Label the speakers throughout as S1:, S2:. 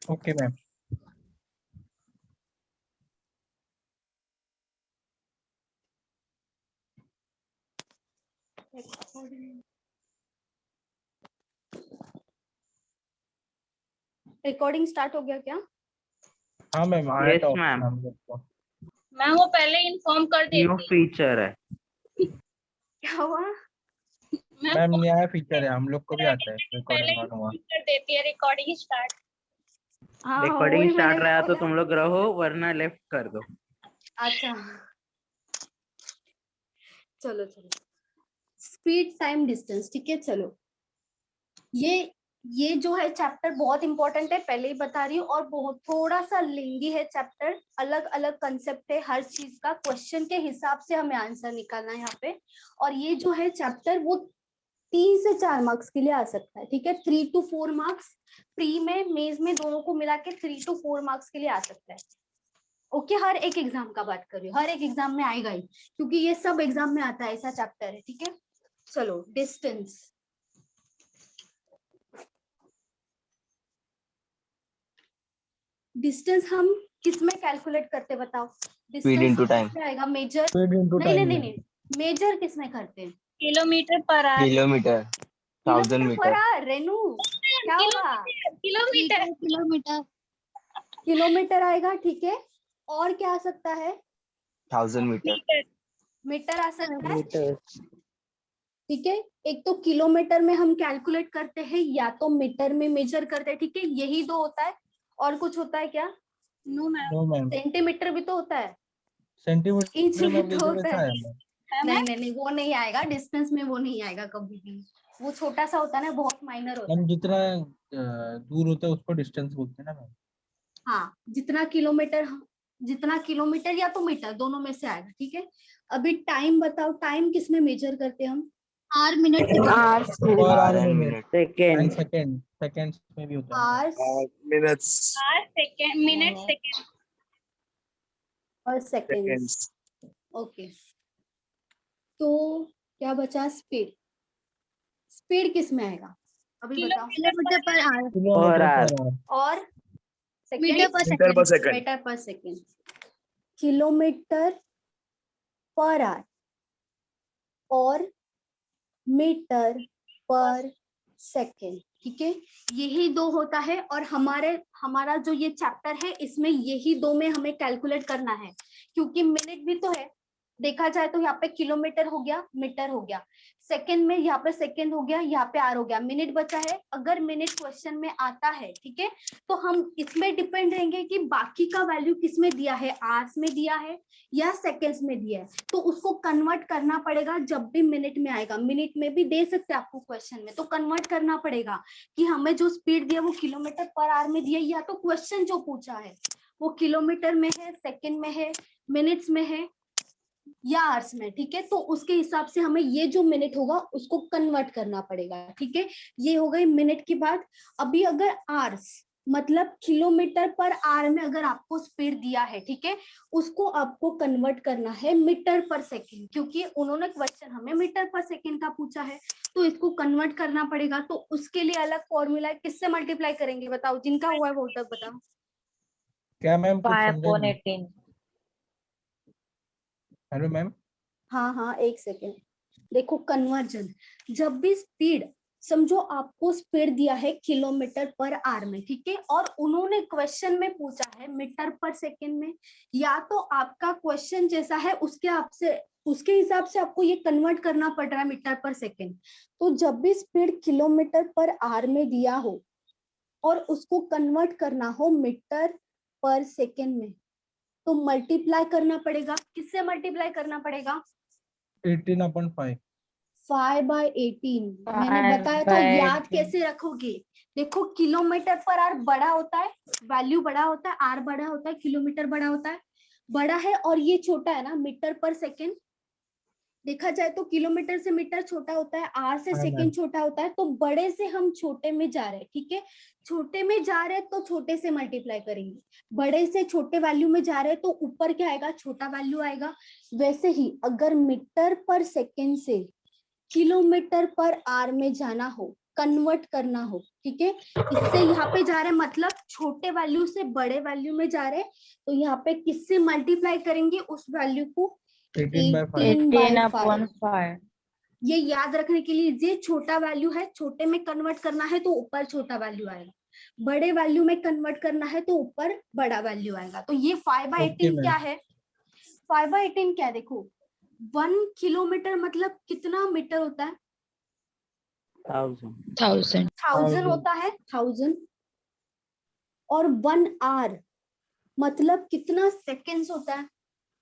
S1: Okay ma'am.
S2: Recording start हो गया क्या?
S1: हाँ मैम, आया
S3: Yes,
S1: था
S3: ma'am.
S1: ऑप्शन हम लोग को।
S4: मैं वो पहले इन्फॉर्म कर
S3: न्यू
S4: देती।
S3: फीचर है।
S2: क्या हुआ?
S1: मैम नया फीचर है, हम लोग को भी आता है
S4: पहले
S1: रिकॉर्डिंग ऑन हुआ।
S4: inform कर देती है रिकॉर्डिंग स्टार्ट।
S2: हाँ
S3: रिकॉर्डिंग
S2: वही
S3: स्टार्ट
S2: मैंने
S3: रहा तो
S2: बोला।
S3: तुम लोग रहो, वरना लेफ्ट कर दो।
S2: अच्छा चलो चलो, स्पीड टाइम डिस्टेंस, ठीक है। चलो ये जो है चैप्टर बहुत इंपॉर्टेंट है, पहले ही बता रही हूँ, और बहुत थोड़ा सा लेंदी है चैप्टर, अलग अलग कंसेप्ट है हर चीज का, क्वेश्चन के हिसाब से हमें आंसर निकालना है यहाँ पे। और ये जो है चैप्टर वो 3 से 4 मार्क्स के लिए आ सकता है, ठीक है। 3 to 4 मार्क्स, प्री में मेज में दोनों को मिला के 3 to 4 मार्क्स के लिए आ सकता है। ओके, हर एक एग्जाम का बात कर रही हूँ, हर एक एग्जाम में आएगा ही, क्योंकि ये सब एग्जाम में आता है, ऐसा चैप्टर है, ठीक है। चलो डिस्टेंस, डिस्टेंस हम किस में कैलकुलेट करते बताओ?
S5: Speed into time.
S2: किस में आएगा? मेजर?
S1: स्पीड इनटू
S2: नहीं नहीं
S1: टाइम।
S2: नहीं नहीं, मेजर किस में करते हैं?
S4: Kilometre per our.
S5: Kilometre, 1000
S2: kilometre पर
S5: मीटर,
S2: आवर। रेनू क्या होगा?
S4: किलोमीटर।
S6: किलोमीटर।
S2: किलोमीटर आएगा, ठीक है। और क्या आ सकता है?
S5: 1000 मीटर,
S4: मीटर।
S2: मीटर आ सकता है,
S3: मीटर।
S2: ठीक है। एक तो किलोमीटर में हम कैलकुलेट करते हैं, या तो मीटर में मेजर करते हैं, ठीक है। यही दो होता है, और कुछ होता है क्या?
S4: No ma'am.
S1: No ma'am,
S2: centimetre भी तो होता है, इंच
S1: सेंटीमीटर
S2: में
S1: में
S2: तो होता
S1: वैसा
S2: है।
S1: है मैम।
S2: नहीं नहीं नहीं, वो नहीं आएगा डिस्टेंस में, वो नहीं आएगा कभी भी, वो छोटा सा होता है ना, बहुत माइनर होता है।
S1: मैम जितना दूर होता है उसको डिस्टेंस बोलते हैं ना मैम।
S2: हाँ, जितना किलोमीटर या तो मीटर, दोनों में से आएगा, ठीक है। अभी टाइम बताओ, टाइम किस में मेजर करते हैं हम?
S6: आर मिनट
S3: आवर्स
S1: पर
S5: आवर
S1: आवर
S5: एंड
S1: में
S5: minute,
S1: and
S3: second.
S1: Second, seconds में भी होता है।
S2: Hours
S5: minutes,
S4: hour second, minute second.
S2: और सेकेंड्स, ओके। तो क्या बचा? स्पीड, स्पीड किस में आएगा अभी बताओ?
S6: Kilometre per our.
S1: Kilometre
S3: our.
S1: Per hour.
S2: और
S6: मीटर पर
S5: मीटर पर
S6: सेकंड।
S5: सेकंड,
S2: मीटर पर सेकेंड, किलोमीटर पर आवर और मीटर पर सेकेंड, ठीक है। यही दो होता है, और हमारा जो ये चैप्टर है इसमें यही दो में हमें कैलकुलेट करना है, क्योंकि मिनट भी तो है। देखा जाए तो यहाँ पे किलोमीटर हो गया, मीटर हो गया, सेकंड में यहाँ पे सेकंड हो गया, यहाँ पे आर हो गया, मिनट बचा है। अगर मिनट क्वेश्चन में आता है, ठीक है, तो हम इसमें डिपेंड रहेंगे कि बाकी का वैल्यू किस में दिया है, आवर्स में दिया है या सेकेंड्स में दिया है, तो उसको कन्वर्ट करना पड़ेगा। जब भी मिनट में आएगा, मिनट में भी दे सकते हैं आपको क्वेश्चन में, तो कन्वर्ट करना पड़ेगा कि हमें जो स्पीड दिया वो किलोमीटर पर आवर में दिया, या तो क्वेश्चन जो पूछा है वो किलोमीटर में है, सेकंड में है, मिनट्स में है या आवर्स में, ठीक है। तो उसके हिसाब से हमें ये जो मिनट होगा उसको कन्वर्ट करना पड़ेगा, ठीक है। ये हो गई मिनट की बात। अभी अगर आवर्स मतलब किलोमीटर पर आवर में अगर आपको स्पीड दिया है, ठीक है, उसको आपको कन्वर्ट करना है मीटर पर सेकंड, क्योंकि उन्होंने क्वेश्चन हमें मीटर पर सेकंड का पूछा है, तो इसको कन्वर्ट करना पड़ेगा। तो उसके लिए अलग फॉर्मूला है, किससे मल्टीप्लाई करेंगे बताओ? जिनका हुआ है वो तक बताओ।
S1: क्या मैम कुछ समझा नहीं?
S4: 5/18।
S1: Hello ma'am.
S2: हाँ हाँ, एक सेकेंड। देखो कन्वर्जन, जब भी स्पीड, समझो आपको स्पीड दिया है किलोमीटर पर आवर में, ठीक है, और उन्होंने क्वेश्चन में पूछा है मीटर पर सेकंड में, या तो आपका क्वेश्चन जैसा है उसके हिसाब से आपको ये कन्वर्ट करना पड़ रहा है मीटर पर सेकंड। तो जब भी स्पीड किलोमीटर पर आवर में दिया हो और उसको कन्वर्ट करना हो मीटर पर सेकंड में, तो मल्टीप्लाई करना पड़ेगा। किससे मल्टीप्लाई करना पड़ेगा?
S1: 18/5।
S2: 5/18। मैंने बताया था, याद कैसे रखोगे? देखो किलोमीटर पर आवर बड़ा होता है, वैल्यू बड़ा होता है, आर बड़ा होता है, किलोमीटर बड़ा होता है, बड़ा है, और ये छोटा है ना, मीटर पर सेकंड। देखा जाए तो किलोमीटर से मीटर छोटा होता है, आर से
S1: हाँ,
S2: सेकंड छोटा होता है, तो बड़े से हम छोटे में जा रहे हैं, ठीक है। छोटे में जा रहे हैं तो छोटे से मल्टीप्लाई करेंगे, बड़े से छोटे वैल्यू में जा रहे हैं तो ऊपर क्या आएगा? छोटा वैल्यू आएगा। वैसे ही अगर मीटर पर सेकंड से किलोमीटर पर आवर में जाना हो कन्वर्ट करना हो, ठीक है। इससे यहाँ पे जा रहे मतलब छोटे वैल्यू से बड़े वैल्यू में जा रहे, तो यहाँ पे किससे मल्टीप्लाई करेंगे उस वैल्यू को
S1: 18/5
S2: ये याद रखने के लिए, ये छोटा वैल्यू है, छोटे में कन्वर्ट करना है तो ऊपर छोटा वैल्यू आएगा, बड़े वैल्यू में कन्वर्ट करना है तो ऊपर बड़ा वैल्यू आएगा। तो ये 5/18 क्या है? 5/18 क्या है? देखो 1 किलोमीटर मतलब कितना मीटर होता है? 1000 होता है, 1000। और 1 आवर मतलब कितना सेकेंड्स होता है?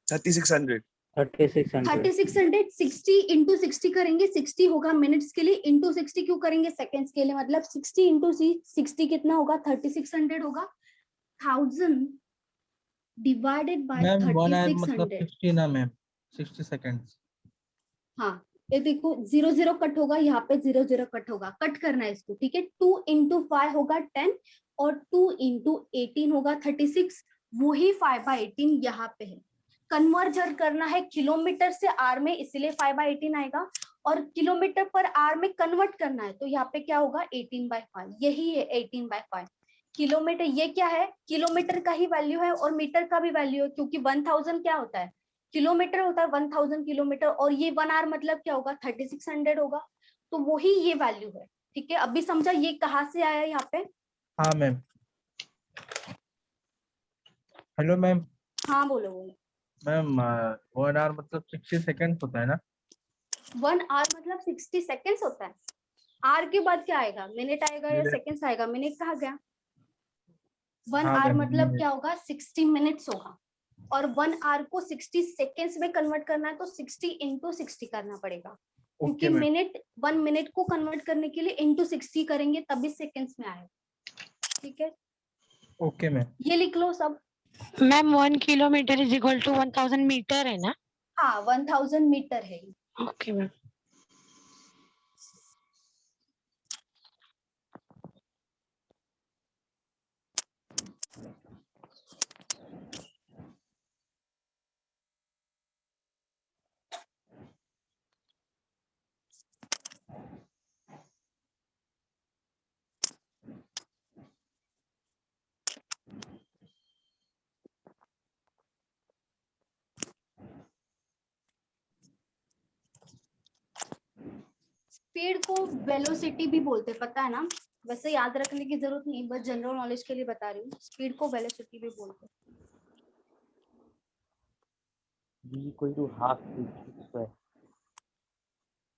S5: 3600
S2: 3600 60 इंटू 60 करेंगे, 60 होगा मिनट्स के लिए, इंटू 60 क्यों करेंगे? सेकेंड्स के लिए, मतलब 60 इंटू 60 कितना होगा? 3600 होगा। 1000 डिवाइडेड बाय
S1: मैम 1 आवर मतलब
S2: 3600।
S1: 60 ना मैम, 60 सेकंड्स।
S2: हाँ ये देखो 0 0 कट होगा, यहाँ पे 0 0 कट होगा, कट करना है इसको, ठीक है। 2 इंटू 5 होगा 10 और 2 इंटू 18 होगा 36, वही 5/18 यहाँ पे है। कन्वर्जन करना है किलोमीटर से आर में, इसलिए 5/18 आएगा, और किलोमीटर पर आर में कन्वर्ट करना है तो यहाँ पे क्या होगा? 18/5, यही है 18/5 किलोमीटर। ये क्या है? किलोमीटर का ही वैल्यू है और मीटर का भी वैल्यू है, क्योंकि 1000 क्या होता है? किलोमीटर होता है, 1000 किलोमीटर, और ये 1 आवर मतलब क्या होगा? 3600 होगा, तो वही ये वैल्यू है, ठीक है। अभी समझा ये कहाँ से आया यहाँ पे?
S1: हाँ मैम। Hello ma'am.
S2: हाँ बोलो बोलो।
S1: मैम 1 आवर मतलब 60 सेकंड्स होता है ना?
S2: 1 आवर मतलब 60 सेकेंड्स होता है। आर के बाद क्या आएगा? मिनट आएगा या सेकेंड्स आएगा? मिनट कहाँ गया? 1
S1: हाँ
S2: आवर
S1: मैम,
S2: मतलब
S1: मिनट।
S2: क्या होगा? 60 मिनट्स होगा, और 1 आवर को 60 सेकेंड्स में कन्वर्ट करना है तो 60 इंटू 60 करना पड़ेगा, क्योंकि
S1: ओके मैम।
S2: मिनट 1 मिनट को कन्वर्ट करने के लिए इंटू 60 करेंगे तभी सेकेंड्स में आएगा, ठीक है।
S1: Okay ma'am.
S2: ये लिख लो सब।
S7: Ma'am 1 kilometre is equal to 1000 metre है ना?
S2: हाँ 1000 मीटर है।
S7: Okay ma'am.
S2: स्पीड को वेलोसिटी भी बोलते हैं, पता है ना? वैसे याद रखने की जरूरत नहीं, बस जनरल नॉलेज के लिए बता रही हूँ, स्पीड को वेलोसिटी भी बोलते हैं।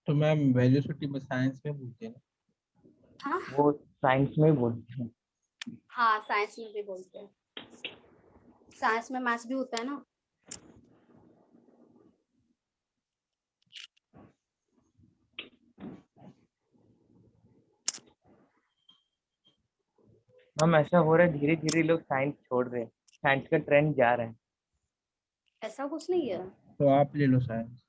S1: तो मैम वेलोसिटी में साइंस में बोलते हैं ना?
S2: हाँ
S5: वो साइंस में बोलते हैं।
S2: हाँ साइंस में भी बोलते हैं, साइंस में मैथ्स भी होता है ना।
S5: हम ऐसा हो रहा है, धीरे धीरे लोग साइंस छोड़ रहे हैं, साइंस का ट्रेंड जा रहा है।
S2: ऐसा कुछ नहीं है।
S1: तो आप ले लो साइंस।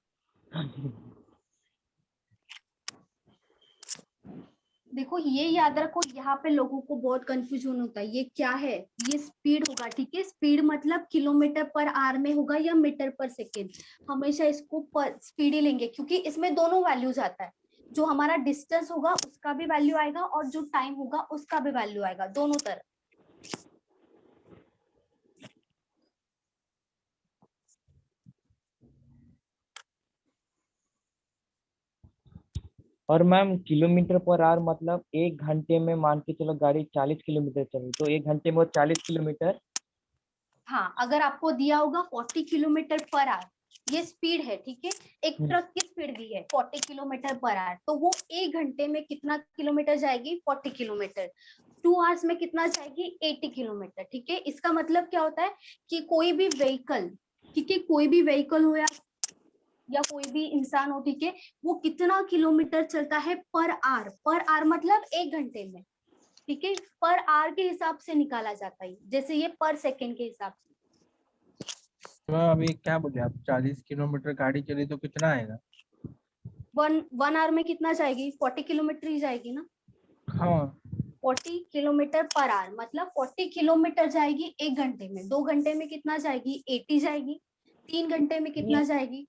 S2: देखो ये याद रखो, यहाँ पे लोगों को बहुत कंफ्यूजन होता है, ये क्या है? ये स्पीड होगा, ठीक है। स्पीड मतलब किलोमीटर पर आवर में होगा या मीटर पर सेकेंड, हमेशा इसको पर स्पीड ही लेंगे, क्योंकि इसमें दोनों वैल्यूज आता है। जो हमारा डिस्टेंस होगा उसका भी वैल्यू आएगा और जो टाइम होगा उसका भी वैल्यू आएगा, दोनों तरफ।
S5: और मैम किलोमीटर पर आवर मतलब 1 घंटे में, मान के चलो गाड़ी 40 किलोमीटर चली तो 1 घंटे में वो 40 किलोमीटर।
S2: हाँ अगर आपको दिया होगा 40 किलोमीटर पर आवर, ये स्पीड है, ठीक है। एक ट्रक की स्पीड दी है 40 किलोमीटर पर आवर, तो वो 1 घंटे में कितना किलोमीटर जाएगी? 40 किलोमीटर। 2 आवर्स में कितना जाएगी? 80 किलोमीटर, ठीक है। इसका मतलब क्या होता है कि कोई भी व्हीकल, ठीक है, कोई भी व्हीकल हो या कोई भी इंसान हो, ठीक है, वो कितना किलोमीटर चलता है पर आवर? पर आवर मतलब 1 घंटे में, ठीक है। पर आवर के हिसाब से निकाला जाता है, जैसे ये पर सेकेंड के हिसाब से।
S1: तो मैम अभी क्या बोले आप? 40 किलोमीटर गाड़ी चली तो कितना आएगा?
S2: 1 आवर में कितना जाएगी? 40 किलोमीटर ही जाएगी ना।
S1: हाँ
S2: 40 किलोमीटर पर आवर मतलब 40 किलोमीटर जाएगी 1 घंटे में। 2 घंटे में कितना जाएगी? 80 जाएगी। 3 घंटे में कितना जाएगी?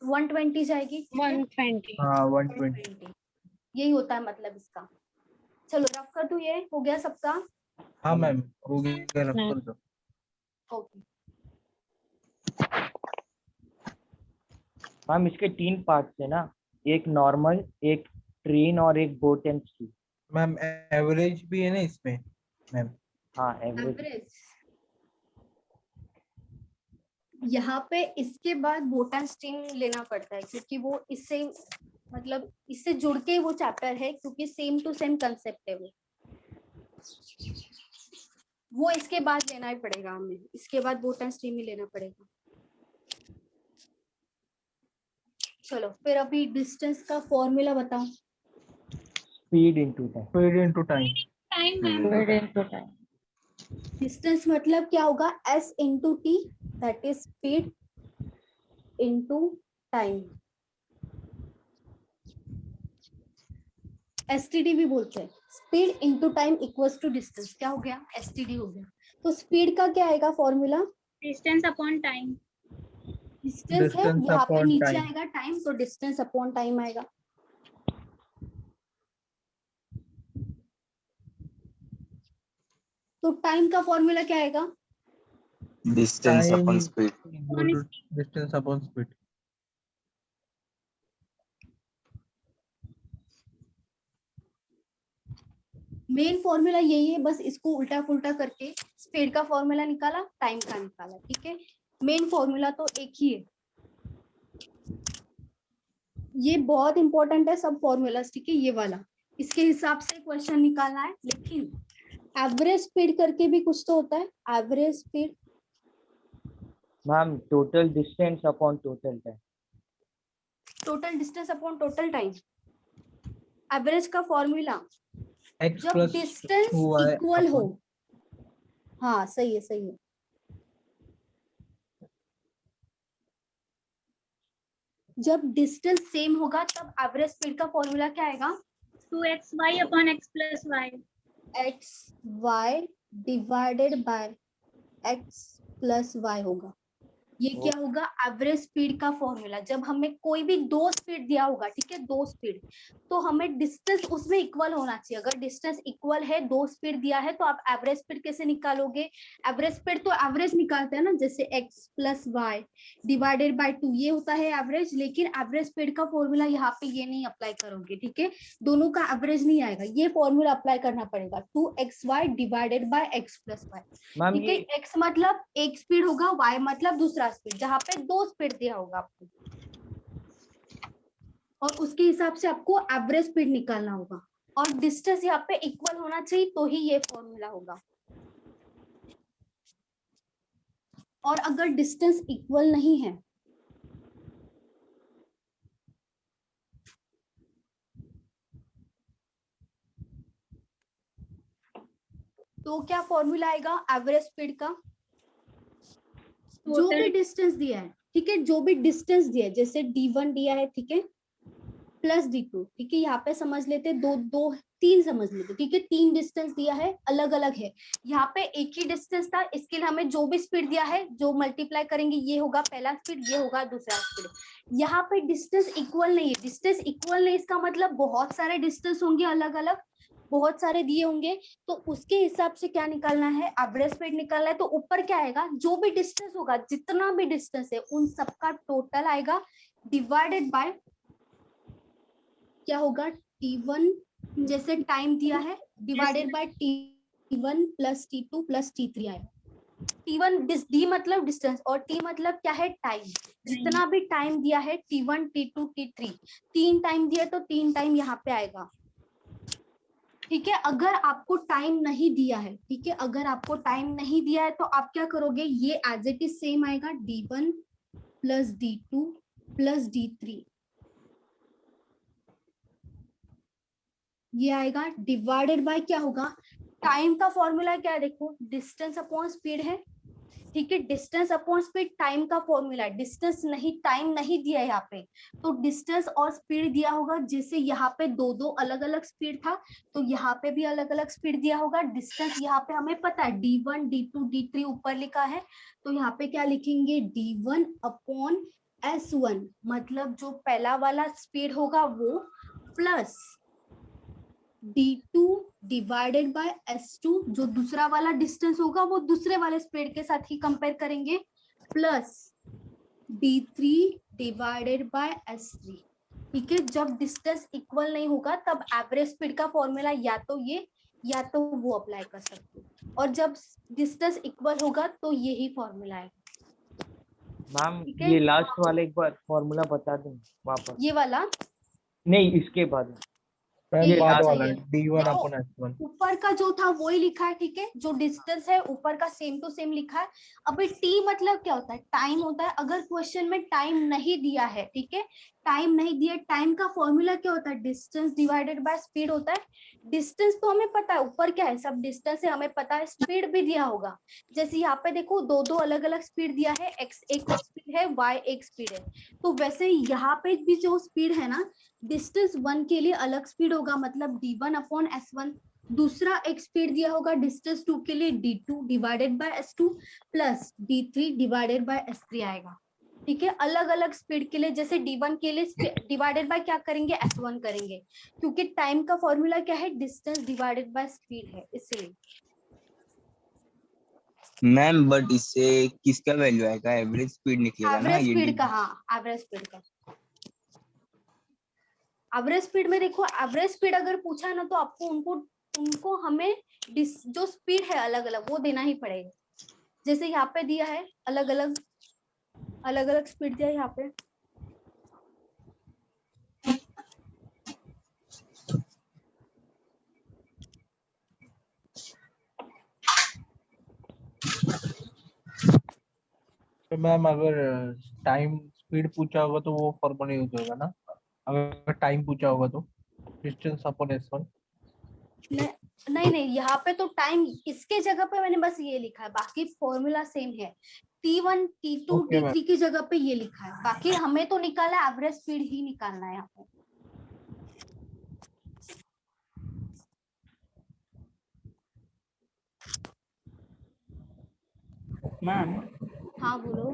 S2: 120 जाएगी, ठीक है?
S7: 120।
S1: हाँ 120।
S2: यही होता है मतलब इसका। चलो रफ कर दूं, ये हो गया सबका।
S1: हाँ मैम, हो गया, रफ कर दो।
S2: ओके
S5: मैम इसके 3 पार्ट्स है ना, एक नॉर्मल, एक ट्रेन और एक boat and C.
S1: Ma'am average भी है ना इसमें मैम?
S5: हाँ एवरेज।
S2: एवरेज यहाँ पे इसके बाद बोट एंड स्ट्रीम लेना पड़ता है, क्योंकि वो इससे मतलब इससे जुड़ के वो चैप्टर है, क्योंकि सेम टू सेम कंसेप्ट है वो इसके बाद लेना ही पड़ेगा हमें, इसके बाद बोट एंड स्ट्रीम ही लेना पड़ेगा। चलो फिर अभी डिस्टेंस का फॉर्मूला बताओ।
S5: Speed into time.
S1: Speed into time.
S4: Time ma'am.
S2: Distance मतलब क्या होगा, s into T, that is speed into time. STD भी बोलते हैं, speed into time equals to distance. क्या हो गया, एसटीडी हो गया। तो स्पीड का क्या आएगा formula,
S4: distance upon time.
S2: Distance है,
S1: Distance
S2: यहाँ पे
S1: upon
S2: नीचे
S1: time.
S2: आएगा टाइम, तो डिस्टेंस अपॉन टाइम आएगा। तो टाइम का फॉर्मूला क्या आएगा,
S8: Distance
S1: Time
S8: upon
S1: is
S8: speed.
S1: equal to distance upon speed.
S2: Main formula यही है, बस इसको उल्टा पुल्टा करके स्पीड का फॉर्मूला निकाला, टाइम का निकाला, ठीक है। मेन फॉर्मूला तो एक ही है, ये बहुत इंपॉर्टेंट है सब फॉर्मूलाज, ठीक है, ये वाला इसके हिसाब से क्वेश्चन निकालना है। लेकिन एवरेज स्पीड करके भी कुछ तो होता है, average speed
S5: ma'am total distance upon total time.
S2: Total distance upon total time. Average का फॉर्मूला
S1: X
S2: जब
S1: plus
S2: डिस्टेंस
S1: 2y
S2: इक्वल हो,
S1: upon.
S2: हाँ सही है सही है, जब डिस्टेंस सेम होगा तब एवरेज स्पीड का फॉर्मूला क्या आएगा,
S4: 2xy upon x plus y।
S2: X Y divided by X plus Y होगा। ये क्या होगा, एवरेज स्पीड का फॉर्मूला। जब हमें कोई भी दो स्पीड दिया होगा, ठीक है, दो स्पीड, तो हमें डिस्टेंस उसमें इक्वल होना चाहिए। अगर डिस्टेंस इक्वल है, दो स्पीड दिया है, तो आप एवरेज स्पीड कैसे निकालोगे, एवरेज स्पीड तो एवरेज निकालते हैं ना, जैसे x plus Y divided by 2, ये होता है एवरेज। लेकिन एवरेज स्पीड का फॉर्मूला यहाँ पे ये नहीं अप्लाई करोगे, ठीक है, दोनों का एवरेज नहीं आएगा, ये फॉर्मूला अप्लाई करना पड़ेगा, 2xy divided by x plus Y,
S5: ma'am
S2: ठीक है।
S5: ये
S2: x मतलब एक स्पीड होगा, y मतलब दूसरा स्पीड, जहाँ पे दो स्पीड दिया होगा आपको, और उसके हिसाब से आपको एवरेज स्पीड निकालना होगा, और डिस्टेंस यहाँ पे इक्वल होना चाहिए, तो ही ये फॉर्मूला होगा। और अगर डिस्टेंस इक्वल नहीं है, तो क्या फॉर्मूला आएगा एवरेज स्पीड का, जो भी डिस्टेंस दिया है, ठीक है, जो भी डिस्टेंस दिया है, जैसे d1 दिया है, ठीक है, प्लस d2, ठीक है, यहाँ पे समझ लेते तीन समझ लेते, ठीक है, तीन डिस्टेंस दिया है, अलग अलग है। यहाँ पे एक ही डिस्टेंस था, इसके लिए हमें जो भी स्पीड दिया है, जो मल्टीप्लाई करेंगे, ये होगा पहला स्पीड, ये होगा दूसरा स्पीड। यहाँ पे डिस्टेंस इक्वल नहीं है, डिस्टेंस इक्वल नहीं, इसका मतलब बहुत सारे डिस्टेंस होंगे, अलग अलग बहुत सारे दिए होंगे, तो उसके हिसाब से क्या निकालना है, एवरेज स्पीड निकालना है। तो ऊपर क्या आएगा, जो भी डिस्टेंस होगा, जितना भी डिस्टेंस है, उन सबका टोटल आएगा, डिवाइडेड बाय क्या होगा, t1 जैसे टाइम दिया है, divided by t1 plus t2 plus t3 आएगा। t1 डी मतलब डिस्टेंस, और t मतलब क्या है, टाइम, जितना भी टाइम दिया है, t1 t2 t3, तीन टाइम दिया तो तीन टाइम यहाँ पे आएगा, ठीक है। अगर आपको टाइम नहीं दिया है, ठीक है, अगर आपको टाइम नहीं दिया है, तो आप क्या करोगे, ये एज इट इज सेम आएगा, d1 plus d2 plus d3, ये आएगा, डिवाइडेड बाय क्या होगा, टाइम का फॉर्मूला क्या है, देखो डिस्टेंस अपॉन स्पीड है, ठीक है, डिस्टेंस अपॉन स्पीड टाइम का फॉर्मूला है। डिस्टेंस नहीं, टाइम नहीं दिया है यहाँ पे, तो डिस्टेंस और स्पीड दिया होगा, जैसे यहाँ पे दो दो अलग अलग स्पीड था, तो यहाँ पे भी अलग अलग स्पीड दिया होगा। डिस्टेंस यहाँ पे हमें पता है, d1 d2 d3 ऊपर लिखा है, तो यहाँ पे क्या लिखेंगे, d1 अपॉन s1, मतलब जो पहला वाला स्पीड होगा वो, plus d2 divided by s2, जो दूसरा वाला डिस्टेंस होगा वो दूसरे वाले स्पीड के साथ ही कंपेयर करेंगे, plus d3 divided bye s3। ठीक है, जब डिस्टेंस इक्वल नहीं होगा तब एवरेज स्पीड का फॉर्मूला या तो ये या तो वो अप्लाई कर सकते हो, और जब डिस्टेंस इक्वल होगा तो यही फॉर्मूला है।
S5: मैम
S2: ठीक है।
S5: ये लास्ट वाला एक बार फॉर्मूला बता दें वापस।
S2: ये वाला
S5: नहीं, इसके बाद
S1: मैम
S2: ये
S1: बाद
S5: last
S1: वाला
S2: चाहिए।
S1: d1
S2: देखो,
S1: अपॉन s1।
S2: ऊपर का जो था वही लिखा है, ठीक है, जो डिस्टेंस है ऊपर का सेम टू सेम लिखा है। अभी टी मतलब क्या होता है, टाइम होता है। अगर क्वेश्चन में टाइम नहीं दिया है, ठीक है, टाइम नहीं दिया, टाइम का फॉर्मूला क्या होता है, डिस्टेंस डिवाइडेड बाय स्पीड होता है। डिस्टेंस तो हमें पता है, ऊपर क्या है, सब डिस्टेंस है, हमें पता है। स्पीड भी दिया होगा, जैसे यहाँ पे देखो दो दो अलग अलग स्पीड दिया है, एक्स एक स्पीड है, वाई एक स्पीड है, तो वैसे यहाँ पे भी जो स्पीड है ना, डिस्टेंस 1 के लिए अलग स्पीड होगा, मतलब d1 अपॉन s1। दूसरा एक स्पीड दिया होगा डिस्टेंस 2 के लिए, d2 divided by s2 plus d3 divided bye s3 आएगा। ठीक है, अलग अलग स्पीड के लिए, जैसे d1 के लिए डिवाइडेड बाय क्या करेंगे, s1 करेंगे, क्योंकि टाइम का फॉर्मूला क्या है, डिस्टेंस डिवाइडेड बाय स्पीड है, इसलिए।
S8: मैम बट इससे किसका वैल्यू आएगा, एवरेज स्पीड निकलेगा ना
S2: एवरेज
S8: ये
S2: स्पीड का, हाँ एवरेज स्पीड का। एवरेज स्पीड में देखो, एवरेज स्पीड अगर पूछा ना तो आपको उनको हमें जो स्पीड है अलग अलग वो देना ही पड़ेगा। जैसे यहाँ पे दिया है अलग अलग स्पीड दिया है यहाँ पे।
S1: तो मैम अगर टाइम स्पीड पूछा होगा तो वो फॉर्मूला यूज होगा ना, अगर टाइम पूछा होगा तो डिस्टेंस अपॉन s1।
S2: नहीं, यहाँ पे तो टाइम, इसके जगह पे मैंने बस ये लिखा है, बाकी फॉर्मूला सेम है। t1 t2
S1: Okay,
S2: t3 की जगह पे ये लिखा है, बाकी हमें तो निकाला एवरेज स्पीड ही निकालना है यहाँ पे।
S3: मैम
S2: हाँ बोलो।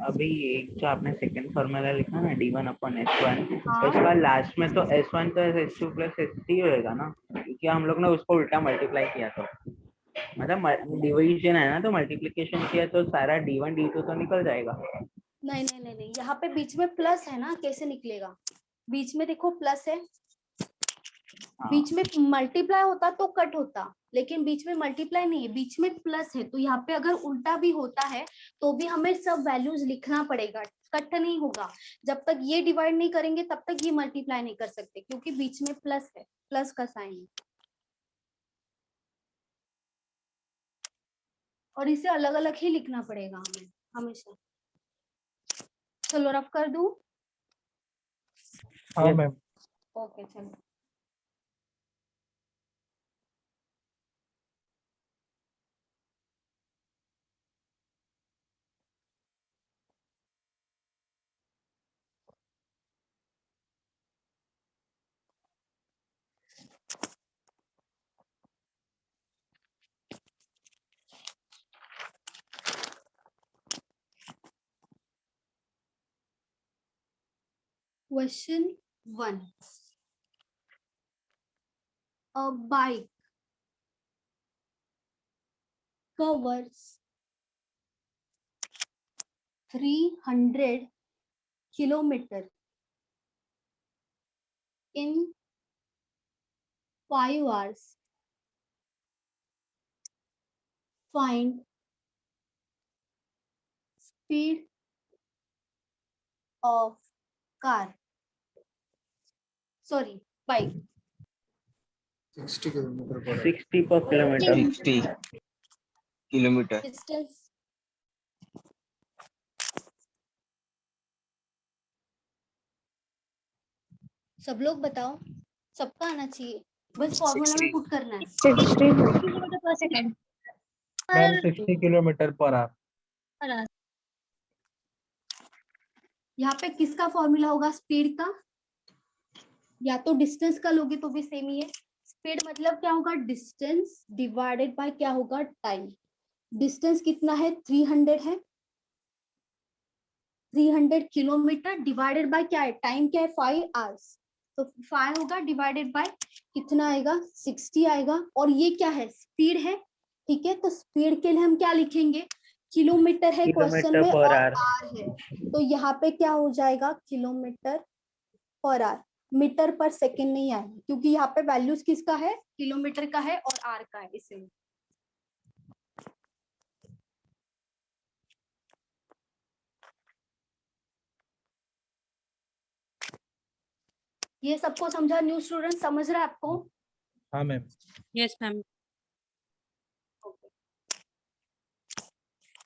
S3: अभी एक जो आपने सेकंड फॉर्मूला लिखा ना d1 अपॉन s1,
S2: हाँ।
S3: उसका लास्ट में तो s1 तो s2 प्लस s3 होएगा ना, क्योंकि हम लोग ने उसको उल्टा मल्टीप्लाई किया, तो मतलब डिवीजन है ना, तो मल्टीप्लिकेशन किया तो सारा d1 d2 तो निकल जाएगा।
S2: नहीं, यहाँ पे बीच में प्लस है ना, कैसे निकलेगा, बीच में देखो प्लस है, बीच में मल्टीप्लाई होता तो कट होता, लेकिन बीच में मल्टीप्लाई नहीं है, बीच में प्लस है, तो यहाँ पे अगर उल्टा भी होता है तो भी हमें सब वैल्यूज लिखना पड़ेगा, कट नहीं होगा। जब तक ये डिवाइड नहीं करेंगे तब तक ये मल्टीप्लाई नहीं कर सकते, क्योंकि बीच में प्लस है, प्लस का साइन है, और इसे अलग अलग ही लिखना पड़ेगा हमें हमेशा। चलो रफ कर दूं।
S1: हाँ मैम।
S2: ओके चलो। Question 1. A bike covers 300 kilometers in 5 hours. Find speed of car. Sorry, bike.
S3: 60 per kilometer.
S8: 60 kilometre.
S2: Distance. सब लोग बताओ, सबका आना चाहिए, बस फॉर्मूला में पुट करना है।
S6: 60 किलोमीटर पर second
S1: ma'am 60 kilometre per our.
S2: यहाँ पे किसका फॉर्मूला होगा, स्पीड का, या तो डिस्टेंस का लोगे तो भी सेम ही है। स्पीड मतलब क्या होगा, डिस्टेंस डिवाइडेड बाय क्या होगा, टाइम। डिस्टेंस कितना है, 300 है, 300 किलोमीटर डिवाइडेड बाय क्या है, टाइम क्या है, 5 आवर्स। तो 5 होगा डिवाइडेड बाय कितना आएगा 60 आएगा। और ये क्या है स्पीड है, ठीक है, तो स्पीड के लिए हम क्या लिखेंगे, किलोमीटर है क्वेश्चन
S3: किलोमीटर
S2: में
S3: पर
S2: और
S3: आवर।
S2: आर है, तो यहाँ पे क्या हो जाएगा किलोमीटर पर आवर, मीटर पर सेकेंड नहीं आएगा क्योंकि यहाँ पे वैल्यूज किसका है, किलोमीटर का है और आर का है, इसलिए। ये सबको समझा, न्यू स्टूडेंट समझ रहा है आपको?
S1: हाँ मैम।
S7: Yes, ma'am.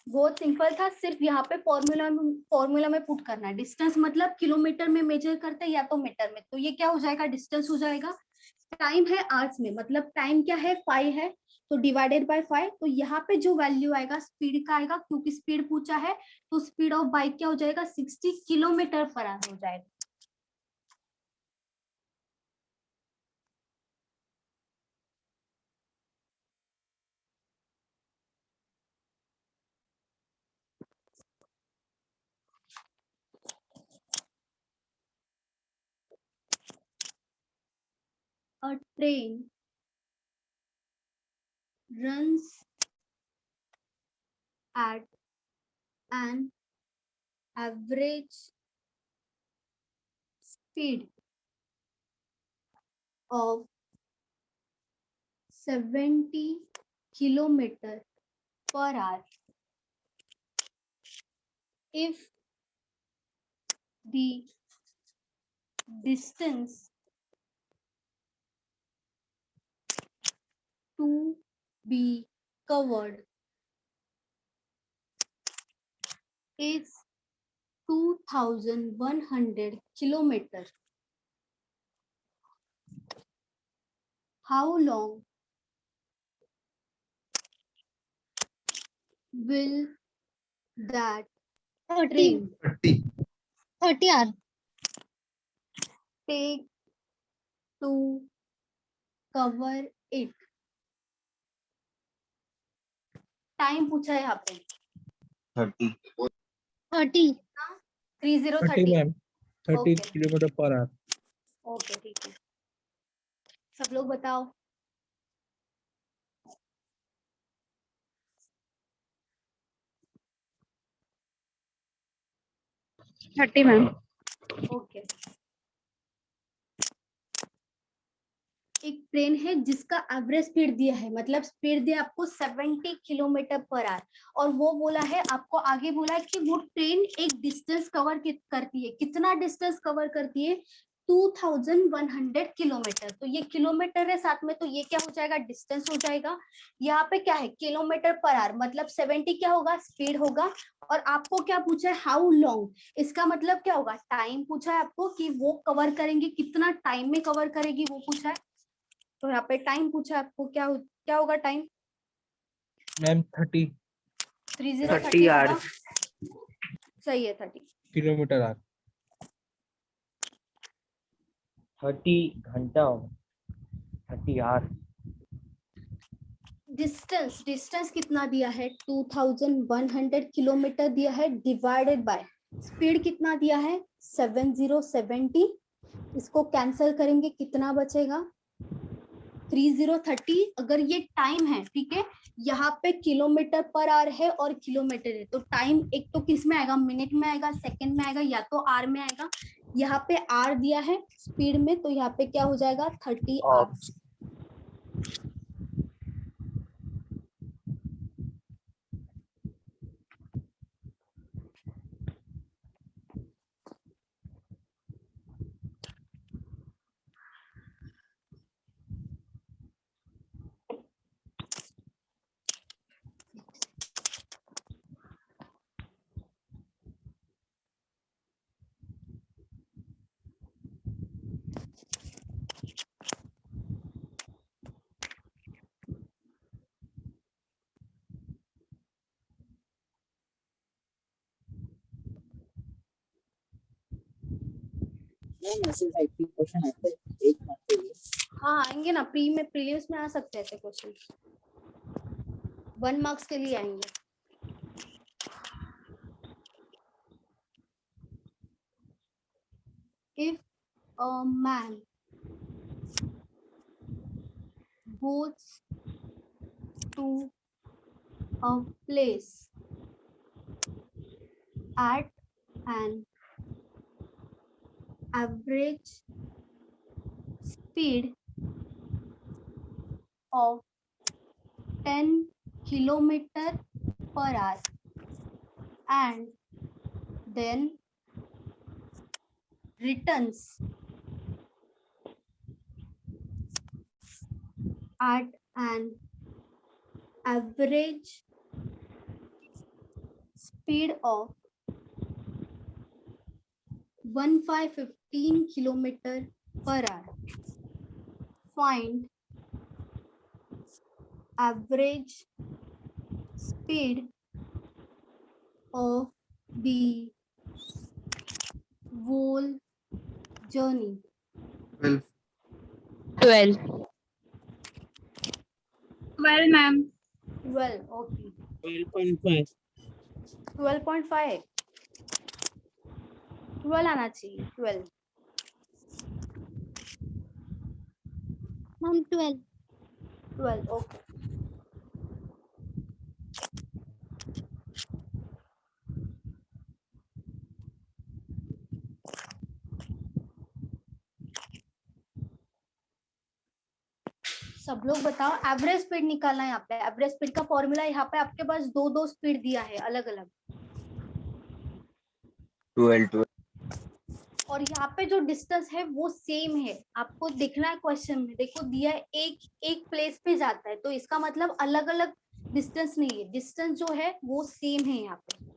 S2: बहुत सिंपल था, सिर्फ यहाँ पे फॉर्मूला में पुट करना है। डिस्टेंस मतलब किलोमीटर में मेजर करते हैं या तो मीटर में, तो ये क्या हो जाएगा, डिस्टेंस हो जाएगा। टाइम है आवर्स में, मतलब टाइम क्या है 5 है, तो डिवाइडेड बाय 5, तो यहाँ पे जो वैल्यू आएगा स्पीड का आएगा, क्योंकि स्पीड पूछा है, तो स्पीड ऑफ बाइक क्या हो जाएगा 60 किलोमीटर पर आवर हो जाएगा। A train runs at an average speed of 70 kilometer per hour if the distance to be covered is 2100 kilometer. How long will that
S6: 30
S2: train
S6: 30 hour
S2: take to cover it? Time पूछा है यहाँ पे
S8: 30
S6: 30
S1: 30
S2: 30।
S1: Ma'am, 30
S2: Okay.
S1: Kilometre per our.
S2: Okay ठीक है, सब लोग बताओ।
S7: 30, ma'am.
S2: Okay, एक ट्रेन है जिसका एवरेज स्पीड दिया है, मतलब स्पीड दिया आपको 70 किलोमीटर पर आवर, और वो बोला है आपको, आगे बोला है कि वो ट्रेन एक डिस्टेंस कवर करती है, कितना डिस्टेंस कवर करती है 2100 किलोमीटर। तो ये किलोमीटर है साथ में, तो ये क्या हो जाएगा डिस्टेंस हो जाएगा। यहाँ पे क्या है किलोमीटर पर आवर, मतलब 70 क्या होगा स्पीड होगा, और आपको क्या पूछा है हाउ लॉन्ग, इसका मतलब क्या होगा टाइम पूछा है आपको कि वो कवर करेंगे, कितना टाइम में कवर करेगी वो पूछा है। तो यहाँ पे टाइम पूछा है आपको, क्या होगा टाइम
S1: मैम 30
S2: 30
S3: 30
S2: होगा,
S3: आवर्स।
S2: सही है 30।
S1: Kilometre our.
S5: 30 घंटा हो, 30 आवर।
S2: डिस्टेंस कितना दिया है 2100 किलोमीटर दिया है, डिवाइडेड बाय स्पीड कितना दिया है 7070, इसको कैंसिल करेंगे कितना बचेगा 3030। अगर ये टाइम है ठीक है, यहाँ पे किलोमीटर पर आवर है और किलोमीटर है, तो टाइम एक तो किस में आएगा मिनट में आएगा, सेकंड में आएगा, या तो आर में आएगा। यहाँ पे आर दिया है स्पीड में, तो यहाँ पे क्या हो जाएगा 30 आवर्स। हाँ आएंगे ना, प्रीलिम्स में आ सकते हैं ऐसे क्वेश्चन, 1 मार्क्स के लिए आएंगे। If a man goes to a place at an average speed of 10 kilometer per hour and then returns at an average speed of 1515 kilometer per hour. Find average speed of the whole journey.
S1: 12.
S7: 12.
S4: 12, ma'am.
S2: 12. Okay.
S3: 12.5.
S2: 12.5. 12 आना चाहिए. 12.
S6: Ma'am, 12.
S2: 12. Okay. सब लोग बताओ average speed निकालना है. यहाँ पे average speed का फॉर्मूला यहाँ पे आपके पास दो स्पीड दिया है अलग अलग
S8: 12.
S2: और यहाँ पे जो डिस्टेंस है वो सेम है. आपको देखना है क्वेश्चन में. देखो दिया है एक प्लेस पे जाता है तो इसका मतलब अलग अलग डिस्टेंस नहीं है. डिस्टेंस जो है वो सेम है यहाँ पे.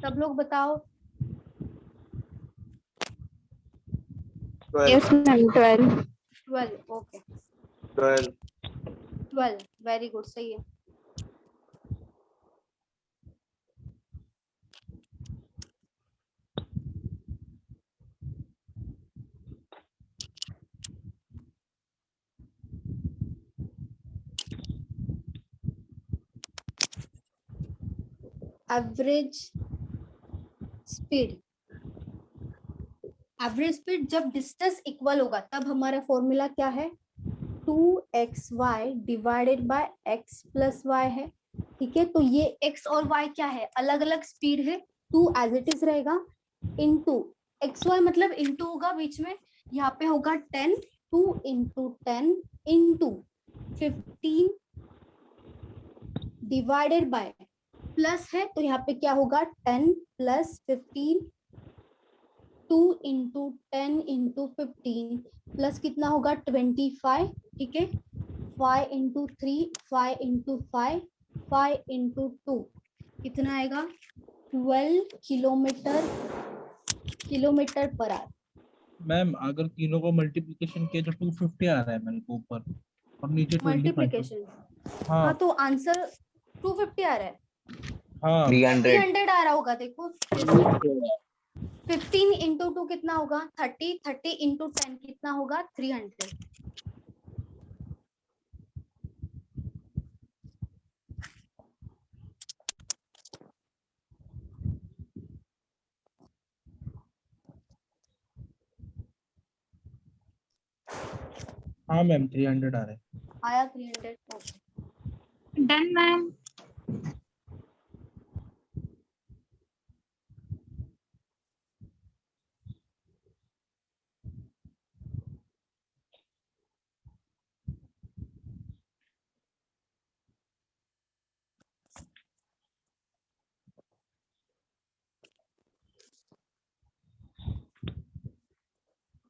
S2: सब लोग बताओ.
S8: 12.
S7: Yes, ma'am. 12.
S2: 12. Okay.
S8: 12.
S2: 12. Very good. सही है. Average speed. एवरेज स्पीड जब डिस्टेंस इक्वल होगा तब हमारा फॉर्मूला क्या है? 2xy divided by x plus y है. ठीक है. तो ये x और y क्या है? अलग अलग स्पीड है. 2 एज इट इज रहेगा इनटू xy मतलब इनटू होगा बीच में. यहाँ पे होगा 10. 2 into 10 into 15 divided by plus है तो यहाँ पे क्या होगा? 10 प्लस 15. 2 इंटू 10 इंटू 15 प्लस कितना होगा? 25. ठीक है. 5 इंटू 3 5 इंटू 5 5 इंटू 2 कितना आएगा? 12 किलोमीटर पर आवर.
S1: मैम अगर तीनों को मल्टीप्लिकेशन किया तो 250 आ रहा है मेरे को ऊपर और नीचे 25.
S2: मल्टीप्लिकेशन.
S1: हाँ
S2: हाँ तो आंसर 250 आ रहा है.
S1: हाँ
S8: 300.
S2: 300 आ रहा होगा. देखो 15 इंटू 2 कितना होगा? 30. 30 इंटू 10 कितना होगा? 300.
S1: हाँ मैम 300 आ रहा है.
S2: आया 300. Okay.
S4: Done, ma'am.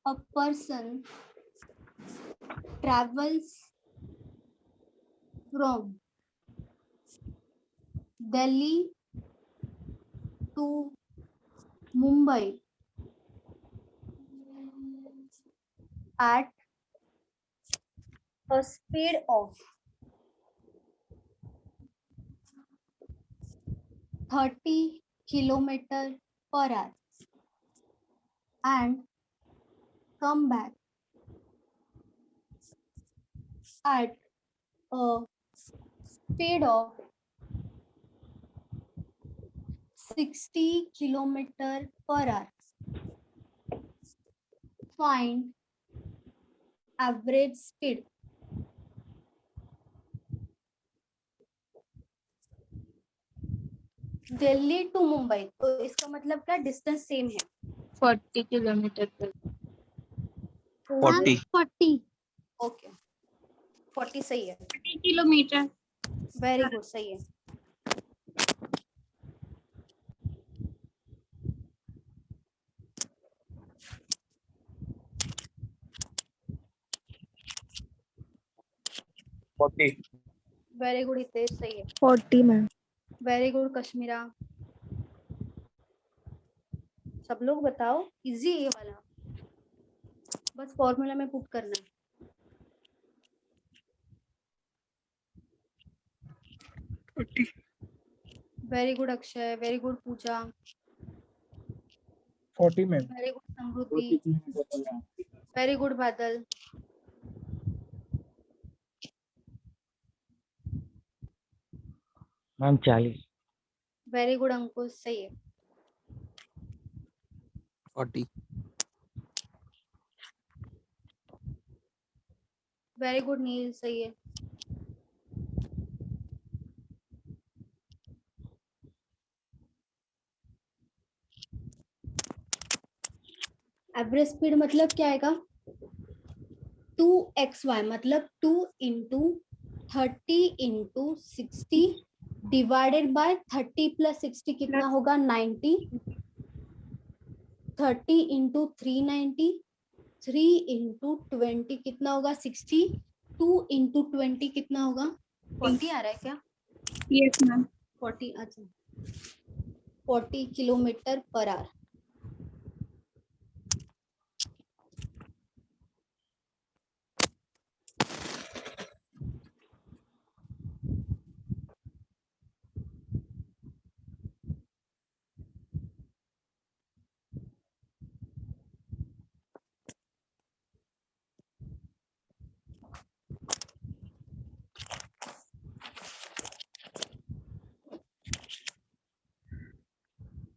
S2: A person travels from Delhi to Mumbai at a speed of 30 kilometer per hour and come back at a speed of 60 kilometer per hour. Find average speed. Delhi to Mumbai, तो इसका मतलब क्या, distance same है.
S4: 40 kilometer per
S8: 40
S6: 40.
S2: Okay, 40 सही है.
S4: 40 kilometer.
S2: Very good, सही है. Very good Hitesh, सही है.
S6: 40 मैम.
S2: Very good Kashmira. सब लोग बताओ, इजी है ये वाला, बस फॉर्मूला में पुट करना है. Very good Akshay, very good Pooja,
S1: 40 ma'am.
S2: Very good Samriddhi, very good Badal.
S5: Ma'am 40.
S2: Very good Ankush, सही है.
S8: 40
S2: वेरी गुड नील, सही है. एवरेज स्पीड मतलब क्या आएगा, 2xy मतलब 2 into 30 into 60 divided by 30 plus 60 कितना होगा, 90. 30 इंटू 390, 3 इंटू 20 कितना होगा, 60. 2 इंटू 20 कितना होगा, 40 आ रहा है क्या,
S4: Yes, ma'am.
S2: 40. अच्छा, 40 kilometre per our.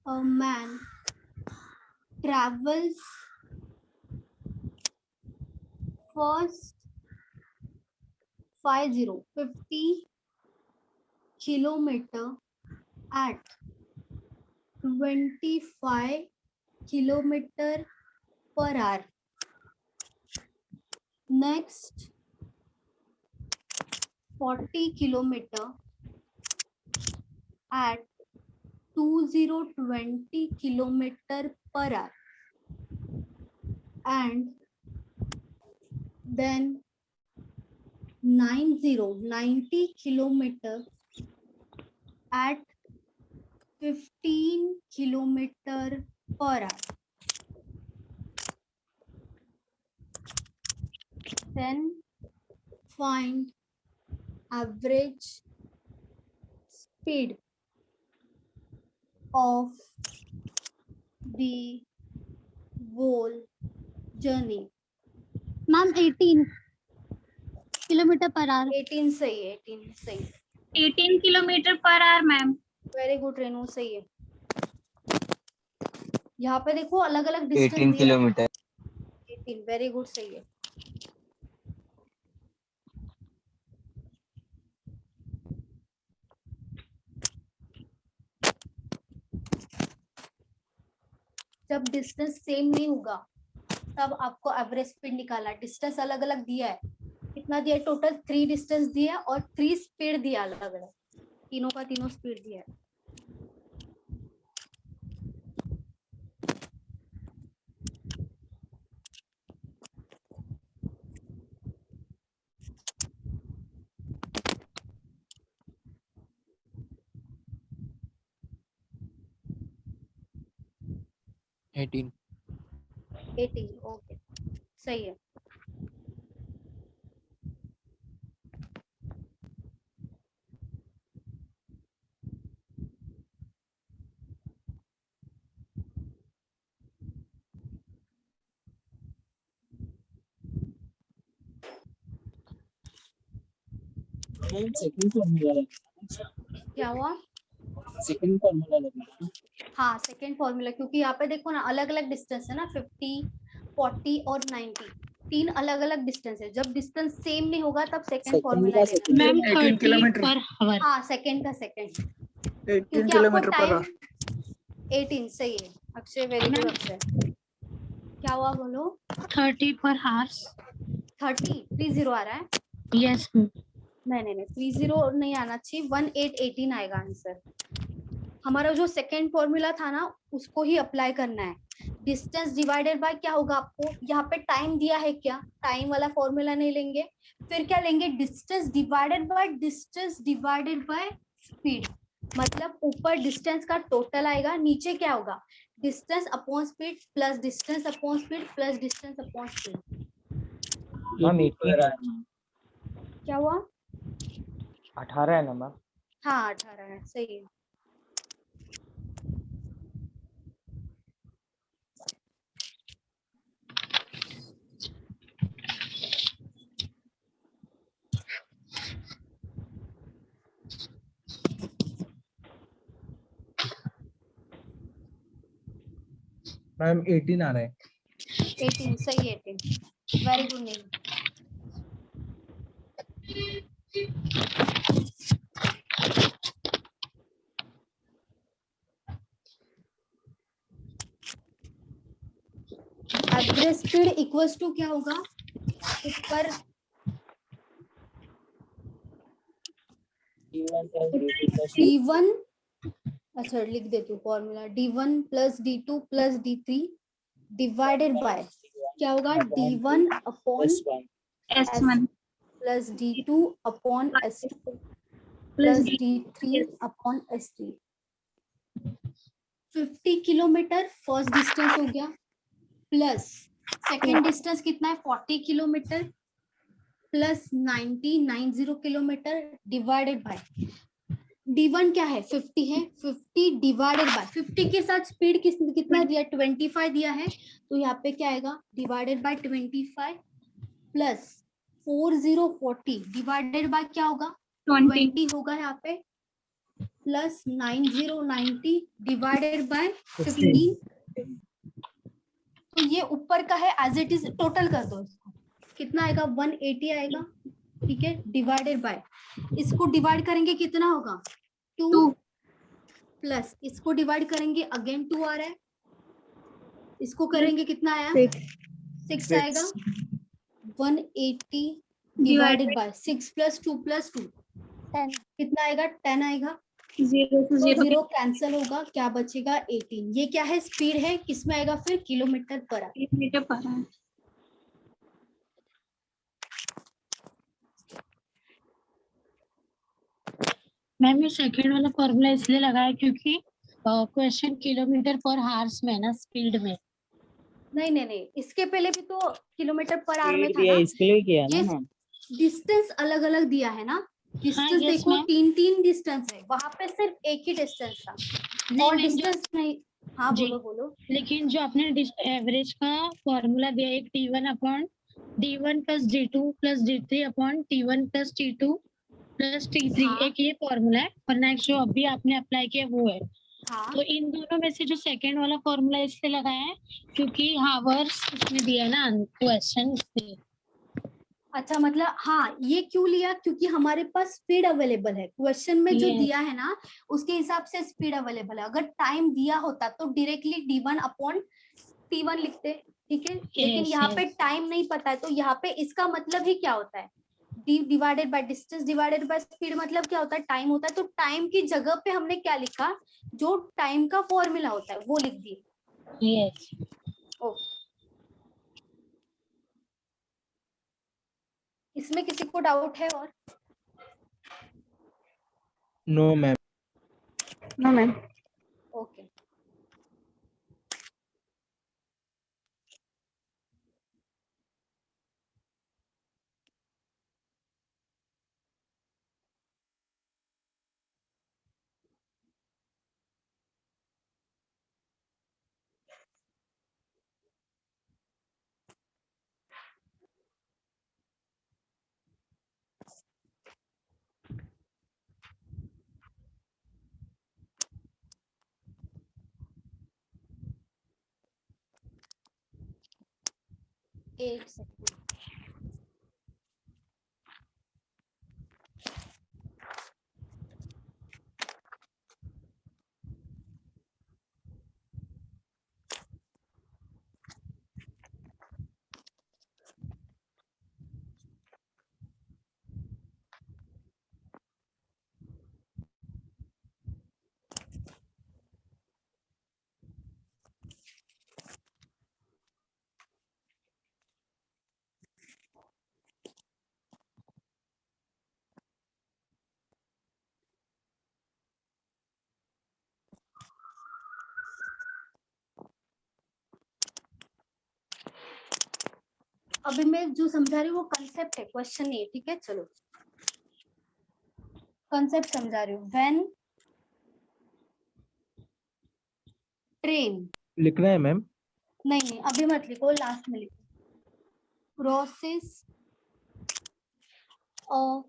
S2: A man travels first 50 kilometer at 25 kilometer per hour. Next 40 kilometer at 20 kilometer per hour, and then 90 kilometer at 15 kilometer per hour. Then find average speed of the whole journey.
S6: Ma'am 18 kilometre per our.
S2: 18 सही है, 18 सही.
S4: 18 kilometer per hour, ma'am.
S2: Very good Renu, सही है. यहाँ पे देखो अलग अलग डिस्टेंस
S8: 18 किलोमीटर.
S2: 18, वेरी गुड, सही है. जब डिस्टेंस सेम नहीं होगा तब आपको एवरेज स्पीड निकालना है. डिस्टेंस अलग अलग दिया है, कितना दिया है टोटल, 3 डिस्टेंस दिया है और 3 स्पीड दिया अलग अलग, तीनों का तीनों स्पीड दिया है.
S8: एटीन
S2: 18, ओके, सही है.
S9: सेकंड फॉर्मूला लगेगा,
S2: क्या हुआ?
S9: सेकंड फॉर्मूला लगेगा।
S2: हाँ सेकेंड फॉर्मूला, क्योंकि यहाँ पे देखो ना अलग अलग डिस्टेंस है ना, 50, 40 और 90, तीन अलग अलग डिस्टेंस है। जब डिस्टेंस सेम नहीं होगा तब सेकेंड फॉर्मूला
S9: का
S2: लेना।
S9: Second
S7: ma'am
S10: 18
S7: 30
S10: kilometre
S7: per our.
S2: हाँ सेकेंड का सेकेंड,
S10: 18
S2: क्योंकि आपको
S10: किलोमीटर पर
S2: टाइम
S10: आवर।
S2: 18 सही है अक्षय, वेरी गुड अक्षय। क्या हुआ बोलो?
S7: 30 पर आवर्स।
S2: 30 आ रहा है?
S7: यस।
S2: नहीं 30 नहीं आना चाहिए, 1818 आएगा आंसर। हमारा जो सेकेंड फॉर्मूला था ना उसको ही अप्लाई करना है। डिस्टेंस डिवाइडेड बाय क्या होगा, आपको यहाँ पे टाइम दिया है क्या, टाइम वाला फॉर्मूला नहीं लेंगे, फिर क्या लेंगे, डिस्टेंस डिवाइडेड बाय स्पीड। मतलब ऊपर डिस्टेंस का टोटल आएगा, नीचे क्या होगा, distance upon speed plus distance upon speed plus distance upon speed.
S5: Ma'am 18 है।
S2: क्या हुआ?
S5: 18 है ना मैम?
S2: हाँ 18 है, सही है।
S1: मैम 18 आ रहा है।
S2: 18 सही है, 18 very good name. Average speed equals to क्या होगा, ऊपर D1, अच्छा लिख देती हूँ formula, D1 plus D2 plus D3 divided by क्या होगा, D1 upon
S4: S1
S2: plus D2 upon S2 plus D3 upon S3। 50 kilometre first distance हो गया, प्लस सेकेंड डिस्टेंस कितना है 40 kilometre plus 90 kilometre divided by D1 क्या है 50 है, 50 divided by 50 के साथ स्पीड कितना दिया 25 दिया है, तो यहाँ पे क्या आएगा divided by 25 plus 4040 divided by क्या होगा 20 होगा यहाँ पे, प्लस 9090 डिवाइडेड बाय 15। तो ये ऊपर का है एज इट इज, टोटल कर दो इसको, कितना आएगा 180 आएगा, ठीक है, डिवाइडेड बाय इसको डिवाइड करेंगे कितना होगा 2 प्लस इसको डिवाइड करेंगे अगेन 2 आ रहा है, इसको करेंगे कितना आया 6 आएगा, 180 डिवाइडेड बाय 6 प्लस 2 10 कितना आएगा 10 आएगा, 0 कैंसिल होगा, क्या बचेगा 18। ये क्या है स्पीड है, किसमें आएगा फिर kilometre per our.
S4: Kilometre per our.
S7: Ma'am ये सेकंड वाला फॉर्मूला इसलिए लगाया क्योंकि क्वेश्चन किलोमीटर पर आवर्स में है ना, स्पीड में।
S2: नहीं इसके पहले भी तो किलोमीटर पर आवर में था ना,
S9: इसके लिए किया
S2: ये
S9: ना।
S2: डिस्टेंस अलग अलग दिया है ना, डिस्टेंस
S7: yes,
S2: देखो
S7: ma'am.
S2: तीन डिस्टेंस है, वहां पे सिर्फ एक ही डिस्टेंस था और डिस्टेंस नहीं। हाँ
S7: जी।
S2: बोलो।
S7: लेकिन जो आपने एवरेज का फॉर्मूला दिया एक T1 upon D1 plus D2 plus D3 upon T1 plus T2 plus T3,
S2: हाँ।
S7: एक ये फॉर्मूला है, और नेक्स्ट जो अभी आपने अप्लाई किया वो है।
S2: हाँ
S7: तो इन दोनों में से जो सेकंड वाला फॉर्मूला इसलिए लगाया है क्योंकि हावर्स इसमें दिया है ना क्वेश्चन, इसलिए।
S2: अच्छा, मतलब हाँ ये क्यों लिया, क्योंकि हमारे पास स्पीड अवेलेबल है, क्वेश्चन में जो
S7: Yes.
S2: दिया है ना उसके हिसाब से स्पीड अवेलेबल है। अगर टाइम दिया होता तो डायरेक्टली D1 अपॉन T1 लिखते, ठीक है, लेकिन यहाँ पे टाइम नहीं पता है, तो यहाँ पे इसका मतलब ही क्या होता है, D divided by distance divided by speed, मतलब क्या होता है टाइम होता है, तो टाइम की जगह पे हमने क्या लिखा, जो टाइम का फॉर्मूला होता है वो लिख दिए।
S7: यस।
S2: ओके, इसमें किसी को डाउट है और?
S1: No ma'am.
S3: No ma'am.
S2: Okay एक सेकंड। अभी मैं जो समझा रही हूँ वो कंसेप्ट है, क्वेश्चन नहीं है, ठीक है। चलो कंसेप्ट समझा रही हूँ। व्हेन ट्रेन,
S1: लिखना है मैम?
S2: नहीं अभी मत लिखो, लास्ट में लिखो। Crosses a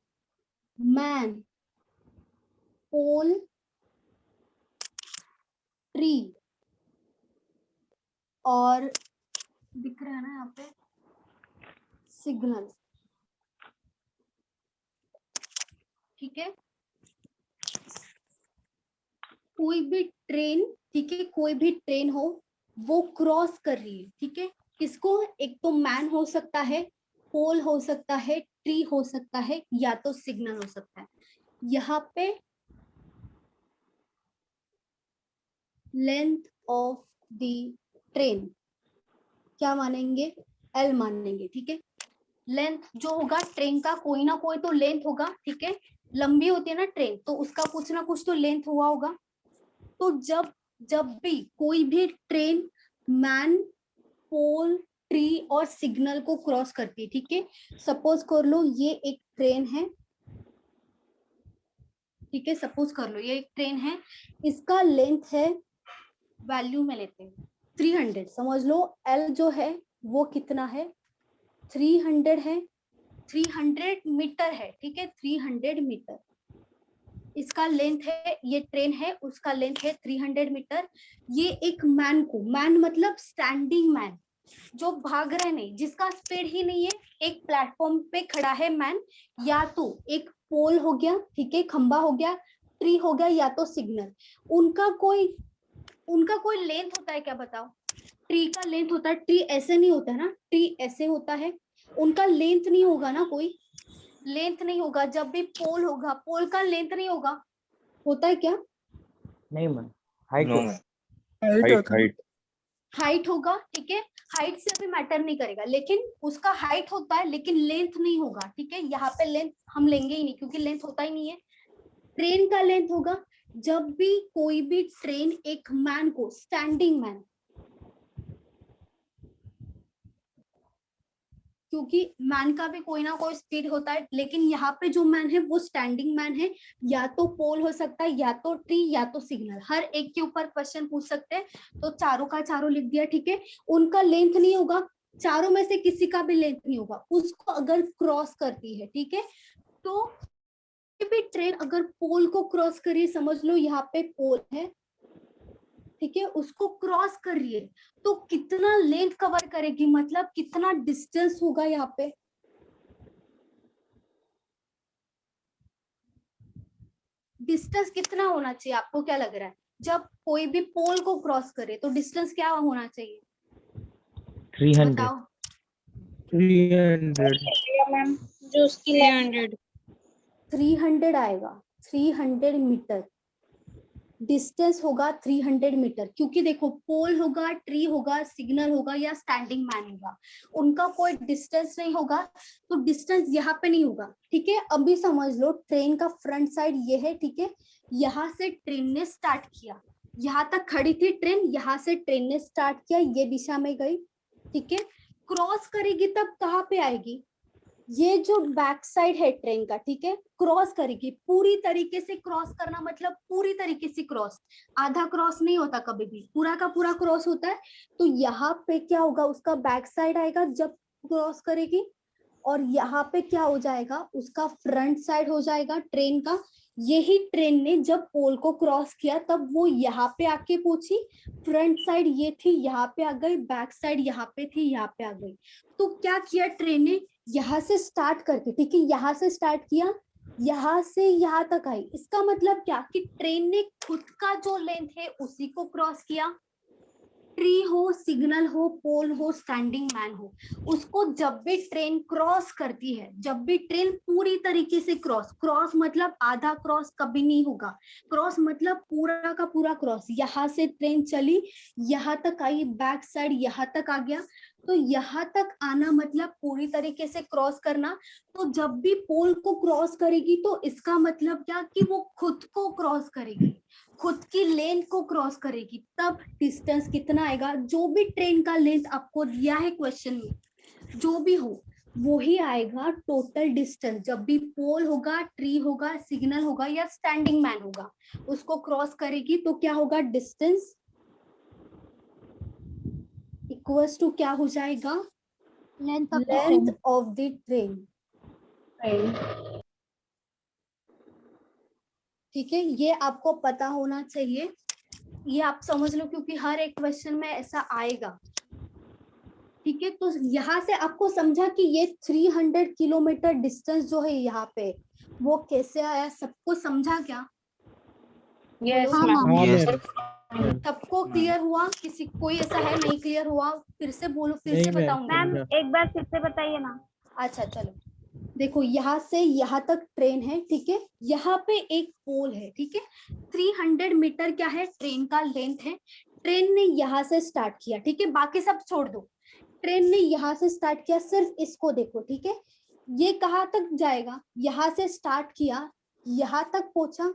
S2: man pole tree, और दिख रहा है ना यहाँ पे सिग्नल, ठीक है। कोई भी ट्रेन, ठीक है, कोई भी ट्रेन हो वो क्रॉस कर रही है, ठीक है, किसको? एक तो मैन हो सकता है, पोल हो सकता है, ट्री हो सकता है, या तो सिग्नल हो सकता है। यहाँ पे लेंथ ऑफ द ट्रेन क्या मानेंगे? एल मानेंगे, ठीक है। लेंथ जो होगा ट्रेन का, कोई ना कोई तो लेंथ होगा, ठीक है। लंबी होती है ना ट्रेन, तो उसका कुछ ना कुछ तो लेंथ हुआ होगा। तो जब भी कोई भी ट्रेन मैन पोल ट्री और सिग्नल को क्रॉस करती है, ठीक है। सपोज कर लो ये एक ट्रेन है, ठीक है, सपोज कर लो ये एक ट्रेन है, इसका लेंथ है, वैल्यू में लेते हैं 300, समझ लो एल जो है वो कितना है? 300 है, 300 मीटर है, ठीक है, 300 मीटर इसका लेंथ है। ये ट्रेन है, उसका लेंथ है 300 मीटर। ये एक मैन को, मैन मतलब स्टैंडिंग मैन, जो भाग रहे नहीं, जिसका स्पीड ही नहीं है, एक प्लेटफॉर्म पे खड़ा है मैन, या तो एक पोल हो गया, ठीक है, खंबा हो गया, ट्री हो गया, या तो सिग्नल। उनका कोई लेंथ होता है क्या? बताओ। ट्री का लेंथ होता है, ट्री ऐसे नहीं होता है ना, ट्री ऐसे होता है, उनका लेंथ नहीं होगा ना, कोई लेंथ नहीं होगा। जब भी पोल होगा, पोल का लेंथ नहीं होगा, होता है क्या?
S5: नहीं ma'am, height
S8: no
S9: height
S2: height होगा, ठीक है, हाइट से अभी मैटर नहीं करेगा, लेकिन उसका हाइट होता है लेकिन लेंथ नहीं होगा, ठीक है। यहाँ पे लेंथ हम लेंगे ही नहीं क्योंकि लेंथ होता ही नहीं है। ट्रेन का लेंथ होगा जब भी कोई भी ट्रेन एक मैन को, स्टैंडिंग मैन, क्योंकि मैन का भी कोई ना कोई स्पीड होता है, लेकिन यहाँ पे जो मैन है वो स्टैंडिंग मैन है, या तो पोल हो सकता है, या तो ट्री, या तो सिग्नल। हर एक के ऊपर क्वेश्चन पूछ सकते हैं, तो चारों का चारों लिख दिया, ठीक है। उनका लेंथ नहीं होगा, चारों में से किसी का भी लेंथ नहीं होगा, उसको अगर क्रॉस करती है, ठीक है। तो भी ट्रेन अगर पोल को क्रॉस करिए, समझ लो यहाँ पे पोल है, ठीक है, उसको क्रॉस कर रही है, तो कितना लेंथ कवर करेगी, मतलब कितना डिस्टेंस होगा यहाँ पे? डिस्टेंस कितना होना चाहिए, आपको क्या लग रहा है? जब कोई भी पोल को क्रॉस करे तो डिस्टेंस क्या होना चाहिए?
S5: 300।
S2: बताओ।
S1: 300।
S4: मैम जो उसकी 300
S2: 300 आएगा, 300 मीटर डिस्टेंस होगा, 300 मीटर। क्योंकि देखो पोल होगा, ट्री होगा, सिग्नल होगा, या स्टैंडिंग मैन होगा, उनका कोई डिस्टेंस नहीं होगा, तो डिस्टेंस यहाँ पे नहीं होगा, ठीक है। अभी समझ लो ट्रेन का फ्रंट साइड ये है, ठीक है, यहाँ से ट्रेन ने स्टार्ट किया, यहाँ तक खड़ी थी ट्रेन, यहाँ से ट्रेन ने स्टार्ट किया, ये दिशा में गई, ठीक है। क्रॉस करेगी तब कहाँ पे आएगी? ये जो बैक साइड है ट्रेन का, ठीक है, क्रॉस करेगी, पूरी तरीके से क्रॉस करना मतलब पूरी तरीके से क्रॉस, आधा क्रॉस नहीं होता कभी भी, पूरा का पूरा क्रॉस होता है। तो यहाँ पे क्या होगा? उसका बैक साइड आएगा जब क्रॉस करेगी, और यहाँ पे क्या हो जाएगा? उसका फ्रंट साइड हो जाएगा ट्रेन का। यही ट्रेन ने जब पोल को क्रॉस किया तब वो यहाँ पे आके पहुंची, फ्रंट साइड ये थी, यहाँ पे आ गई, बैक साइड यहाँ पे थी, यहाँ पे आ गई। तो क्या किया ट्रेन ने, यहाँ से स्टार्ट करके, ठीक है, यहाँ से स्टार्ट किया, यहाँ से यहाँ तक आई। इसका मतलब क्या कि ट्रेन ने खुद का जो लेंथ है उसी को क्रॉस किया। ट्री हो, सिग्नल हो, पोल हो, स्टैंडिंग मैन हो, उसको जब भी ट्रेन क्रॉस करती है, जब भी ट्रेन पूरी तरीके से क्रॉस मतलब आधा क्रॉस कभी नहीं होगा, क्रॉस मतलब पूरा का पूरा क्रॉस। यहाँ से ट्रेन चली, यहाँ तक आई, बैक साइड यहाँ तक आ गया, तो यहाँ तक आना मतलब पूरी तरीके से क्रॉस करना। तो जब भी पोल को क्रॉस करेगी तो इसका मतलब क्या कि वो खुद को क्रॉस करेगी, खुद की लेंथ को क्रॉस करेगी, तब डिस्टेंस कितना आएगा, जो भी ट्रेन का लेंथ आपको दिया है क्वेश्चन में, जो भी हो वो ही आएगा टोटल डिस्टेंस। जब भी पोल होगा, ट्री होगा, सिग्नल होगा या स्टैंडिंग मैन होगा, उसको क्रॉस करेगी तो क्या होगा, डिस्टेंस इक्वल्स टू क्या हो जाएगा, लेंथ ऑफ द ट्रेन। ठीक है, ये आपको पता होना चाहिए, ये आप समझ लो क्योंकि हर एक क्वेश्चन में ऐसा आएगा। ठीक है, तो यहाँ से आपको समझा कि ये 300 किलोमीटर डिस्टेंस जो है यहाँ पे वो कैसे आया, सबको समझा क्या?
S4: Yes,
S2: बोलो।
S4: ma'am.
S1: हाँ
S8: Yes.
S1: मैम।
S2: सबको क्लियर हुआ? किसी कोई ऐसा है नहीं क्लियर हुआ? फिर से बोलो, फिर से
S1: नहीं मैम,
S2: बताऊंगा।
S1: समझा।
S4: एक बार फिर से बताइए ना।
S2: अच्छा चलो, देखो यहाँ से यहाँ तक ट्रेन है, ठीक है, यहाँ पे एक पोल है, ठीक है, 300 मीटर क्या है, ट्रेन का लेंथ है। ट्रेन ने यहाँ से स्टार्ट किया, ठीक है, बाकी सब छोड़ दो, ट्रेन ने यहाँ से स्टार्ट किया, सिर्फ इसको देखो, ठीक है, ये कहाँ तक जाएगा, यहाँ से स्टार्ट किया, यहाँ तक पहुंचा,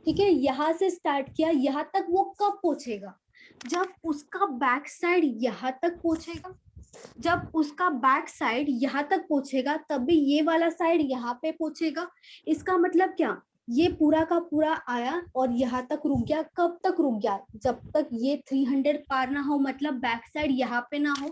S2: ठीक है, यहाँ से स्टार्ट किया, यहाँ तक वो कब पहुंचेगा, जब उसका बैक साइड यहाँ तक पहुंचेगा, जब उसका बैक साइड यहाँ तक पहुंचेगा तभी ये वाला साइड यहाँ पे पहुंचेगा। इसका मतलब क्या, ये पूरा का पूरा आया और यहाँ तक रुक गया, कब तक रुक गया, जब तक ये 300 पार ना हो, मतलब बैक साइड यहाँ पे ना हो।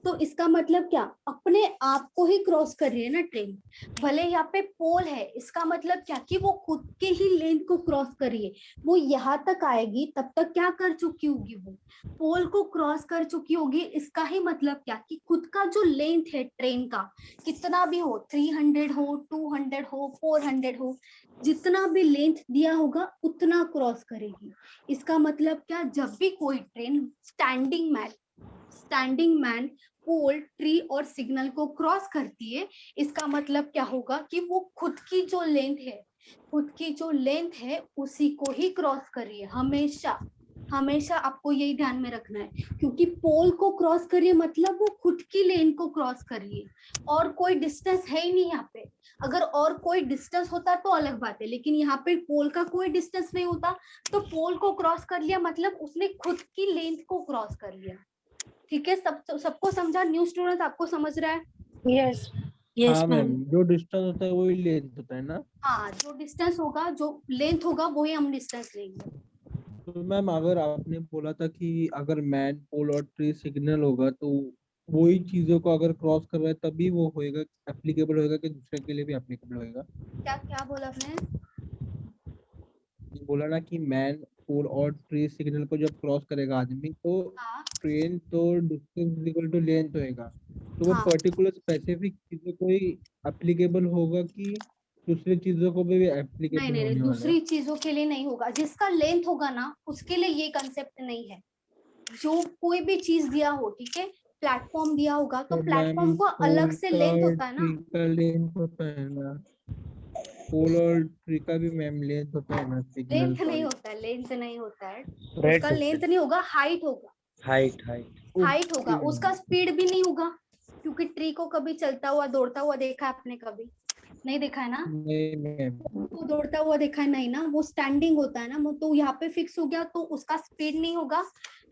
S2: तो इसका मतलब क्या, अपने आप को ही क्रॉस कर रही है ना ट्रेन, भले यहाँ पे पोल है, इसका मतलब क्या कि वो खुद के ही लेंथ को क्रॉस कर रही है। वो यहाँ तक आएगी तब तक क्या कर चुकी होगी, वो पोल को क्रॉस कर चुकी होगी। इसका ही मतलब क्या कि खुद का जो लेंथ है ट्रेन का, कितना भी हो, 300 हो, 200 हो, 400 हो, जितना भी लेंथ दिया होगा उतना क्रॉस करेगी। इसका मतलब क्या, जब भी कोई train standing man, pole, tree और सिग्नल को क्रॉस करती है, इसका मतलब क्या होगा कि वो खुद की जो लेंथ है उसी को ही क्रॉस कर रही है। हमेशा हमेशा आपको यही ध्यान में रखना है, क्योंकि पोल को क्रॉस कर रही है मतलब वो खुद की लेन को क्रॉस कर रही है, और कोई डिस्टेंस है ही नहीं यहाँ पे। अगर और कोई डिस्टेंस होता तो अलग बात है, लेकिन यहाँ पे पोल का कोई डिस्टेंस नहीं होता, तो पोल को क्रॉस कर लिया मतलब उसने खुद की लेंथ को क्रॉस कर लिया। ठीक है, सबको समझा? न्यू स्टूडेंट आपको समझ रहा है?
S4: Yes.
S1: हाँ मैम, जो डिस्टेंस होता है वही लेंथ होता है ना?
S2: हाँ, जो डिस्टेंस होगा, जो लेंथ होगा वही हम डिस्टेंस लेंगे।
S1: तो मैम अगर आपने बोला था कि अगर मैन, पोल और ट्री सिग्नल होगा तो वही चीजों को अगर क्रॉस कर रहा है तभी वो होएगा, एप्लीकेबल होएगा कि दूसरे के लिए भी एप्लीकेबल होएगा?
S2: क्या क्या बोला आपने?
S1: ये बोला ना कि मैन, पोल और ट्री सिग्नल को जब क्रॉस करेगा आदमी तो
S2: हाँ
S1: ट्रेन तो डिस्टेंस इक्वल टू लेंथ होएगा, तो वो
S2: हाँ,
S1: पर्टिकुलर स्पेसिफिक चीजों को ही एप्लीकेबल होगा कि दूसरी चीजों को भी
S2: नहीं
S1: एप्लीकेबल
S2: नहीं नहीं,
S1: होने वाला है?
S2: दूसरी चीजों के लिए नहीं होगा, जिसका लेंथ होगा ना उसके लिए ये कंसेप्ट नहीं है। जो कोई भी चीज दिया हो, ठीक है, प्लेटफॉर्म दिया होगा तो
S1: तो
S2: प्लेटफॉर्म
S1: मैम
S2: को अलग से लेंथ होता है ना।
S1: ट्री का लेंथ होता है ना, पोल और ट्री का भी मैम लेंथ होता है ना, सिग्नल
S2: लेंथ
S1: का
S2: नहीं
S1: भी?
S2: होता है, लेंथ नहीं होता है,
S5: रेट
S2: उसका लेंथ नहीं होगा, हाइट होगा,
S5: हाइट
S2: हाइट होगा,
S1: ओके
S2: उसका
S1: मैम।
S2: स्पीड भी नहीं होगा, क्योंकि ट्री को कभी चलता हुआ दौड़ता हुआ देखा है आपने? कभी नहीं देखा है ना,
S1: नहीं मैम।
S2: वो दौड़ता हुआ देखा है नहीं ना, वो स्टैंडिंग होता है ना, वो तो यहाँ पे फिक्स हो गया तो उसका स्पीड नहीं होगा।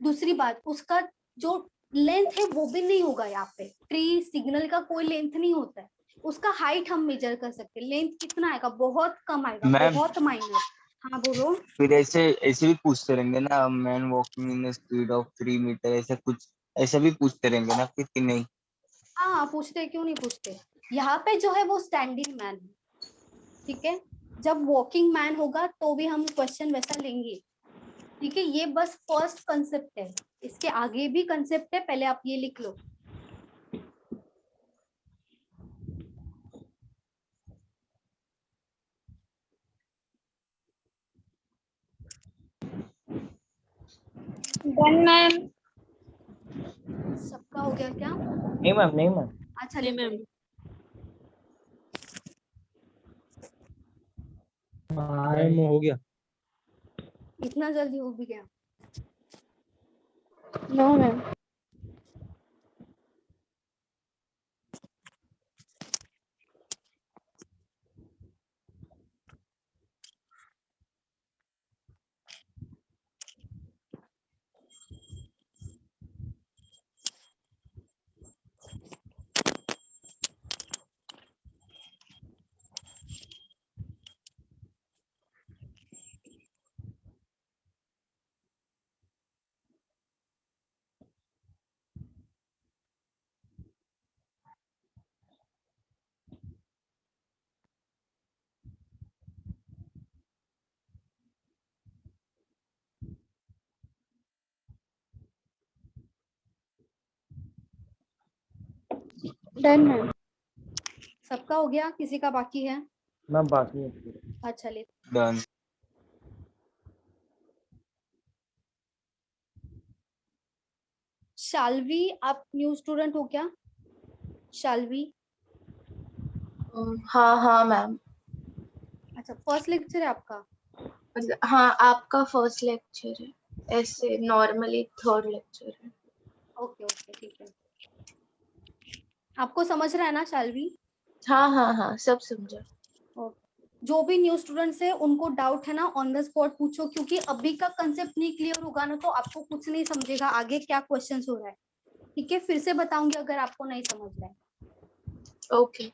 S2: दूसरी बात, उसका जो लेंथ है वो भी नहीं होगा। यहाँ पे ट्री सिग्नल का कोई लेंथ नहीं होता है, उसका हाइट हम मेजर कर सकते हैं, लेंथ कितना आएगा, बहुत कम आएगा,
S8: मैम,
S2: बहुत माइनर। हाँ बोलो।
S8: फिर ऐसे ऐसे भी पूछते रहेंगे ना, man walking in speed of 3 metre, ऐसा कुछ ऐसा भी पूछते रहेंगे ना फिर कि नहीं?
S2: हाँ पूछते, क्यों नहीं पूछते। यहाँ पे जो है वो स्टैंडिंग मैन है, ठीक है, जब वॉकिंग मैन होगा तो भी हम क्वेश्चन वैसा लेंगे, ठीक है। ये बस फर्स्ट कंसेप्ट है, इसके आगे भी कंसेप्ट है, पहले आप ये लिख लो।
S4: Done ma'am.
S2: सबका हो गया क्या?
S5: नहीं मैम, नहीं मैम।
S2: अच्छा लिख लो।
S1: मैम हो गया।
S2: इतना जल्दी हो भी गया?
S4: No ma'am. Done ma'am.
S2: सबका हो गया, किसी का बाकी है?
S5: मैम बाकी है।
S2: अच्छा ले।
S8: डन।
S2: शाल्वी, आप न्यू स्टूडेंट हो क्या? शाल्वी,
S10: हाँ हाँ मैम।
S2: अच्छा फर्स्ट लेक्चर है आपका?
S10: हाँ आपका फर्स्ट लेक्चर है, ऐसे नॉर्मली थर्ड लेक्चर है।
S2: ओके ओके ठीक है। आपको समझ रहा है ना शाल्वी?
S10: हाँ हाँ हाँ सब समझा।
S2: ओके। जो भी न्यू स्टूडेंट्स है उनको डाउट है ना ऑन द स्पॉट पूछो, क्योंकि अभी का कंसेप्ट नहीं क्लियर होगा ना तो आपको कुछ नहीं समझेगा आगे क्या क्वेश्चंस हो रहा है, ठीक है। फिर से बताऊंगी अगर आपको नहीं समझ रहा है।
S10: ओके।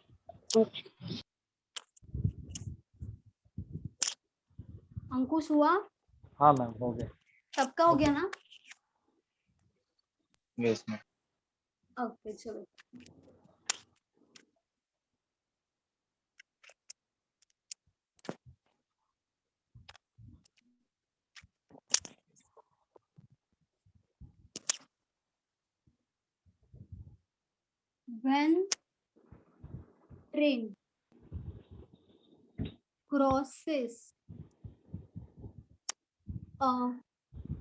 S2: अंकुश हुआ?
S5: हाँ मैम हो गया।
S2: सबका हो गया ना?
S8: Yes ma'am.
S2: ओके चलो। When train crosses a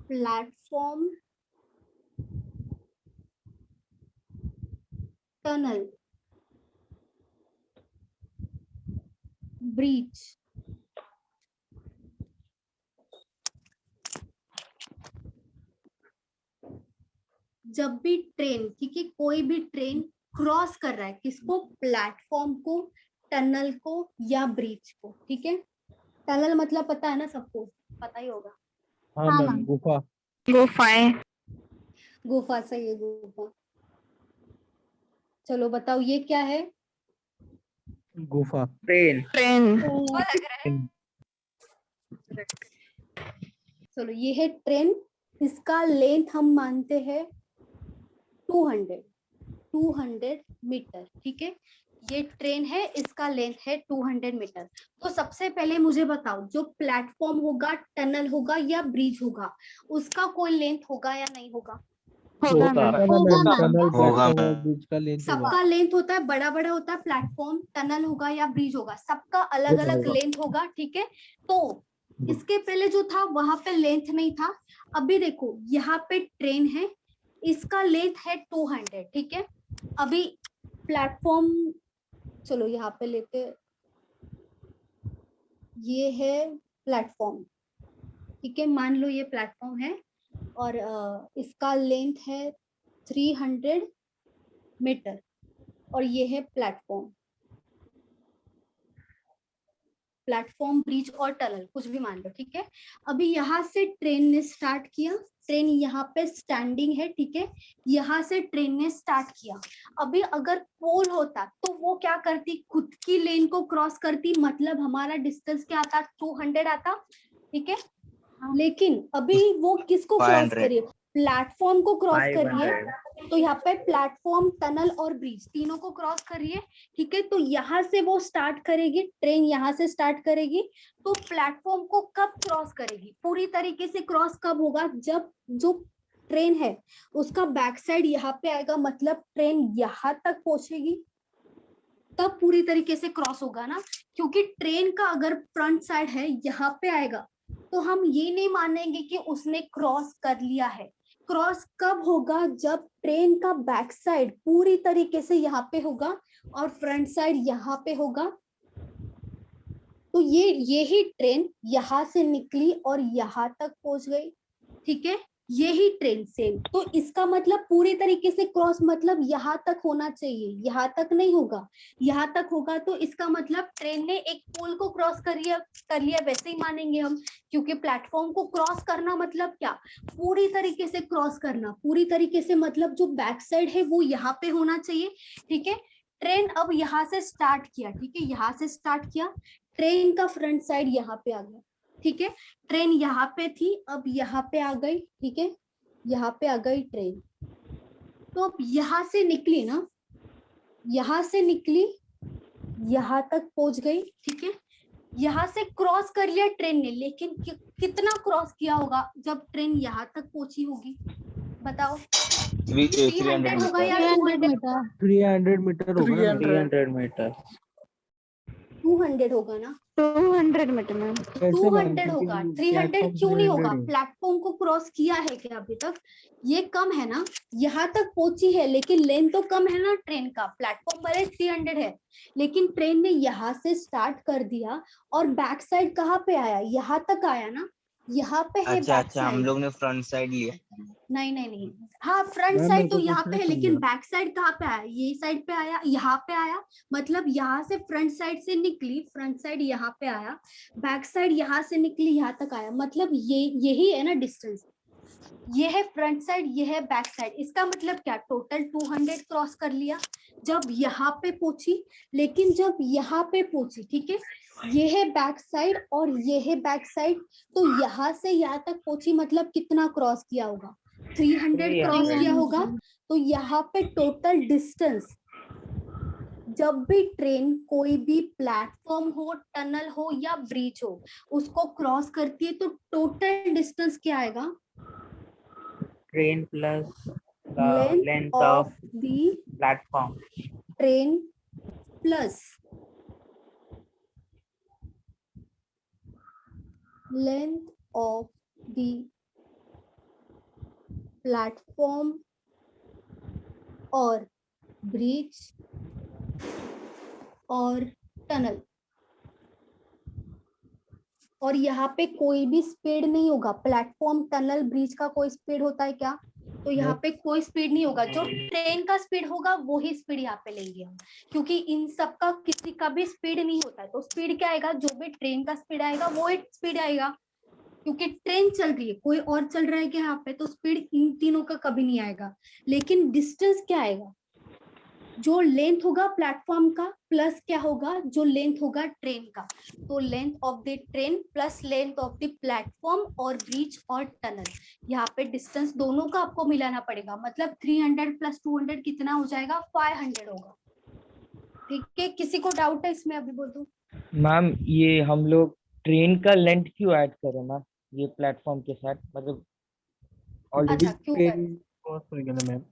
S2: platform, tunnel, bridge, जब भी ट्रेन, ठीक है, कोई भी ट्रेन क्रॉस कर रहा है किसको? प्लेटफॉर्म को, टनल को या ब्रिज को, ठीक है। टनल मतलब पता है ना सबको, पता ही होगा।
S1: हाँ
S6: हाँ
S1: मैम,
S6: मैम।
S1: गुफा।
S4: गुफाएं।
S2: गुफा, सही है गुफा। चलो बताओ ये क्या है?
S1: गुफा।
S3: ट्रेन।
S4: ट्रेन।
S2: लग रहा है। चलो ये है ट्रेन, इसका लेंथ हम मानते हैं 200 मीटर, ठीक है। ये ट्रेन है, इसका लेंथ है 200 मीटर। तो सबसे पहले मुझे बताओ, जो प्लेटफॉर्म होगा, टनल होगा या ब्रिज होगा, उसका कोई लेंथ होगा या नहीं होगा?
S4: होगा
S1: होगा
S4: मैम।
S1: ना
S6: होगा
S1: मैम,
S6: मैम।
S1: टनल,
S8: होगा
S1: प्लेटफॉर्म और
S8: मैम।
S1: ब्रिज का लेंथ होगा।
S2: सबका लेंथ होता है, बड़ा बड़ा होता है प्लेटफॉर्म, टनल होगा या ब्रिज होगा, सबका अलग अलग लेंथ होगा, ठीक है। तो इसके पहले जो था वहां पे लेंथ नहीं था, अभी देखो यहाँ पे ट्रेन है, इसका लेंथ है 200, ठीक है। अभी प्लेटफॉर्म, चलो यहाँ पे लेते, ये है प्लेटफॉर्म, ठीक है, मान लो ये प्लेटफॉर्म है और इसका लेंथ है 300 मीटर और ये है प्लेटफॉर्म, ब्रिज और टनल कुछ भी मान लो, ठीक है। अभी यहाँ से ट्रेन ने स्टार्ट किया, ट्रेन यहाँ पे स्टैंडिंग है, ठीक है, यहाँ से ट्रेन ने स्टार्ट किया। अभी अगर पोल होता तो वो क्या करती? खुद की लेन को क्रॉस करती, मतलब हमारा डिस्टेंस क्या आता? 200 आता, ठीक है। लेकिन अभी वो किसको क्रॉस
S8: 500।
S2: करी? प्लेटफॉर्म को क्रॉस कर रही है
S3: 500
S2: तो यहाँ पे प्लेटफॉर्म, टनल और ब्रिज तीनों को क्रॉस कर रही है, ठीक है। तो यहाँ से वो स्टार्ट करेगी, ट्रेन यहाँ से स्टार्ट करेगी, तो प्लेटफॉर्म को कब क्रॉस करेगी, पूरी तरीके से क्रॉस कब होगा, जब जो ट्रेन है उसका बैक साइड यहाँ पे आएगा, मतलब ट्रेन यहाँ तक पहुंचेगी तब पूरी तरीके से क्रॉस होगा ना। क्योंकि ट्रेन का अगर फ्रंट साइड है यहाँ पे आएगा तो हम ये नहीं मानेंगे कि उसने क्रॉस कर लिया है। क्रॉस कब होगा, जब ट्रेन का बैक साइड पूरी तरीके से यहाँ पे होगा और फ्रंट साइड यहाँ पे होगा। तो यही ट्रेन यहाँ से निकली और यहाँ तक पहुंच गई, ठीक है, यही ट्रेन सेम। तो इसका मतलब पूरी तरीके से क्रॉस मतलब यहाँ तक होना चाहिए, यहाँ तक नहीं होगा, यहाँ तक होगा। तो इसका मतलब ट्रेन ने एक पोल को क्रॉस कर लिया वैसे ही मानेंगे हम, क्योंकि प्लेटफॉर्म को क्रॉस करना मतलब क्या, पूरी तरीके से क्रॉस करना। पूरी तरीके से मतलब जो बैक साइड है वो यहाँ पे होना चाहिए, ठीक है। ट्रेन अब यहाँ से स्टार्ट किया, ठीक है, यहाँ से स्टार्ट किया, ट्रेन का फ्रंट साइड यहाँ पे आ गया, ठीक है। ट्रेन यहाँ पे थी, अब यहाँ पे आ गई, ठीक है, यहाँ पे आ गई ट्रेन। तो अब यहाँ से निकली ना, यहाँ से निकली, यहाँ तक पहुंच गई, ठीक है। यहाँ से क्रॉस कर लिया ट्रेन ने, लेकिन कितना क्रॉस किया होगा जब ट्रेन यहाँ तक पहुंची होगी, बताओ। 300 होगा या
S6: 300 मीटर
S1: 300 मीटर होगा ना?
S3: 300 मीटर
S2: 200 होगा ना,
S4: 200 मीटर मैम।
S1: कैसे
S2: 200 होगा, 300 क्यों नहीं होगा?
S1: है।
S2: प्लेटफॉर्म को क्रॉस किया है क्या अभी तक? ये कम है ना, यहाँ तक पहुंची है लेकिन लेंथ तो कम है ना ट्रेन का। प्लेटफॉर्म भले 300 है लेकिन ट्रेन ने यहाँ से स्टार्ट कर दिया और बैक साइड कहाँ पे आया, यहाँ तक आया ना, यहाँ पे है
S8: अच्छा
S2: बैक
S8: अच्छा, हम
S2: साइड।
S8: लोग ने फ्रंट साइड लिया।
S2: नहीं, हाँ फ्रंट
S1: मैम,
S2: साइड
S1: मेरे
S2: तो
S1: को
S2: यहाँ
S1: कुछ
S2: पे है
S1: नहीं
S2: लेकिन
S1: समझा।
S2: बैक साइड कहाँ पे आया, ये साइड पे आया, यहाँ पे आया। मतलब यहाँ से फ्रंट साइड से निकली, फ्रंट साइड यहाँ पे आया, बैक साइड यहाँ से निकली, यहाँ तक आया। मतलब यही है ना डिस्टेंस, ये है फ्रंट साइड, ये है बैक साइड। इसका मतलब क्या, टोटल 200 क्रॉस कर लिया जब यहाँ पे पहुंची। लेकिन जब यहाँ पे पहुंची, ठीक है, ये है बैक साइड और ये है बैक साइड, तो यहाँ से यहाँ तक पहुंची, मतलब कितना क्रॉस किया होगा, 300 क्रॉस किया होगा। तो यहाँ पे टोटल डिस्टेंस, जब भी ट्रेन कोई भी प्लेटफॉर्म हो, टनल हो या ब्रिज हो, उसको क्रॉस करती है तो टोटल डिस्टेंस क्या आएगा,
S3: train plus
S2: length of the
S3: platform
S2: train plus length of the platform और ब्रिज और टनल। और यहाँ पे कोई भी स्पीड नहीं होगा, प्लेटफॉर्म, टनल, ब्रिज का कोई स्पीड होता है क्या? तो यहाँ पे कोई स्पीड नहीं होगा, जो ट्रेन का स्पीड होगा वही स्पीड यहाँ पे लेंगे हम, क्योंकि इन सब का किसी का भी स्पीड नहीं होता है। तो स्पीड क्या आएगा, जो भी ट्रेन का स्पीड आएगा वो एक स्पीड आएगा, क्योंकि ट्रेन चल रही है, कोई और चल रहा है क्या यहाँ पे, तो स्पीड इन तीनों का कभी नहीं आएगा। लेकिन डिस्टेंस क्या आएगा, जो लेंथ होगा प्लेटफॉर्म का प्लस क्या होगा, जो लेंथ होगा ट्रेन का। तो length of the train plus length of the platform और ब्रिज और टनल, यहाँ पे डिस्टेंस दोनों का आपको मिलाना पड़ेगा। मतलब 300 प्लस 200 कितना हो जाएगा, 500 होगा। ठीक है, किसी को डाउट है इसमें, अभी बोल दो।
S5: मैम ये हम लोग ट्रेन का लेंथ क्यों ऐड करें मैम, ये प्लेटफॉर्म के साथ, मतलब
S2: अच्छा क्यों कर,
S1: क्रॉस करेंगे ना मैम।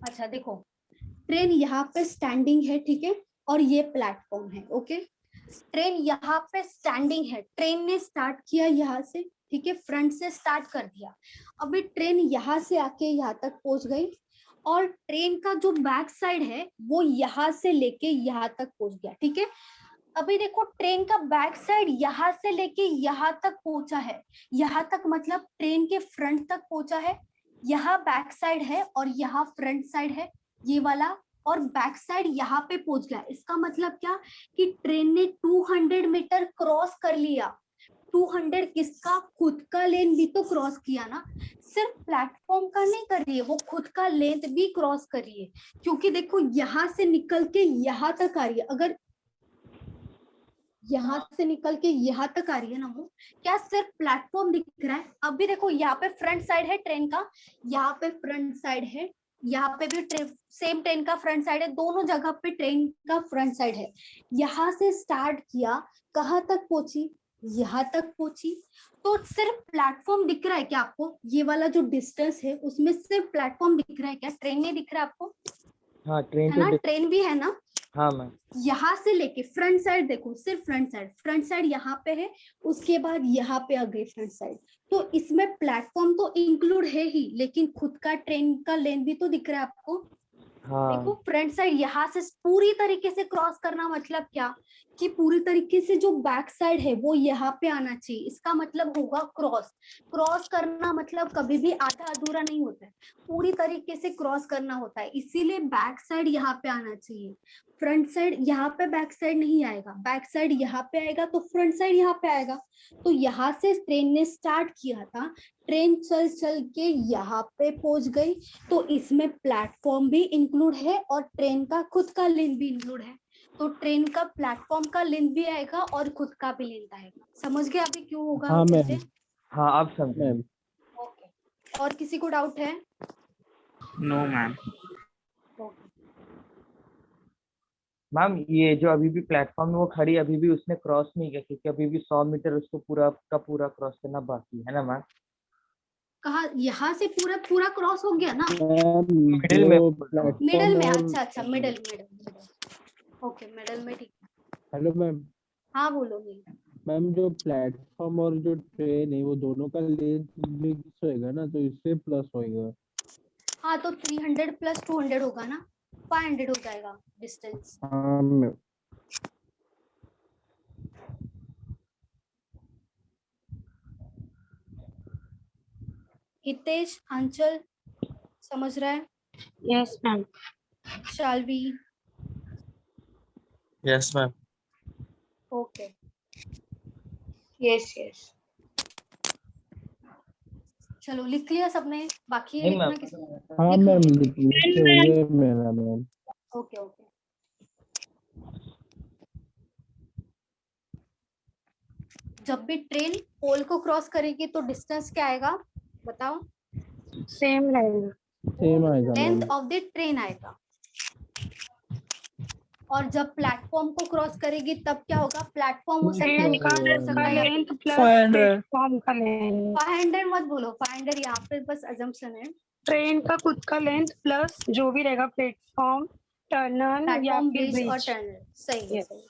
S2: अच्छा देखो, ट्रेन यहाँ पे स्टैंडिंग है, ठीक है, और ये प्लेटफॉर्म है। ओके, ट्रेन यहाँ पे स्टैंडिंग है, ट्रेन ने स्टार्ट किया यहाँ से, ठीक है, फ्रंट से स्टार्ट कर दिया। अभी ट्रेन यहाँ से आके यहाँ तक पहुंच गई और ट्रेन का जो बैक साइड है वो यहाँ से लेके यहाँ तक पहुंच गया, ठीक है। अभी देखो, ट्रेन का बैक साइड यहाँ से लेके यहाँ तक पहुंचा है, यहाँ तक मतलब ट्रेन के फ्रंट तक पहुंचा है। यहाँ बैक साइड है और यहाँ फ्रंट साइड है, ये वाला, और बैक साइड यहाँ पे पहुंच गया। इसका मतलब क्या कि ट्रेन ने 200 मीटर क्रॉस कर लिया। 200 किसका, खुद का लेन भी तो क्रॉस किया ना, सिर्फ प्लेटफॉर्म का नहीं कर रही है, वो खुद का लेंथ भी क्रॉस कर रही है। क्योंकि देखो यहाँ से निकल के यहाँ तक आ रही है, अगर यहाँ से निकल के यहाँ तक आ रही है ना वो, क्या सिर्फ प्लेटफॉर्म दिख रहा है? अभी देखो यहाँ पे फ्रंट साइड है ट्रेन का, यहाँ पे फ्रंट साइड है, यहाँ पे भी सेम ट्रेन का फ्रंट साइड है, दोनों जगह पे ट्रेन का फ्रंट साइड है। यहाँ से स्टार्ट किया, कहाँ तक पहुंची? यहाँ तक पहुंची। तो सिर्फ प्लेटफॉर्म दिख रहा है क्या आपको? ये वाला जो डिस्टेंस है उसमें सिर्फ प्लेटफॉर्म दिख रहा है क्या? ट्रेन नहीं दिख रहा है आपको?
S5: हाँ ट्रेन
S2: है ना,
S5: तो
S2: ट्रेन भी है ना।
S5: हाँ मैम।
S2: यहाँ से लेके फ्रंट साइड देखो, सिर्फ फ्रंट साइड यहाँ पे है, उसके बाद यहाँ पे आ गई फ्रंट साइड। तो इसमें प्लेटफॉर्म तो इंक्लूड है ही, लेकिन खुद का ट्रेन का लेन भी तो दिख रहा है आपको।
S5: हाँ
S2: देखो फ्रंट साइड यहाँ से पूरी तरीके से क्रॉस करना मतलब क्या, कि पूरी तरीके से जो बैक साइड है वो यहाँ पे आना चाहिए। इसका मतलब होगा क्रॉस करना मतलब कभी भी आधा अधूरा नहीं होता है, पूरी तरीके से क्रॉस करना होता है। इसीलिए बैक साइड यहाँ पे आना चाहिए। फ्रंट साइड यहाँ पे बैक साइड नहीं आएगा, बैक साइड यहाँ पे आएगा तो फ्रंट साइड यहाँ पे आएगा। तो यहाँ से ट्रेन ने स्टार्ट किया था, ट्रेन चल चल के यहाँ पे पहुंच गई, तो इसमें प्लेटफॉर्म भी इंक्लूड है और ट्रेन का खुद का लेन भी इंक्लूड है। तो ट्रेन का प्लेटफॉर्म का लेंथ भी आएगा और खुद का भी लेंथ आएगा। समझ गए अभी क्यों होगा?
S1: हाँ मैम।
S2: कैसे?
S5: हाँ अब समझे।
S1: मैम
S2: ओके, और किसी को डाउट है?
S3: No ma'am.
S5: मैम ये जो अभी भी प्लेटफॉर्म में वो खड़ी अभी भी उसने क्रॉस नहीं किया, क्योंकि अभी भी 100 मीटर उसको पूरा का पूरा क्रॉस करना बाकी है ना मैम।
S2: कहा यहाँ से पूरा क्रॉस हो गया ना?
S5: मिडिल में।
S2: मिडल में, अच्छा मिडल। ओके मिडल में, ठीक है।
S1: Hello ma'am.
S2: हाँ बोलो।
S1: मैम जो प्लेटफॉर्म और जो ट्रेन है वो दोनों का लेंथ मिक्स होएगा ना, तो इससे प्लस होएगा।
S2: हाँ तो 300 प्लस 200 होगा ना, 500 हो जाएगा डिस्टेंस।
S1: हाँ मैम।
S2: हितेश, अंचल समझ रहा है?
S7: Yes ma'am.
S2: Shalvi?
S9: Yes ma'am.
S2: Okay,
S10: yes.
S2: चलो लिख लिया सबने? बाकी है
S5: नहीं
S2: लिखना
S5: मैम।
S2: किसी?
S1: हाँ मैम लिख हो गया मेरा मैम।
S2: ओके। जब भी ट्रेन पोल को क्रॉस करेगी तो डिस्टेंस क्या आएगा बताओ?
S7: सेम रहेगा।
S1: सेम आएगा ma'am.
S2: Length of the train आएगा। और जब प्लेटफॉर्म को क्रॉस करेगी तब क्या होगा? प्लेटफॉर्म हो सकता है,
S7: ट्रेन का
S2: हो सकता है
S7: लेंथ प्लस
S9: 500
S7: प्लेटफॉर्म का लेंथ।
S2: 500 मत बोलो, 500 यहाँ पे बस अजम्पशन है।
S7: ट्रेन का खुद का लेंथ प्लस जो भी रहेगा प्लेटफॉर्म, टनल या
S2: प्लेटफॉर्म,
S7: फिर
S2: ब्रिज और
S7: ब्रिज।
S2: टनल। सही है,
S7: Yes.
S2: सही।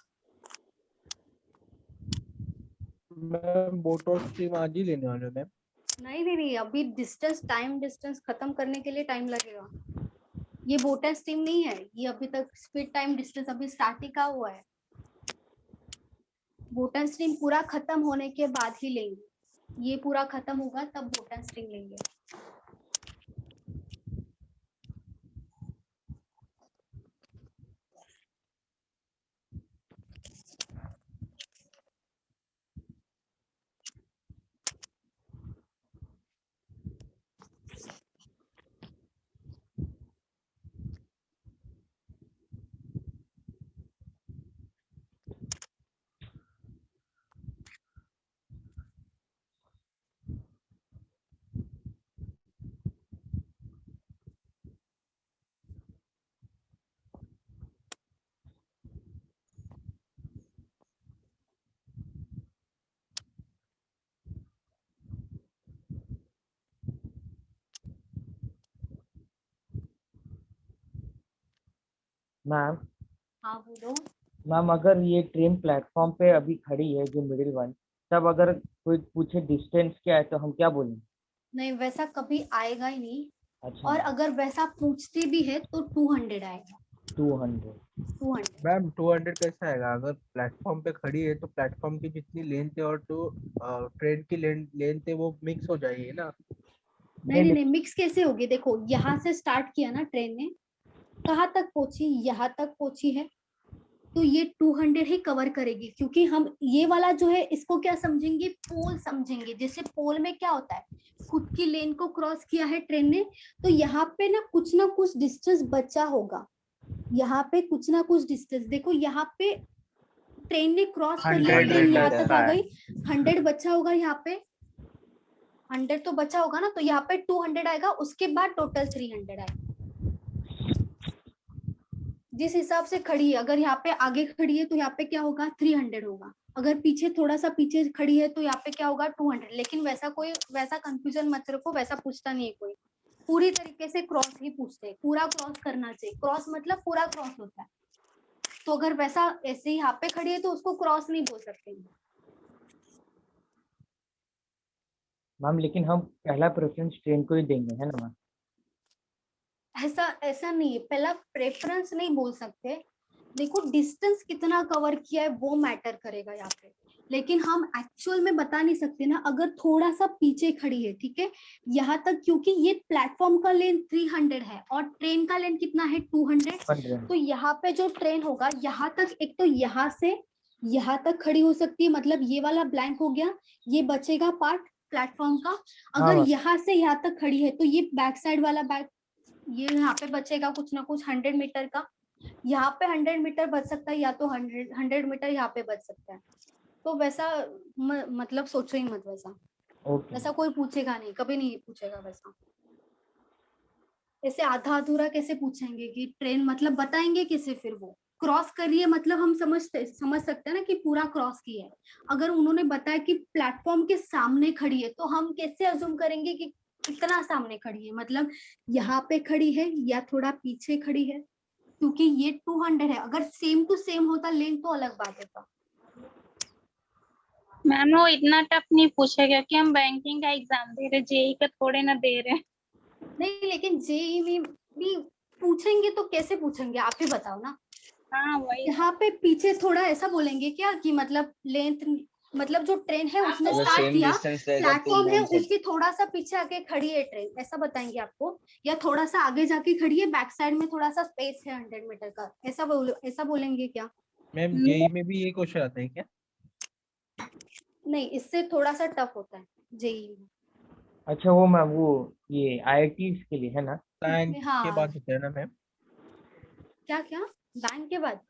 S1: मैम बोट और स्ट्रीम आज ही लेने वाले हो मैम?
S2: नहीं, अभी डिस्टेंस खत्म करने के लिए टाइम लगेगा। ये बोट एंड स्ट्रीम नहीं है, ये अभी तक स्पीड टाइम डिस्टेंस अभी स्टार्ट ही का हुआ है। बोट एंड स्ट्रीम पूरा खत्म होने के बाद ही लेंगे, ये पूरा खत्म होगा तब बोट एंड स्ट्रीम लेंगे।
S5: मैम।
S2: हाँ बोलो।
S5: मैम अगर ये ट्रेन प्लेटफॉर्म पे अभी खड़ी है जो मिडिल वन, तब अगर कोई पूछे डिस्टेंस क्या है तो हम क्या बोलेंगे?
S2: नहीं, वैसा कभी आएगा ही नहीं।
S5: अच्छा।
S2: और अगर वैसा पूछते भी है तो 200 आएगा।
S5: 200।
S1: मैम 200 कैसे आएगा? अगर प्लेटफॉर्म पे खड़ी है तो प्लेटफॉर्म की जितनी लेंथ है और तो ट्रेन की लेंथ है वो मिक्स हो जाएगी ना।
S2: नहीं, मिक्स कैसे होगी? देखो यहाँ से स्टार्ट किया ना ट्रेन ने, कहाँ तक पहुंची? यहाँ तक पहुंची है, तो ये 200 ही कवर करेगी। क्योंकि हम ये वाला जो है इसको क्या समझेंगे? पोल समझेंगे। जैसे पोल में क्या होता है, खुद की लेन को क्रॉस किया है ट्रेन ने, तो यहाँ पे ना कुछ डिस्टेंस बचा होगा। यहाँ पे कुछ ना कुछ डिस्टेंस, देखो यहाँ पे ट्रेन ने क्रॉस कर लिया,
S5: 100
S2: ट्रेन यहाँ
S8: मीटर।
S2: तक आ गई, 100 बचा होगा यहाँ पे, 100 तो बचा होगा ना, तो यहाँ पे 200 आएगा, उसके बाद टोटल 300 आएगा। जिस हिसाब से खड़ी है, अगर यहाँ पे आगे खड़ी है तो यहाँ पे क्या होगा 300 होगा, अगर पीछे थोड़ा सा पीछे खड़ी है तो यहाँ पे क्या होगा 200। लेकिन वैसा कंफ्यूजन मत रखो, वैसा पूछता नहीं है कोई, पूरी तरीके से क्रॉस ही पूछते हैं, पूरा क्रॉस करना चाहिए, क्रॉस मतलब पूरा क्रॉस होता है। तो अगर वैसा ऐसे ही यहाँ पे खड़ी है तो उसको क्रॉस नहीं बोल सकते।
S5: मैम लेकिन हम पहला प्रेफरेंस ट्रेन को ही देंगे, है ना मैम?
S2: ऐसा नहीं है, पहला प्रेफरेंस नहीं बोल सकते। देखो डिस्टेंस कितना कवर किया है वो मैटर करेगा यहाँ पे, लेकिन हम एक्चुअल में बता नहीं सकते ना, अगर थोड़ा सा पीछे खड़ी है, ठीक है, यहाँ तक, क्योंकि ये प्लेटफॉर्म का लेंथ 300 है और ट्रेन का लेंथ कितना है 200, तो यहाँ पे जो ट्रेन होगा यहाँ तक, एक तो यहाँ से यहाँ तक खड़ी हो सकती है, मतलब ये वाला ब्लैंक हो गया, ये बचेगा पार्ट प्लेटफॉर्म का। अगर
S5: हाँ।
S2: यहाँ से यहाँ तक खड़ी है तो ये बैक साइड वाला ये यहाँ पे बचेगा कुछ ना कुछ 100 मीटर का, यहाँ पे 100 मीटर बच सकता है, या तो 100 मीटर यहाँ पे बच सकता है। तो वैसा मतलब सोचो ही मत, वैसा कोई पूछेगा नहीं, कभी नहीं पूछेगा वैसा। ऐसे आधा अधूरा कैसे पूछेंगे कि ट्रेन मतलब बताएंगे किसे, फिर वो क्रॉस करिए मतलब हम समझ सकते हैं ना कि पूरा क्रॉस किया है। अगर उन्होंने बताया कि प्लेटफॉर्म के सामने खड़ी है तो हम कैसे अज्यूम करेंगे कि कितना सामने खड़ी है, मतलब यहाँ पे खड़ी है या थोड़ा पीछे खड़ी है, क्योंकि ये 200 है। अगर सेम टू सेम होता लेंथ तो अलग बात होता।
S4: मैम वो इतना टफ नहीं पूछेगा कि हम बैंकिंग का एग्जाम दे रहे, जेई का थोड़े ना दे रहे।
S2: नहीं, लेकिन जेई में भी पूछेंगे तो कैसे पूछेंगे, आप ही बताओ ना।
S4: हाँ वही,
S2: यहाँ पे पीछे थोड़ा ऐसा बोलेंगे क्या कि मतलब लेंथ, मतलब जो ट्रेन है उसने
S8: अगर
S2: स्टार्ट
S8: सेम
S2: किया,
S8: डिस्टेंस रहेगा तो
S2: प्लेटफॉर्म है
S8: बोल सकते।
S2: उसकी थोड़ा सा पीछे आके खड़ी है ट्रेन, ऐसा बताएंगे आपको, या थोड़ा सा आगे जाके खड़ी है, बैक साइड में थोड़ा सा स्पेस है 100 मीटर का, ऐसा बोलेंगे क्या?
S1: मैम जेई में भी ये क्वेश्चन आता है क्या?
S2: नहीं, इससे थोड़ा सा टफ होता है जेई में।
S5: अच्छा वो मैम वो ये आईआईटीज के लिए है ना?
S1: साइंस
S2: हाँ।
S1: के बाद होता है ना मैम?
S2: क्या बैंक के बाद?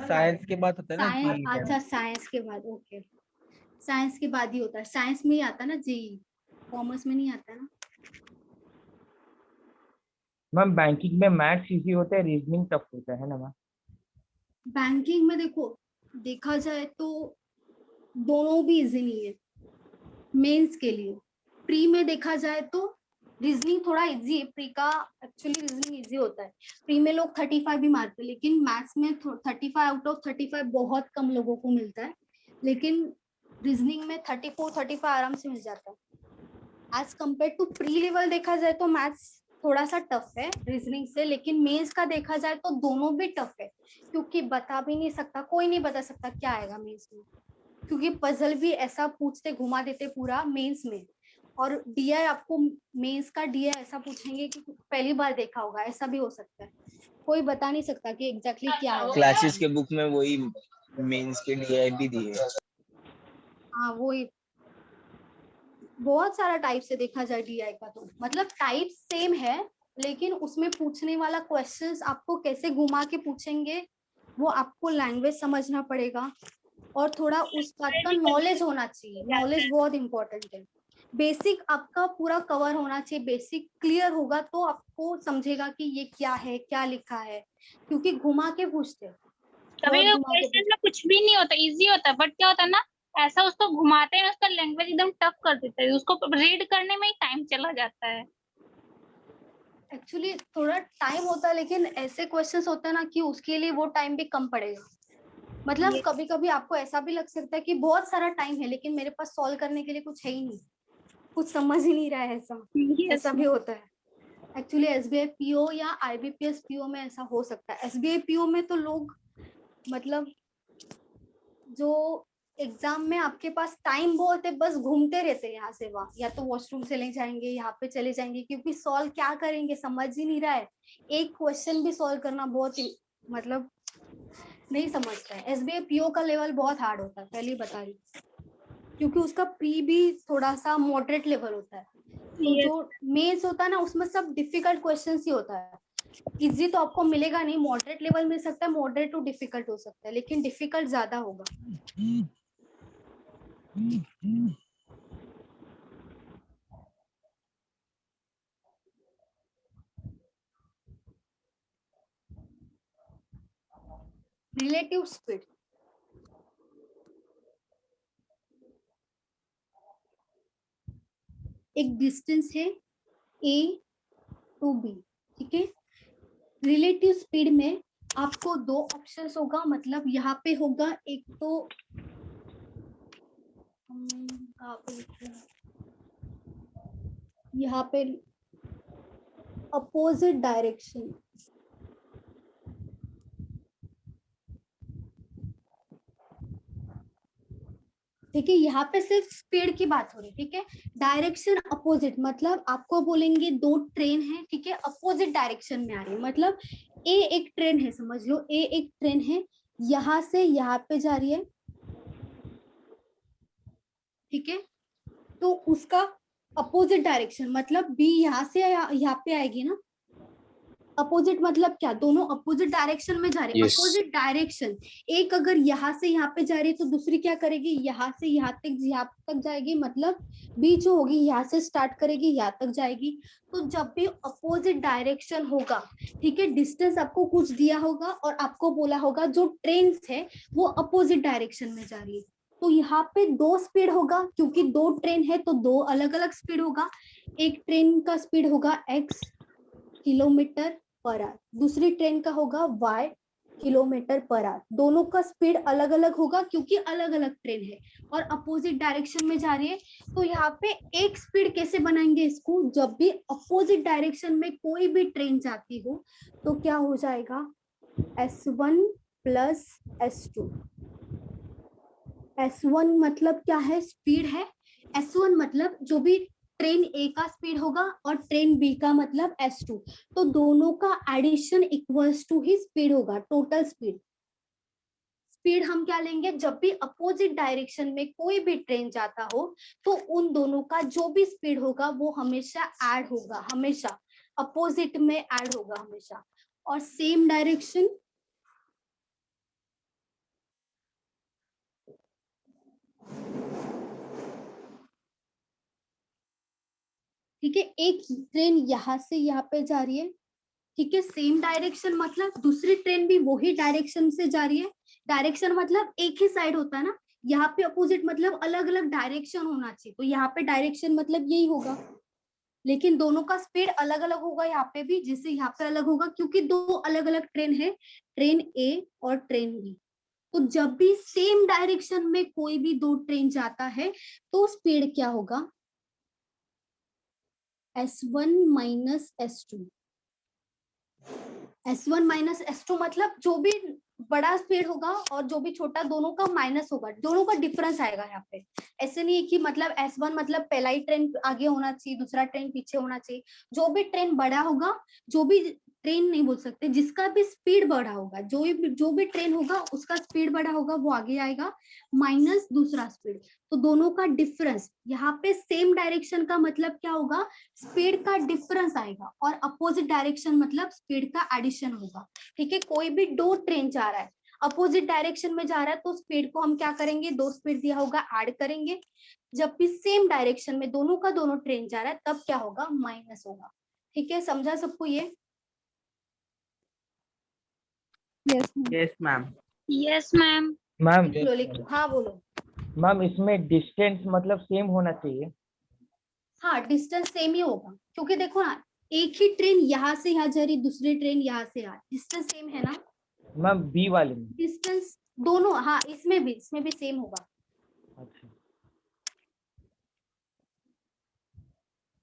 S1: साइंस के बाद होता है ना
S2: साइंस,
S1: जेई?
S2: अच्छा साइंस के बाद, ओके, साइंस के बाद ही होता है, साइंस में ही आता है ना जेई, कॉमर्स में नहीं आता है ना।
S5: मैम बैंकिंग में मैथ्स इजी होता है, रीजनिंग टफ होता है ना मैम?
S2: बैंकिंग में देखो, देखा जाए तो दोनों भी इजी नहीं है मेंस के लिए। प्री में देखा जाए तो रीजनिंग थोड़ा इजी है, प्री का एक्चुअली रीजनिंग इजी होता है। प्री में लोग 35 भी मारते हैं, लेकिन मैथ्स में 35 आउट ऑफ 35 बहुत कम लोगों को मिलता है, लेकिन रीजनिंग में 34-35 आराम से मिल जाता है। As compare to pre level देखा जाए तो मैथ्स थोड़ा सा टफ है रीजनिंग से, लेकिन मेंस का देखा जाए तो दोनों भी टफ है, क्योंकि बता भी नहीं सकता, कोई नहीं बता सकता क्या आएगा मेंस में, क्योंकि पजल भी ऐसा पूछते घुमा देते पूरा मेंस में। और डीआई आपको मेंस का डीआई ऐसा पूछेंगे कि पहली बार देखा होगा, ऐसा भी हो सकता है, कोई बता नहीं सकता कि एग्जैक्टली क्या है।
S8: क्लासेस के बुक में वही मेंस के डीआई भी दिए।
S2: हाँ वही, बहुत सारा टाइप से देखा जाए डीआई का, तो मतलब टाइप सेम है, लेकिन उसमें पूछने वाला क्वेश्चंस आपको कैसे घुमा के पूछेंगे वो आपको लैंग्वेज समझना पड़ेगा, और थोड़ा उस बात का नॉलेज होना चाहिए। नॉलेज बहुत इंपॉर्टेंट है, बेसिक आपका पूरा कवर होना चाहिए, बेसिक क्लियर होगा तो आपको समझेगा कि ये क्या है, क्या लिखा है, क्योंकि घुमा के पूछते,
S4: कभी क्वेश्चन में कुछ भी नहीं होता, इजी होता है, बट क्या होता है ना, ऐसा उसको घुमाते हैं, उसका लैंग्वेज एकदम टफ कर देते हैं, उसको रीड करने में ही टाइम चला जाता है।
S2: एक्चुअली थोड़ा टाइम होता है, लेकिन ऐसे क्वेश्चंस होता है ना कि उसके लिए वो टाइम भी कम पड़ेगा। मतलब कभी कभी आपको ऐसा भी लग सकता है कि बहुत सारा टाइम है, लेकिन मेरे पास सॉल्व करने के लिए कुछ है ही नहीं, कुछ समझ ही नहीं रहा है, ऐसा भी होता है। एक्चुअली एसबीआई पीओ या आईबीपीएस पीओ में ऐसा हो सकता है। एसबीआई पीओ में तो लोग मतलब जो एग्जाम में आपके पास टाइम बहुत है, बस घूमते रहते हैं यहाँ से वहाँ, या तो वॉशरूम चले जाएंगे, यहाँ पे चले जाएंगे, क्योंकि सॉल्व क्या करेंगे समझ ही नहीं रहा है। एक क्वेश्चन भी सॉल्व करना बहुत मतलब नहीं समझता है। एसबीआई पीओ का लेवल बहुत हार्ड होता है, पहले बता रही, क्योंकि उसका प्री भी थोड़ा सा मॉडरेट लेवल होता है। तो जो मेंस होता है ना उसमें सब डिफिकल्ट क्वेश्चंस ही होता है, इजी तो आपको मिलेगा नहीं, मॉडरेट लेवल मिल सकता है, मॉडरेट टू डिफिकल्ट हो सकता है, लेकिन डिफिकल्ट ज्यादा होगा। रिलेटिव स्पीड, एक डिस्टेंस है A टू B, ठीक है। रिलेटिव स्पीड में आपको दो ऑप्शंस होगा, मतलब यहाँ पे होगा एक तो यहाँ पे अपोजिट डायरेक्शन, ठीक है। यहाँ पे सिर्फ स्पीड की बात हो रही है, ठीक है। डायरेक्शन अपोजिट मतलब आपको बोलेंगे दो ट्रेन है, ठीक है, अपोजिट डायरेक्शन में आ रही है, मतलब ए एक ट्रेन है, समझ लो ए एक ट्रेन है, यहाँ से यहाँ पे जा रही है, ठीक है। तो उसका अपोजिट डायरेक्शन मतलब बी यहाँ से यहाँ पे आएगी ना। अपोजिट मतलब क्या, दोनों अपोजिट डायरेक्शन में जा रहे हैं।
S9: Yes.
S2: अपोजिट डायरेक्शन, एक अगर यहाँ से यहाँ पे जा रही है तो दूसरी क्या करेगी, यहाँ से यहाँ तक जाएगी, मतलब बी जो होगी यहाँ से स्टार्ट करेगी यहाँ तक जाएगी। तो जब भी अपोजिट डायरेक्शन होगा, ठीक है, डिस्टेंस आपको कुछ दिया होगा और आपको बोला होगा जो ट्रेन है वो अपोजिट डायरेक्शन में जा रही है, तो यहाँ पे दो स्पीड होगा, क्योंकि दो ट्रेन है तो दो अलग अलग स्पीड होगा। एक ट्रेन का स्पीड होगा x किलोमीटर पर आवर, दूसरी ट्रेन का होगा y किलोमीटर पर आवर। दोनों का स्पीड अलग अलग होगा क्योंकि अलग अलग ट्रेन है और अपोजिट डायरेक्शन में जा रही है। तो यहाँ पे एक स्पीड कैसे बनाएंगे इसको, जब भी अपोजिट डायरेक्शन में कोई भी ट्रेन जाती हो तो क्या हो जाएगा, S1 प्लस S2। S1 मतलब क्या है, स्पीड है। S1 मतलब जो भी ट्रेन A का स्पीड होगा और ट्रेन B का मतलब S2, तो दोनों का एडिशन इक्वल्स टू ही स्पीड होगा, टोटल स्पीड। स्पीड हम क्या लेंगे, जब भी अपोजिट डायरेक्शन में कोई भी ट्रेन जाता हो तो उन दोनों का जो भी स्पीड होगा वो हमेशा ऐड होगा, हमेशा अपोजिट में ऐड होगा हमेशा। और सेम डायरेक्शन, ठीक है, एक ट्रेन यहाँ से यहाँ पे जा रही है, ठीक है, सेम डायरेक्शन मतलब दूसरी ट्रेन भी वही डायरेक्शन से जा रही है। डायरेक्शन मतलब एक ही साइड होता है ना, यहाँ पे अपोजिट मतलब अलग अलग डायरेक्शन होना चाहिए, तो यहाँ पे डायरेक्शन मतलब यही होगा, लेकिन दोनों का स्पीड अलग अलग होगा यहाँ पे भी, जिससे यहाँ पे अलग होगा क्योंकि दो अलग अलग ट्रेन है, ट्रेन A और ट्रेन B। तो जब भी सेम डायरेक्शन में कोई भी दो ट्रेन जाता है तो स्पीड क्या होगा, S1 minus S2। S1 minus S2 मतलब जो भी बड़ा स्पीड होगा और जो भी छोटा, दोनों का माइनस होगा, दोनों का डिफरेंस आएगा यहाँ पे। ऐसे नहीं है कि मतलब S1 मतलब पहला ही ट्रेन आगे होना चाहिए दूसरा ट्रेन पीछे होना चाहिए। जो भी ट्रेन बड़ा होगा, जो भी ट्रेन नहीं बोल सकते, जिसका भी स्पीड बढ़ा होगा, जो भी ट्रेन होगा उसका स्पीड बढ़ा होगा वो आगे आएगा, माइनस दूसरा स्पीड। तो दोनों का डिफरेंस, यहाँ पे सेम डायरेक्शन का मतलब क्या होगा, स्पीड का डिफरेंस आएगा, और अपोजिट डायरेक्शन मतलब स्पीड का एडिशन होगा, ठीक है। कोई भी दो ट्रेन जा रहा है, अपोजिट डायरेक्शन में जा रहा है, तो स्पीड को हम क्या करेंगे, दो स्पीड दिया होगा ऐड करेंगे। जब भी सेम डायरेक्शन में दोनों का दोनों ट्रेन जा रहा है तब क्या होगा, माइनस होगा, ठीक है। समझा सबको ये?
S3: Yes ma'am.
S4: Yes ma'am.
S5: Ma'am
S2: लिख लो। हाँ बोलो।
S5: मैम इसमें डिस्टेंस मतलब सेम होना चाहिए।
S2: हाँ डिस्टेंस सेम ही होगा, क्योंकि देखो ना, एक ही ट्रेन यहाँ से यहाँ जा रही, दूसरी ट्रेन यहाँ से आ, डिस्टेंस सेम है ना
S5: मैम बी वाले में
S2: डिस्टेंस दोनों, हाँ इसमें भी सेम होगा।
S5: अच्छा।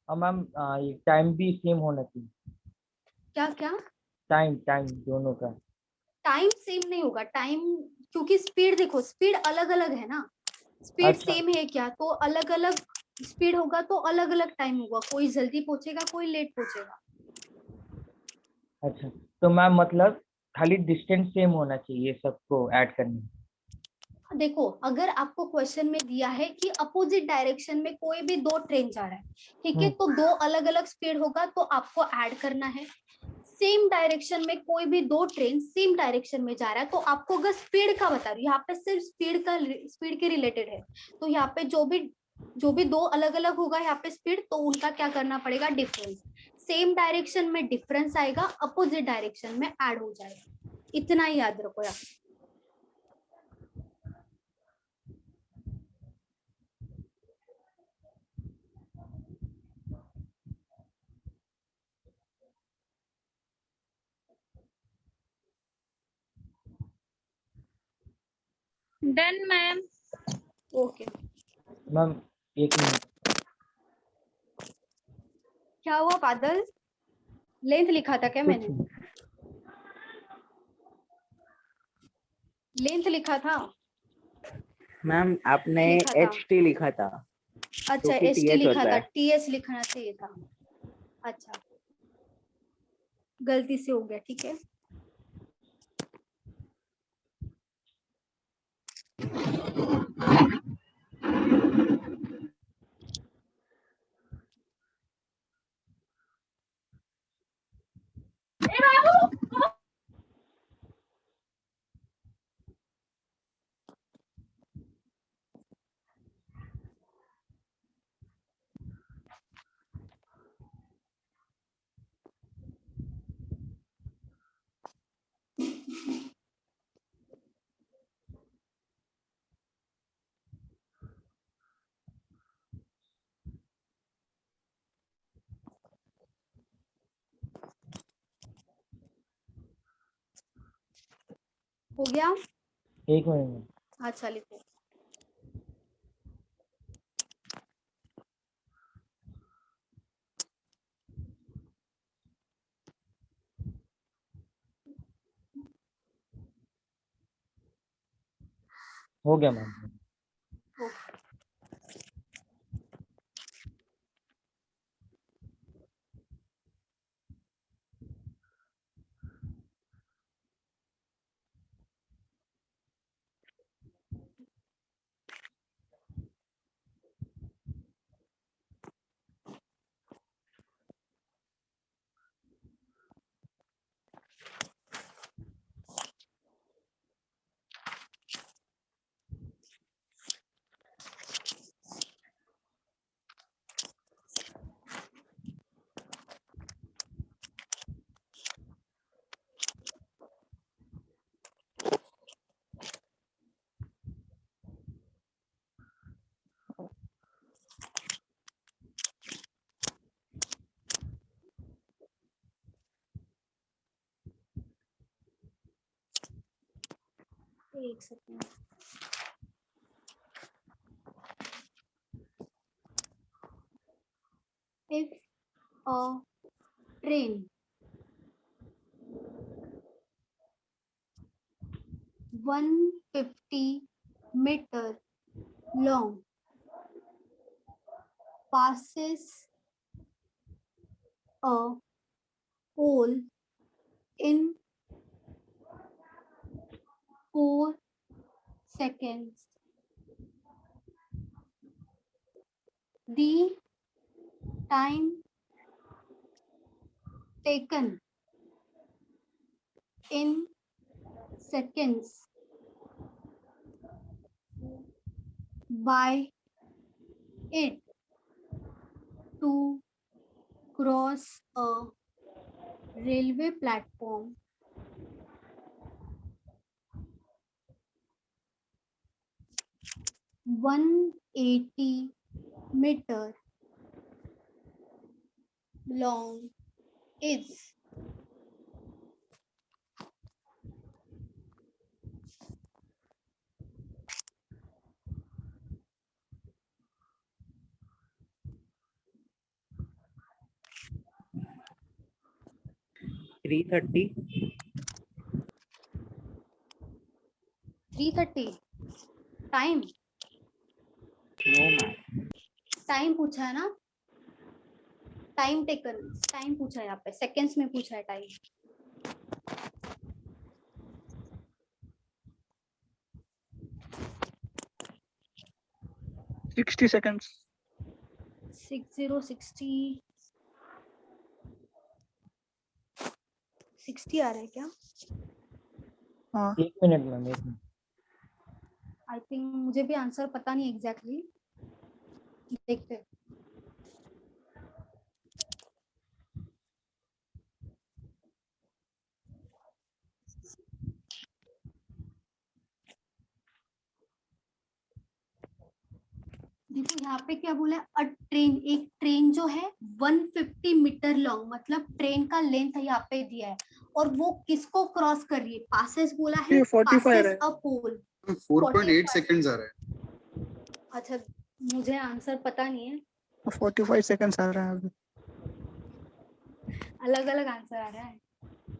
S5: और मैम ये टाइम भी सेम होना चाहिए।
S2: क्या क्या?
S5: टाइम दोनों का
S2: टाइम सेम नहीं होगा, टाइम क्योंकि स्पीड देखो, स्पीड अलग अलग है ना, स्पीड
S5: अच्छा।
S2: सेम है क्या, तो अलग अलग स्पीड होगा तो अलग अलग टाइम होगा, कोई जल्दी पहुंचेगा कोई लेट पहुंचेगा।
S5: अच्छा तो मैम मतलब खाली डिस्टेंस सेम होना चाहिए सबको ऐड करने।
S2: देखो अगर आपको क्वेश्चन में दिया है कि अपोजिट डायरेक्शन में कोई भी दो ट्रेन जा रहा है, ठीक है, तो दो अलग अलग स्पीड होगा तो आपको ऐड करना है। सेम डायरेक्शन में कोई भी दो ट्रेन सेम डायरेक्शन में जा रहा है, तो आपको अगर स्पीड का बता रही हूँ, यहाँ पे सिर्फ स्पीड के रिलेटेड है, तो यहाँ पे जो भी दो अलग अलग होगा यहाँ पे स्पीड, तो उनका क्या करना पड़ेगा, डिफरेंस। सेम डायरेक्शन में डिफरेंस आएगा, अपोजिट डायरेक्शन में ऐड हो जाएगा। इतना ही याद रखो यार।
S4: Done ma'am.
S2: Okay
S5: ma'am 1 minute.
S2: क्या हुआ बादल, लेंथ लिखा था क्या
S5: कुछ
S2: मैंने?
S5: नहीं।
S2: लेंथ लिखा था?
S3: मैम आपने
S2: लिखा था।
S3: HT लिखा था।
S2: अच्छा
S3: क्योंकि
S2: HT
S3: TH
S2: लिखा
S3: होता
S2: था,
S3: है।
S2: TS लिखना चाहिए था। अच्छा गलती से हो गया, ठीक है। हो गया?
S5: 1 मिनट।
S2: अच्छा लिखो।
S5: हो गया मैम।
S2: एक second. If a train 150 meter long passes a pole in 4 seconds, the time taken in seconds by it to cross a railway platform 180 meter long is
S3: $330।
S2: 330 time.
S3: No ma'am.
S2: Time पूछा है ना, time taken, time पूछा है यहाँ पे, seconds में पूछा है टाइम।
S11: $60 seconds।
S2: 60 60 60 आ रहा है क्या?
S11: हाँ
S5: 1 minute ma'am, 1 minute.
S2: I think मुझे भी आंसर पता नहीं एग्जैक्टली, देखते हैं। देखो यहाँ पे क्या बोला है, अ ट्रेन, एक ट्रेन जो है 150 मीटर लॉन्ग, मतलब ट्रेन का लेंथ यहाँ पे दिया है और वो किसको क्रॉस कर रही है? पासेस बोला है,
S11: ये 45
S2: पासेस
S11: है।
S2: अ पोल।
S12: 4.8 सेकंड्स आ रहा है।
S2: अच्छा मुझे आंसर पता नहीं है,
S11: 45 सेकंड्स आ रहा है अभी।
S2: अलग अलग आंसर आ रहा है।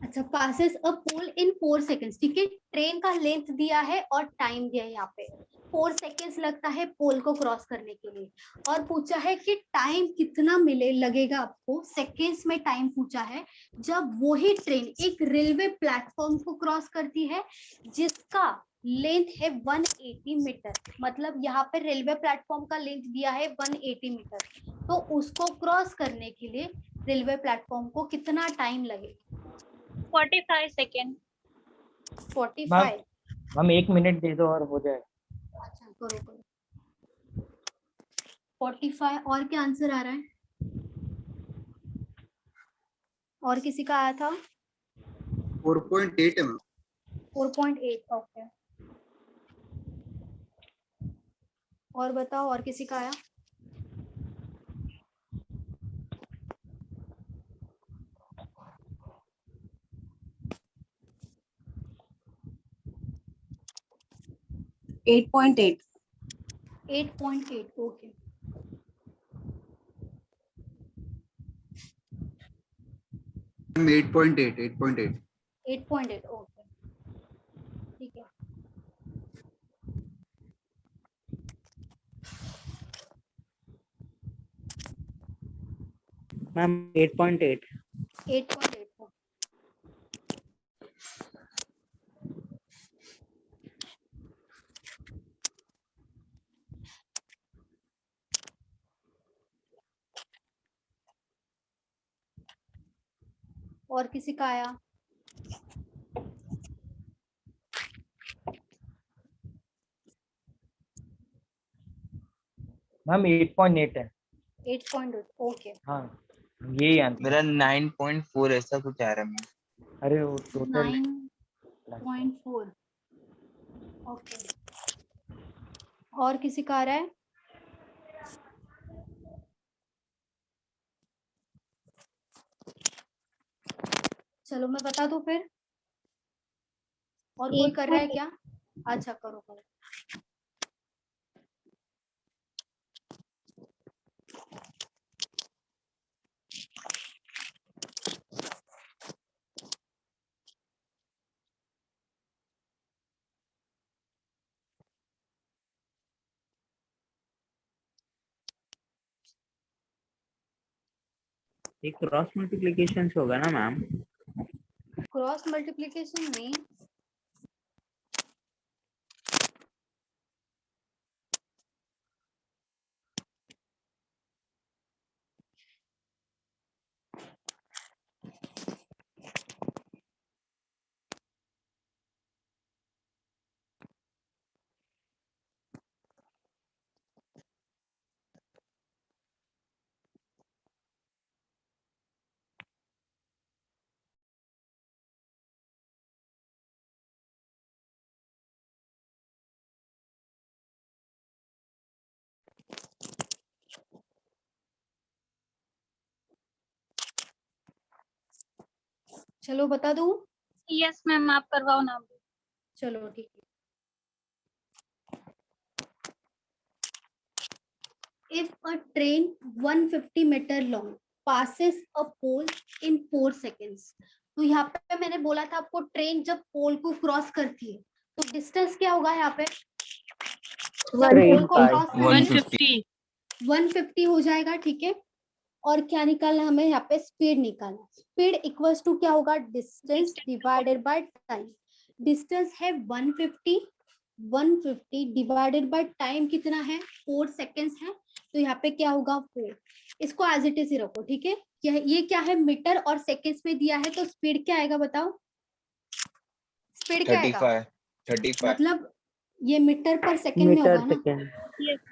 S2: अच्छा, पासेस अ पोल इन 4 सेकंड्स, ठीक है। ट्रेन का लेंथ दिया है और टाइम दिया है, यहाँ पे 4 सेकंड्स लगता है पोल को क्रॉस करने के लिए, और पूछा है कि टाइम कितना लगेगा आपको, सेकंड्स में टाइम पूछा है जब वही ट्रेन एक रेलवे प्लेटफॉर्म को क्रॉस करती है जिसका लेंथ है 180 मीटर। मतलब यहाँ पे रेलवे प्लेटफॉर्म का लेंथ दिया है 180 मीटर, तो उसको क्रॉस करने के लिए रेलवे प्लेटफॉर्म को कितना टाइम लगेगा?
S4: 45 सेकेंड।
S2: 45।
S5: मैम 1 मिनट दे दो और हो जाएगा।
S2: अच्छा करो करो। 45। और क्या आंसर आ रहा है? और किसी का आया था?
S12: 4.8 है मैम।
S2: 4.8, ओके। और बताओ, और किसी का आया?
S10: Eight point
S2: 8.8, okay.
S12: Ma'am 8.8,
S2: 8.8, okay, ठीक है।
S3: मैम 8.8।
S2: 8.8, और किसी का आया?
S5: मैम 8.8 है।
S2: 8.8, ओके।
S5: हाँ यही आंसर।
S8: मेरा 9.4 ऐसा कुछ आ रहा है मैम।
S5: अरे वो टोटल
S2: 9.4, ओके। और किसी का आ रहा है? चलो मैं बता दूं फिर, और कोई कर रहा है क्या? अच्छा करो करो।
S3: ये क्रॉस मल्टीप्लिकेशन से होगा ना मैम?
S2: क्रॉस मल्टीप्लिकेशन में चलो बता दूं?
S4: यस मैम, आप करवाओ ना।
S2: चलो ठीक है। If a train 150 meter long passes a pole in 4 seconds, तो यहाँ पे मैंने बोला था आपको, ट्रेन जब पोल को क्रॉस करती है तो डिस्टेंस क्या होगा यहाँ पे? पोल को क्रॉस 150 हो जाएगा, ठीक है। और क्या निकालना हमें यहाँ पे? स्पीड निकालना। स्पीड इक्वल्स टू क्या होगा? Distance divided by time. Distance है 150 150 डिवाइडेड बाय टाइम कितना है 4 सेकेंड्स है, तो यहाँ पे क्या होगा 4। इसको एज इट इज ही रखो, ठीक है। ये क्या है मीटर और सेकेंड्स में दिया है, तो स्पीड क्या आएगा बताओ, स्पीड क्या आएगा
S8: 35
S2: मतलब ये मीटर पर सेकेंड में
S3: मीटर
S2: होगा ना,
S3: सेकेंड।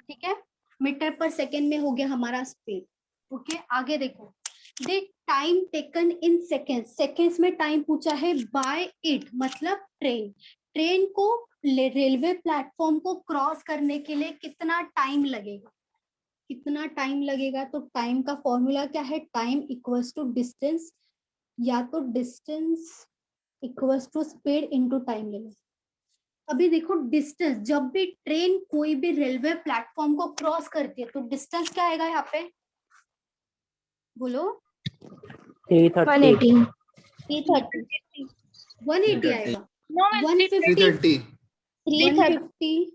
S2: ठीक है। मीटर पर सेकेंड में हो गया हमारा स्पीड। ओके आगे देखो, देख time taken in seconds, seconds में टाइम पूछा है बाय इट मतलब ट्रेन को रेलवे प्लेटफॉर्म को क्रॉस करने के लिए कितना टाइम लगेगा, कितना टाइम लगेगा। तो टाइम का फॉर्मूला क्या है, टाइम इक्वल्स टू डिस्टेंस, या तो distance equals to speed into time ले लो। अभी देखो डिस्टेंस, जब भी ट्रेन कोई भी रेलवे प्लेटफॉर्म को क्रॉस करती है तो डिस्टेंस क्या आएगा यहाँ पे, बोलो
S3: 330
S2: 180 आएगा,
S4: No, ma'am,
S2: 150
S12: 330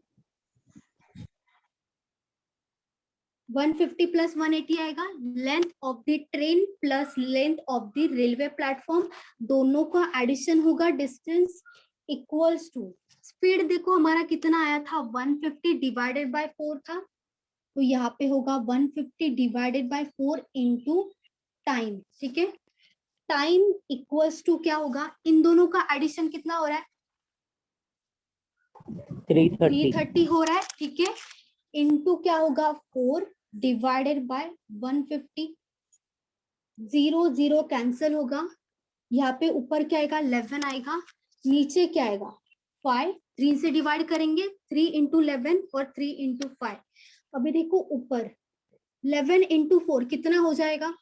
S2: 150 प्लस 180 आएगा, length of the train plus length of the railway platform, दोनों का एडिशन होगा, डिस्टेंस इक्वल्स टू स्पीड। देखो हमारा कितना आया था 150 डिवाइडेड बाय 4 था, तो यहाँ पे होगा 150 डिवाइडेड बाय 4 इनटू टाइम, ठीक है। टाइम इक्वल्स टू क्या होगा, इन दोनों का एडिशन कितना हो रहा है 330 हो रहा है, ठीक है। इनटू क्या होगा 4 डिवाइडेड बाय 150, 0 0 कैंसिल होगा, यहाँ पे ऊपर क्या आएगा 11 आएगा, नीचे क्या आएगा 5, 3 से डिवाइड करेंगे 3 इंटू 11 और 3 इंटू 5। अभी देखो ऊपर 11 इंटू 4 कितना हो जाएगा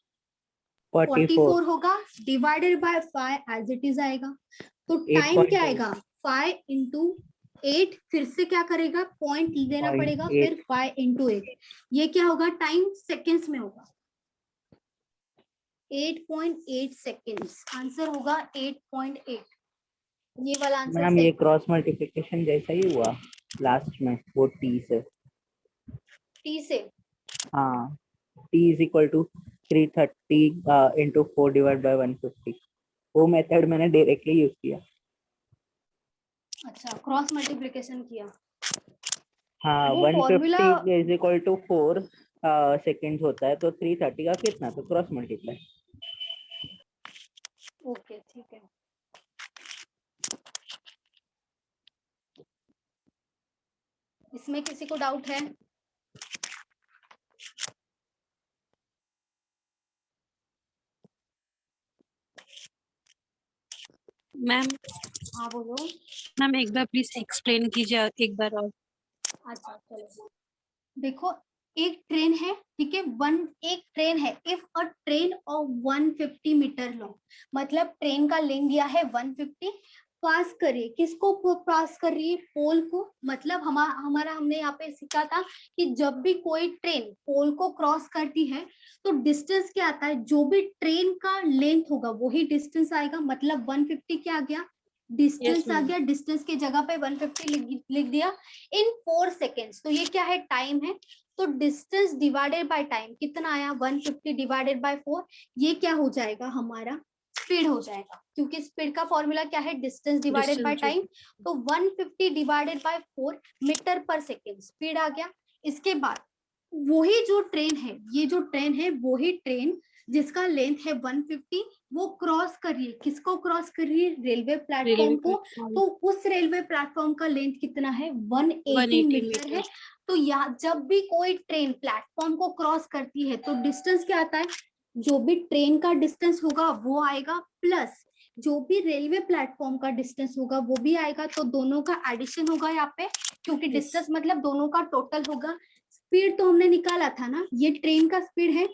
S2: 44 होगा, divided by 5 as it is आएगा। तो टाइम क्या आएगा 5 इंटू 8, फिर से क्या करेगा पॉइंट देना पड़ेगा, फिर 5 इंटू 8, ये क्या होगा टाइम सेकेंड्स में होगा 8.8 सेकेंड्स, आंसर होगा 8.8, ये वाला आंसर
S3: मैम ये क्रॉस मल्टीप्लिकेशन जैसा ही हुआ लास्ट में वो टी से।
S2: टी से
S3: हाँ t is equal to 330 into 4 divide by 150, वो मेथड मैंने डायरेक्टली यूज किया।
S2: अच्छा क्रॉस मल्टीप्लिकेशन किया,
S3: हाँ
S2: वो formula
S3: 150 is equal to 4 seconds होता है, तो 330 का कितना, तो क्रॉस मल्टीप्लाई।
S2: ओके ठीक है। इसमें किसी को डाउट है,
S13: मैम
S2: हाँ बोलो।
S13: मैम एक बार प्लीज एक्सप्लेन कीजिए एक बार और।
S2: अच्छा चलो देखो, एक ट्रेन है, ठीक है, एक ट्रेन है, if a train of 150 metre long, मतलब ट्रेन का लेंथ दिया है 150, पास करिए, किसको पास कर रही है पोल को, मतलब हमारा हमने यहाँ पे सीखा था कि जब भी कोई ट्रेन पोल को क्रॉस करती है तो डिस्टेंस क्या आता है, जो भी ट्रेन का लेंथ होगा वही डिस्टेंस आएगा, मतलब 150 क्या आ गया डिस्टेंस आ गया, डिस्टेंस की जगह पे 150 लिख दिया इन 4 सेकेंड्स, तो ये क्या है टाइम है, तो डिस्टेंस डिवाइडेड बाय टाइम कितना आया 150 डिवाइडेड बाय 4, ये क्या हो जाएगा हमारा स्पीड हो जाएगा, क्योंकि स्पीड का फॉर्मूला क्या है डिस्टेंस डिवाइडेड बाय टाइम, तो 150 डिवाइडेड बाय 4 मीटर पर सेकेंड स्पीड आ गया। इसके बाद वही जो ट्रेन है, ये जो ट्रेन है वही ट्रेन जिसका लेंथ है 150, वो क्रॉस कर रही है, किसको क्रॉस कर रही है रेलवे प्लेटफॉर्म को, तो उस रेलवे प्लेटफॉर्म का लेंथ कितना है 180 मीटर है। तो यहाँ जब भी कोई ट्रेन प्लेटफॉर्म को क्रॉस करती है तो डिस्टेंस क्या आता है, जो भी ट्रेन का डिस्टेंस होगा वो आएगा प्लस जो भी रेलवे प्लेटफॉर्म का डिस्टेंस होगा वो भी आएगा, तो दोनों का एडिशन होगा यहाँ पे, क्योंकि डिस्टेंस मतलब दोनों का टोटल होगा। स्पीड तो हमने निकाला था ना, ये ट्रेन का स्पीड है,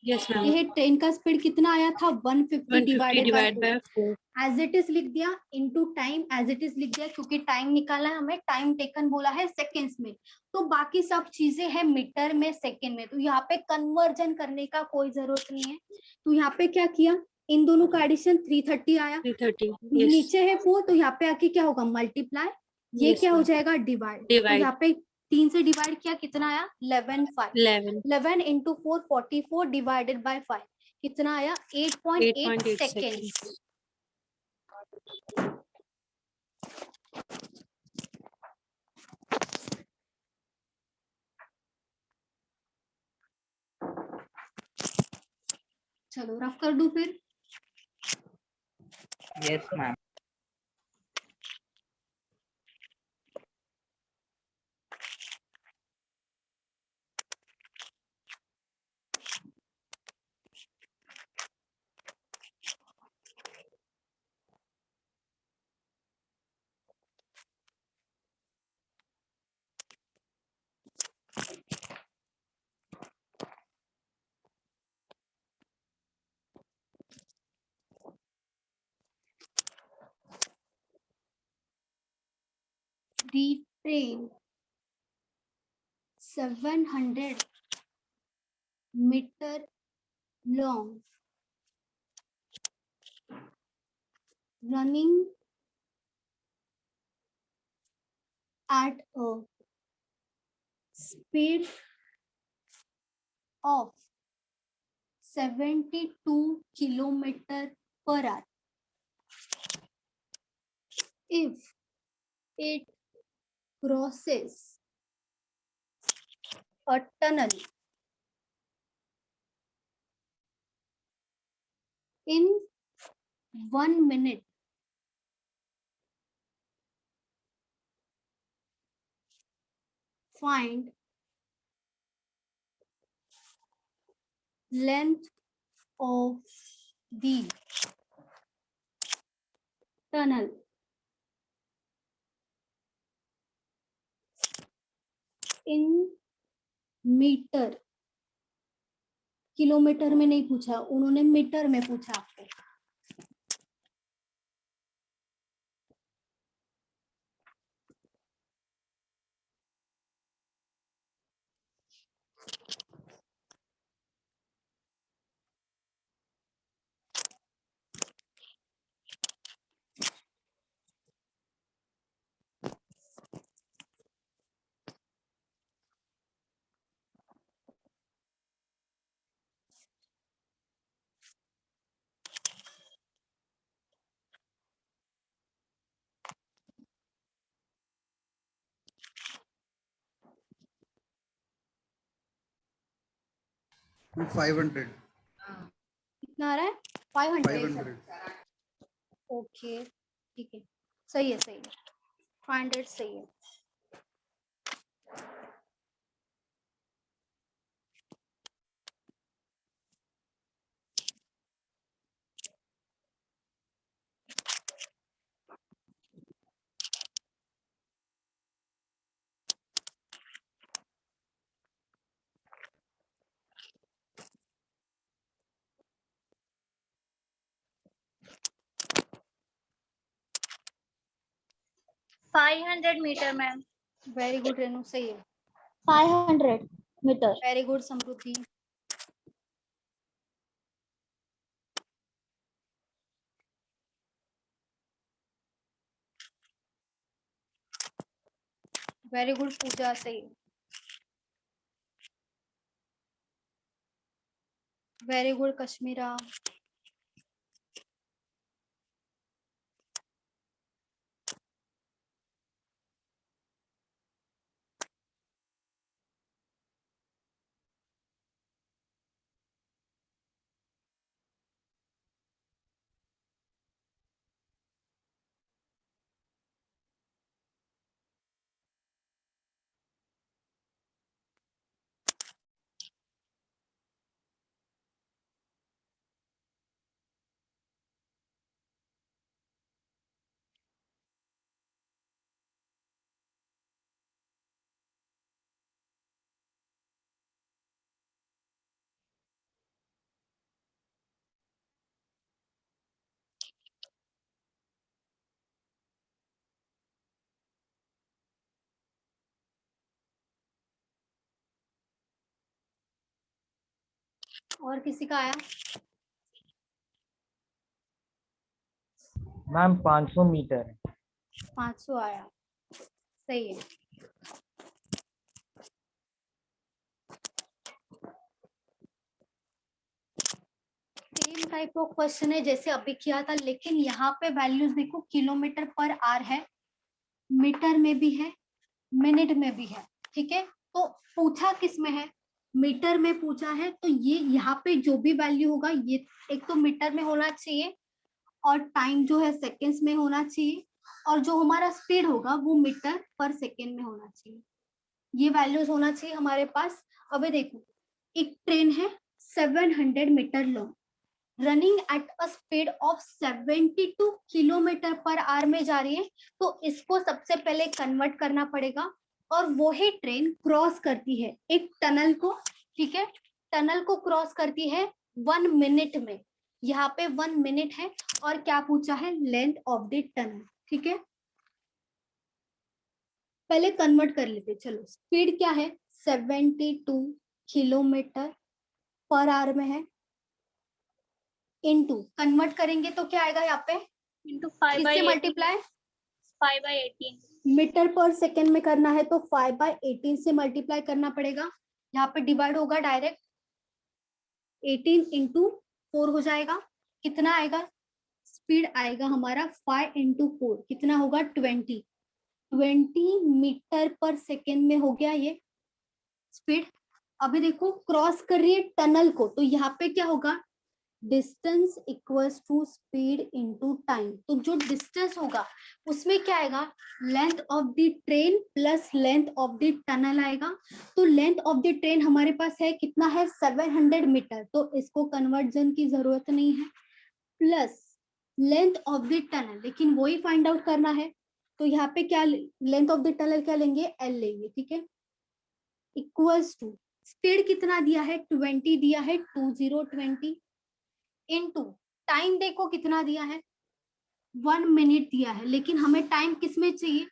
S2: ये ट्रेन का स्पीड कितना आया था 150 divided by 4, as it is लिख दिया into time as it is लिख दिया, क्योंकि टाइम निकालना है हमें, टाइम टेकन बोला है सेकेंड्स में, तो बाकी सब चीजें है मीटर में सेकेंड में, तो यहाँ पे कन्वर्जन करने का कोई जरूरत नहीं है। तो यहाँ पे क्या किया, इन दोनों का एडिशन 330 आया, 330 नीचे है 4, तो यहाँ पे आके क्या होगा मल्टीप्लाई, ये क्या हो जाएगा डिवाइड, तो यहाँ पे 3 से डिवाइड किया कितना आया 11 इंटू 4 44 डिवाइडेड बाय 5 कितना आया 8.8 सेकेंड। चलो रफ कर दूं फिर।
S3: Yes ma'am.
S2: The train 700 meter long, running at a speed of 72 kilometer per hour. If it crosses a tunnel in 1 minute, find length of the tunnel. In metre, kilometre में नहीं पूछा उन्होंने, metre में पूछा आपको।
S14: टू 500।
S2: कितना आ रहा है? 500।
S14: 500।
S2: ओके ठीक है, सही है, सही है, 500 सही है।
S4: Metre ma'am.
S2: Very good Renu, सही है।
S6: 500 metre.
S2: Very good Samriddhi. Very good Pooja, सही है। Very good Kashmira. और किसी का आया?
S5: Ma'am 500 metre.
S2: 500 आया, सही है। सेम टाइप ऑफ क्वेश्चन है जैसे अभी किया था, लेकिन यहाँ पे वैल्यूज देखो, किलोमीटर पर आवर है, मीटर में भी है, मिनट में भी है, ठीक है। तो पूछा किस में है? मीटर में पूछा है तो ये यहाँ पे जो भी वैल्यू होगा ये एक तो मीटर में होना चाहिए और टाइम जो है सेकेंड्स में होना चाहिए और जो हमारा स्पीड होगा वो मीटर पर सेकेंड में होना चाहिए। ये वैल्यूज होना चाहिए हमारे पास। अभी देखो एक ट्रेन है 700 metre long running at a speed of 72 kilometre per hour में जा रही है, तो इसको सबसे पहले कन्वर्ट करना पड़ेगा और वो ही ट्रेन क्रॉस करती है एक टनल को। ठीक है, टनल को क्रॉस करती है 1 मिनट में। यहाँ पे 1 मिनट है और क्या पूछा है, लेंथ ऑफ द टनल। ठीक है, पहले कन्वर्ट कर लेते। चलो स्पीड क्या है, 72 किलोमीटर पर आवर में है, इनटू कन्वर्ट करेंगे तो क्या आएगा यहाँ पे,
S4: इंटू 5
S2: किससे मल्टीप्लाई,
S4: 5/18
S2: मीटर पर सेकेंड में करना है तो 5/18 से मल्टीप्लाई करना पड़ेगा। यहाँ पे डिवाइड होगा डायरेक्ट, 18 इंटू 4 हो जाएगा। कितना आएगा, स्पीड आएगा हमारा 5 इंटू 4 कितना होगा 20 मीटर पर सेकेंड में हो गया ये स्पीड। अभी देखो क्रॉस कर रही है टनल को, तो यहाँ पे क्या होगा, distance equals to speed into time. तो जो डिस्टेंस होगा उसमें क्या आएगा, length of the train plus length of the tunnel आएगा। तो लेंथ ऑफ द ट्रेन हमारे पास है कितना है 700 मीटर, तो इसको कन्वर्जन की जरूरत नहीं है, plus length of the tunnel, लेकिन वही फाइंड आउट करना है। तो यहाँ पे क्या लेंथ ऑफ द टनल क्या लेंगे, एल लेंगे। ठीक है, इक्वल्स टू स्पीड कितना दिया है 20 दिया है 20 इनटू टाइम देखो कितना दिया है 1 मिनट दिया है, लेकिन हमें टाइम किस में चाहिए,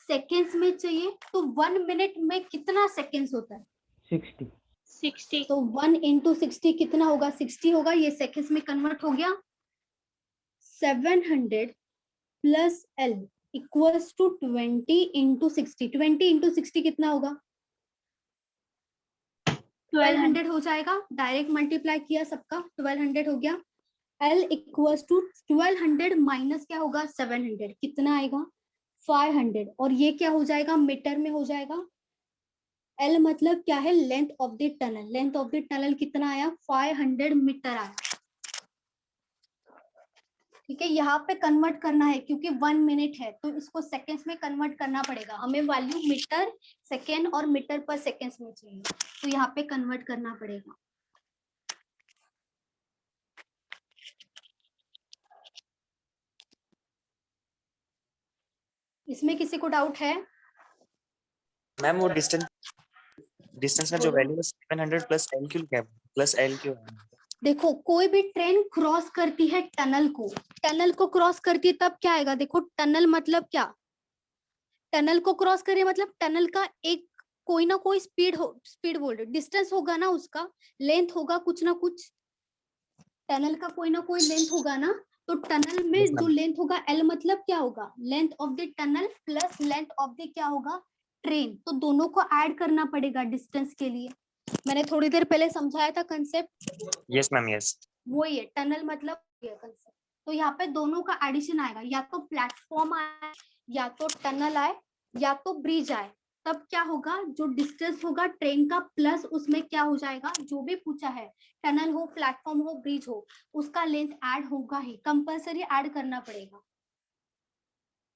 S2: सेकेंड्स में चाहिए। तो 1 मिनट में कितना सेकेंड्स होता है
S4: 60।
S2: तो 1 इंटू 60 कितना होगा 60 होगा, ये सेकेंड्स में कन्वर्ट हो गया। 700 plus L equals to 20 into 60, 20 into 60 कितना होगा 1200 हो जाएगा। डायरेक्ट मल्टीप्लाई किया सबका, 1200 हो गया। L इक्वल्स टू 1200 माइनस क्या होगा 700 कितना आएगा 500, और ये क्या हो जाएगा मीटर में हो जाएगा। L मतलब क्या है, length of the tunnel, length of the tunnel कितना आया 500 मीटर आया। ठीक है, यहाँ पे कन्वर्ट करना है क्योंकि 1 मिनट है तो इसको सेकेंड्स में कन्वर्ट करना पड़ेगा। हमें वैल्यू मीटर सेकेंड और मीटर पर सेकेंड्स में चाहिए, तो यहाँ पे कन्वर्ट करना पड़ेगा। इसमें किसी को डाउट है?
S15: मैम वो डिस्टेंस का जो वैल्यू है 700 प्लस एल क्यों क्या प्लस एल क्यों है?
S2: देखो कोई भी ट्रेन क्रॉस करती है टनल को क्रॉस करती है तब क्या आएगा, देखो टनल मतलब क्या, टनल को क्रॉस करे मतलब टनल का एक कोई ना कोई स्पीड बोल रहे डिस्टेंस होगा ना, उसका लेंथ होगा कुछ ना कुछ, टनल का कोई ना कोई लेंथ होगा ना। तो टनल में
S15: Yes,
S2: जो
S15: ma'am.
S2: लेंथ होगा एल मतलब क्या होगा, length of the tunnel plus length of the क्या होगा ट्रेन, तो दोनों को ऐड करना पड़ेगा डिस्टेंस के लिए। मैंने थोड़ी देर पहले समझाया था कंसेप्ट,
S15: यस मैम यस।
S2: वही है टनल मतलब ये कंसेप्ट। तो यहाँ पे दोनों का एडिशन आएगा, या तो प्लेटफॉर्म आए या तो टनल आए या तो ब्रिज आए, तब क्या होगा जो डिस्टेंस होगा ट्रेन का प्लस उसमें क्या हो जाएगा, जो भी पूछा है टनल हो प्लेटफॉर्म हो ब्रिज हो उसका लेंथ ऐड होगा ही, कंपलसरी ऐड करना पड़ेगा।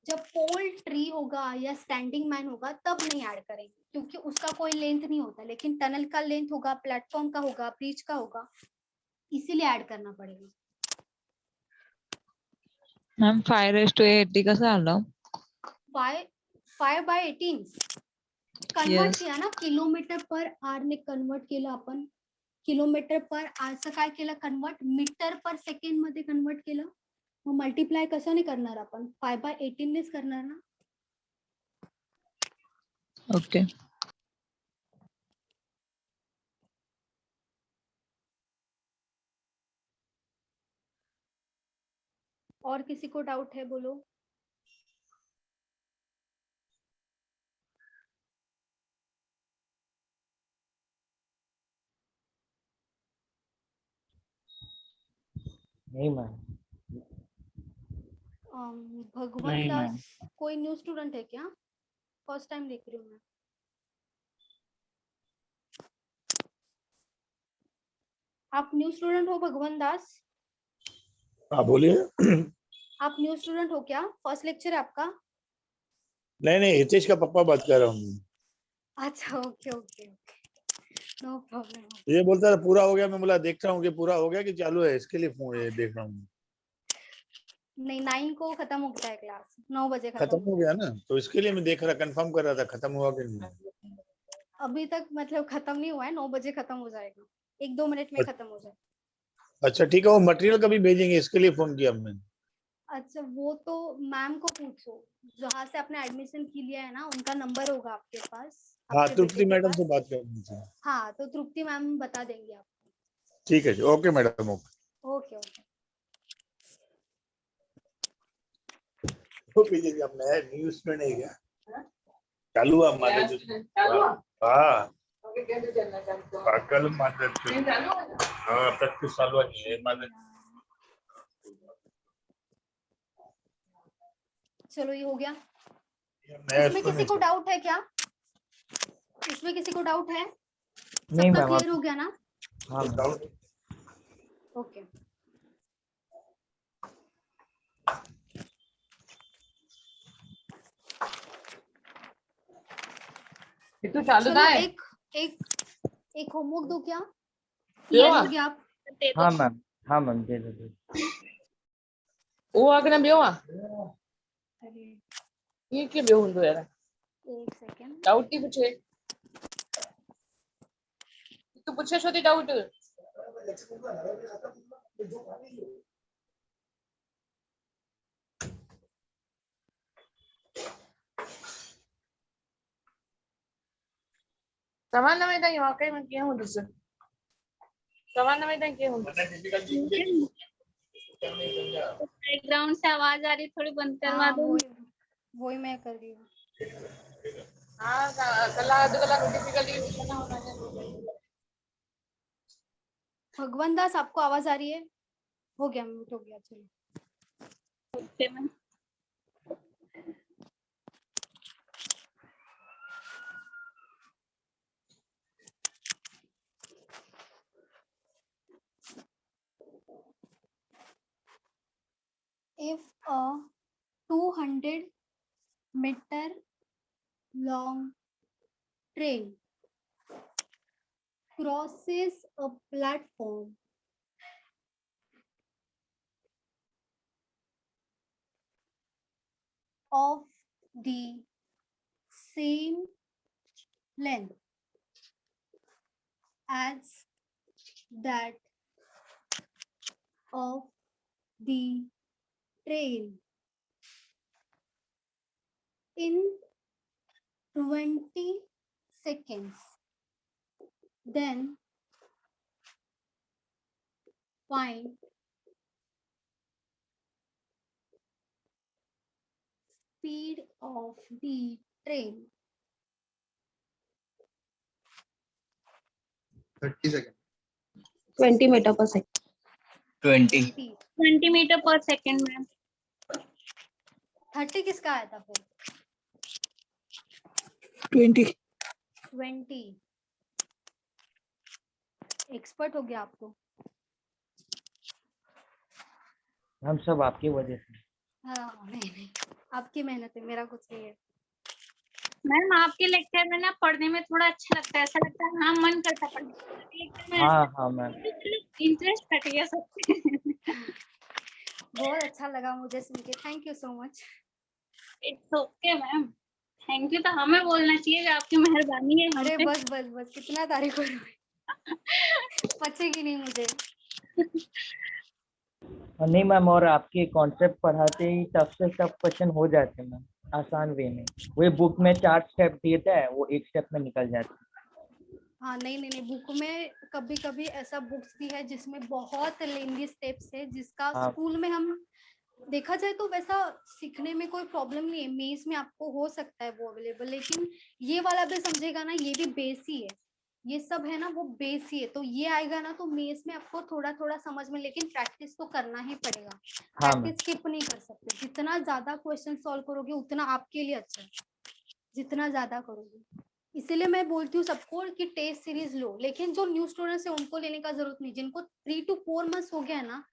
S2: जब पोल ट्री होगा या स्टैंडिंग मैन होगा तब नहीं ऐड करेंगे क्योंकि उसका कोई लेंथ नहीं होता, लेकिन टनल का लेंथ होगा, प्लेटफॉर्म का होगा, ब्रिज का होगा, इसीलिए ऐड करना पड़ेगा।
S16: मैम 5:80 कसं आलं?
S2: 5/18 कन्वर्ट किया ना, किलोमीटर पर आवर ने कन्वर्ट केलं आपण, किलोमीटर पर आरचं काय केलं कन्वर्ट, मीटर पर सेकंड मध्ये कन्वर्ट केलं, मग मल्टिप्लाय कशाने करणार आपण 5/18 नेच करणार ना।
S16: ओके
S2: और किसी को डाउट है बोलो।
S5: नहीं मैम।
S2: भगवत
S5: नहीं,
S2: दास कोई न्यू स्टूडेंट है क्या, फर्स्ट टाइम देख रही हूँ मैं। आप न्यू स्टूडेंट हो भगवान दास?
S17: हाँ बोलिए।
S2: आप न्यू स्टूडेंट हो क्या? फर्स्ट लेक्चर है आपका?
S17: नहीं नहीं, हितेश का पापा बात कर रहा हूँ।
S2: अच्छा okay okay okay, no problem.
S17: ये बोलता था पूरा हो गया, मैं बोला देख रहा हूँ कि पूरा हो गया कि चालू है, इसके लिए फोन ये देख रहा हूँ।
S2: नहीं 9 को खत्म हो गया है क्लास, 9 बजे
S17: खत्म
S2: खत्म
S17: हो गया ना, तो इसके लिए मैं देख रहा, कंफर्म कर रहा था खत्म हुआ कि नहीं।
S2: अभी तक मतलब खत्म नहीं हुआ है, 9 बजे खत्म हो जाएगा, 1-2 मिनट में खत्म हो जाएगा।
S17: अच्छा ठीक है, वो मटेरियल कभी भेजेंगे, इसके लिए फोन किया मैंने।
S2: अच्छा वो तो मैम को पूछो, जहाँ से आपने एडमिशन की लिया है ना, उनका नंबर होगा आपके पास।
S17: हाँ
S2: आपके
S17: तृप्ति
S2: बेटे के
S17: मैडम
S2: पास।
S17: से बात करनी थी।
S2: हाँ तो तृप्ति मैम बता देंगे आपको।
S17: ठीक है जी, okay madam, okay
S2: okay okay.
S17: Okay जी। अब नया न्यूज में नहीं गया, चालू हुआ हमारे हाँ कल मदद हाँ 25 साल है मदद।
S2: चलो ये हो गया।
S17: नया
S2: इसमें किसी को डाउट है क्या? इसमें किसी को डाउट है?
S5: नहीं
S2: सबका
S5: मैम।
S2: क्लियर हो गया ना?
S5: हाँ मैम।
S2: ओके।
S18: तो चालू
S2: चलो
S18: था है?
S2: एक होमवर्क दो क्या?
S18: दो?
S2: ये दोगे आप?
S5: हाँ मैम, हाँ मैम दे दो।
S18: वो आगे ना बेवा ये क्या बेव हुंदो यार?
S2: एक सेकंड।
S18: डाउट ही पूछे तू पूछे छो ती डाउट समान में था वाकई में क्या हुंदो सर समान में था क्या हुंदो
S4: बैकग्राउंड से आवाज आ रही, थोड़ी बंद करवा
S2: हाँ,
S4: दो।
S2: वही मैं कर रही हूँ।
S18: हाँ कला डिफिकल्टी करना होना है।
S2: भगवान दास आपको आवाज आ रही है? हो गया, म्यूट हो गया। चलो
S4: okay ma'am.
S2: if a 200-meter long train crosses a platform of the same length as that of the train in 20 seconds, then find speed of the train.
S14: 30 seconds.
S12: 20 meter per second.
S8: 20
S4: metre पर second ma'am.
S2: 30 किसका आया था फिर?
S11: 20.
S2: Expert हो गया आपको।
S5: हम सब आपकी वजह से।
S2: हाँ नहीं आपकी मेहनत है, मेरा कुछ नहीं है।
S4: मैम आपके लेक्चर में ना पढ़ने में थोड़ा अच्छा लगता है, ऐसा लगता है हाँ मन करता है पढ़ने।
S5: हाँ मैम।
S4: इंटरेस्ट कट गया सब।
S2: बहुत अच्छा लगा मुझे सुन के, thank you so much.
S4: It's okay ma'am, thank you तो हमें बोलना चाहिए, आपकी मेहरबानी है।
S2: अरे बस कितना तारीफ करूँ, बचेगी नहीं मुझे।
S5: नहीं मैम, और आपके कॉन्सेप्ट पढ़ाते ही टफ से टफ क्वेश्चन हो जाते हैं मैम, आसान वे में। वही बुक में 4 स्टेप देता है, वो 1 स्टेप में निकल जाता है।
S2: हाँ नहीं बुक में कभी कभी ऐसा बुक्स भी है जिसमें बहुत लेंदी स्टेप्स है, जिसका स्कूल में हम देखा जाए तो वैसा सीखने में कोई प्रॉब्लम नहीं है, मेस में आपको हो सकता है वो अवेलेबल, लेकिन ये वाला भी समझेगा ना, ये भी बेस ही है, ये सब है ना वो बेस ही है, तो ये आएगा ना तो मेस में आपको थोड़ा थोड़ा समझ में, लेकिन प्रैक्टिस तो करना ही पड़ेगा। प्रैक्टिस स्किप नहीं कर सकते, जितना ज्यादा क्वेश्चन सॉल्व करोगे उतना आपके लिए अच्छा है, जितना ज्यादा करोगे। इसीलिए मैं बोलती हूँ सबको कि टेस्ट सीरीज लो, लेकिन जो न्यू स्टूडेंट्स है उनको लेने का जरूरत नहीं। जिनको 3 to 4 मंथ्स हो गया ना,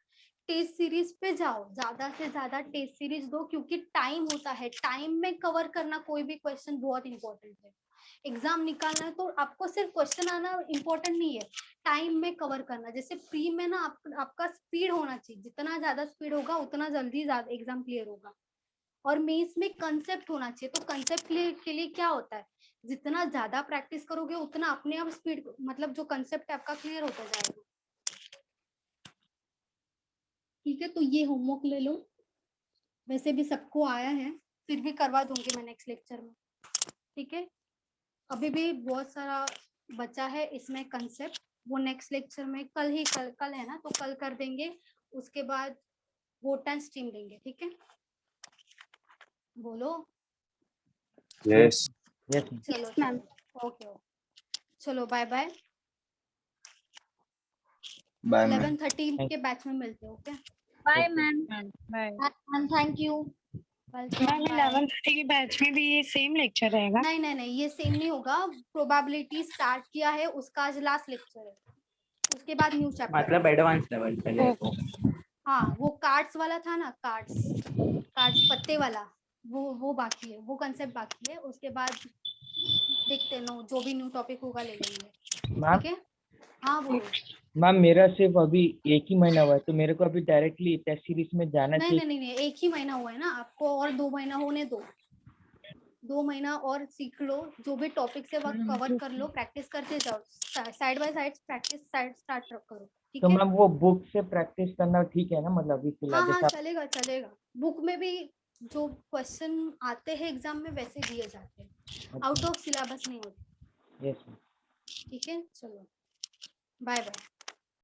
S2: टेस्ट सीरीज पे जाओ, ज्यादा से ज्यादा टेस्ट सीरीज दो, क्योंकि टाइम होता है, टाइम में कवर करना कोई भी क्वेश्चन बहुत इंपॉर्टेंट है। एग्जाम निकालना है तो आपको सिर्फ क्वेश्चन आना इंपॉर्टेंट नहीं है, टाइम में कवर करना। जैसे प्री में ना आपका स्पीड होना चाहिए, जितना ज्यादा स्पीड होगा उतना जल्दी ज्यादा एग्जाम क्लियर होगा। और मेंस में कंसेप्ट होना चाहिए, तो कंसेप्ट के लिए क्या होता है, जितना ज्यादा प्रैक्टिस करोगे उतना अपने आप स्पीड, मतलब जो कंसेप्ट है आपका क्लियर होता जाएगा। ठीक है, तो ये होमवर्क ले लो, वैसे भी सबको आया है, फिर भी करवा दूंगी मैं नेक्स्ट लेक्चर में। ठीक है, अभी भी बहुत सारा बचा है इसमें कंसेप्ट, वो नेक्स्ट लेक्चर में कल है ना, तो कल कर देंगे। उसके बाद वोट एंड स्ट्रीम देंगे। ठीक है, बोलो
S9: यस
S2: चलो मैम, ओके चलो बाय बाय।
S8: Bye ma'am.
S2: 11:30 के बैच में मिलते हैं। Okay
S4: bye ma'am.
S16: Bye
S2: ma'am, thank you.
S7: Ma'am 11:30 के बैच में भी ये सेम लेक्चर रहेगा?
S2: नहीं, ये सेम नहीं होगा। प्रोबेबिलिटी स्टार्ट किया है, उसका आज लास्ट लेक्चर है, उसके बाद न्यू चैप्टर।
S3: मतलब एडवांस लेवल चले तो।
S2: हाँ, वो कार्ड्स वाला था ना, कार्ड्स पत्ते वाला, वो बाकी है, वो कंसेप्ट बाकी है। उसके बाद देखते हैं जो भी न्यू टॉपिक होगा ले लेंगे।
S5: मैम
S2: ठीक है, हाँ बोलो।
S5: मैम मेरा सिर्फ अभी 1 ही महीना हुआ है, तो मेरे को अभी डायरेक्टली टेस्ट सीरीज में जाना चाहिए?
S2: नहीं, 1 ही महीना हुआ है ना आपको, और 2 महीना होने दो। 2 महीना और सीख लो, जो भी टॉपिक से वक्त कवर कर लो, प्रैक्टिस करते जाओ, side by side practice start करो। ठीक
S5: तो
S2: है
S5: मैम वो बुक से प्रैक्टिस करना ठीक है ना, मतलब अभी फिलहाल
S2: हाँ,
S5: जैसा
S2: चलेगा। बुक में भी जो क्वेश्चन आते हैं एग्जाम में वैसे दिए जाते हैं, आउट ऑफ सिलेबस नहीं होते।
S5: यस।
S2: ठीक है, चलो बाय बाय।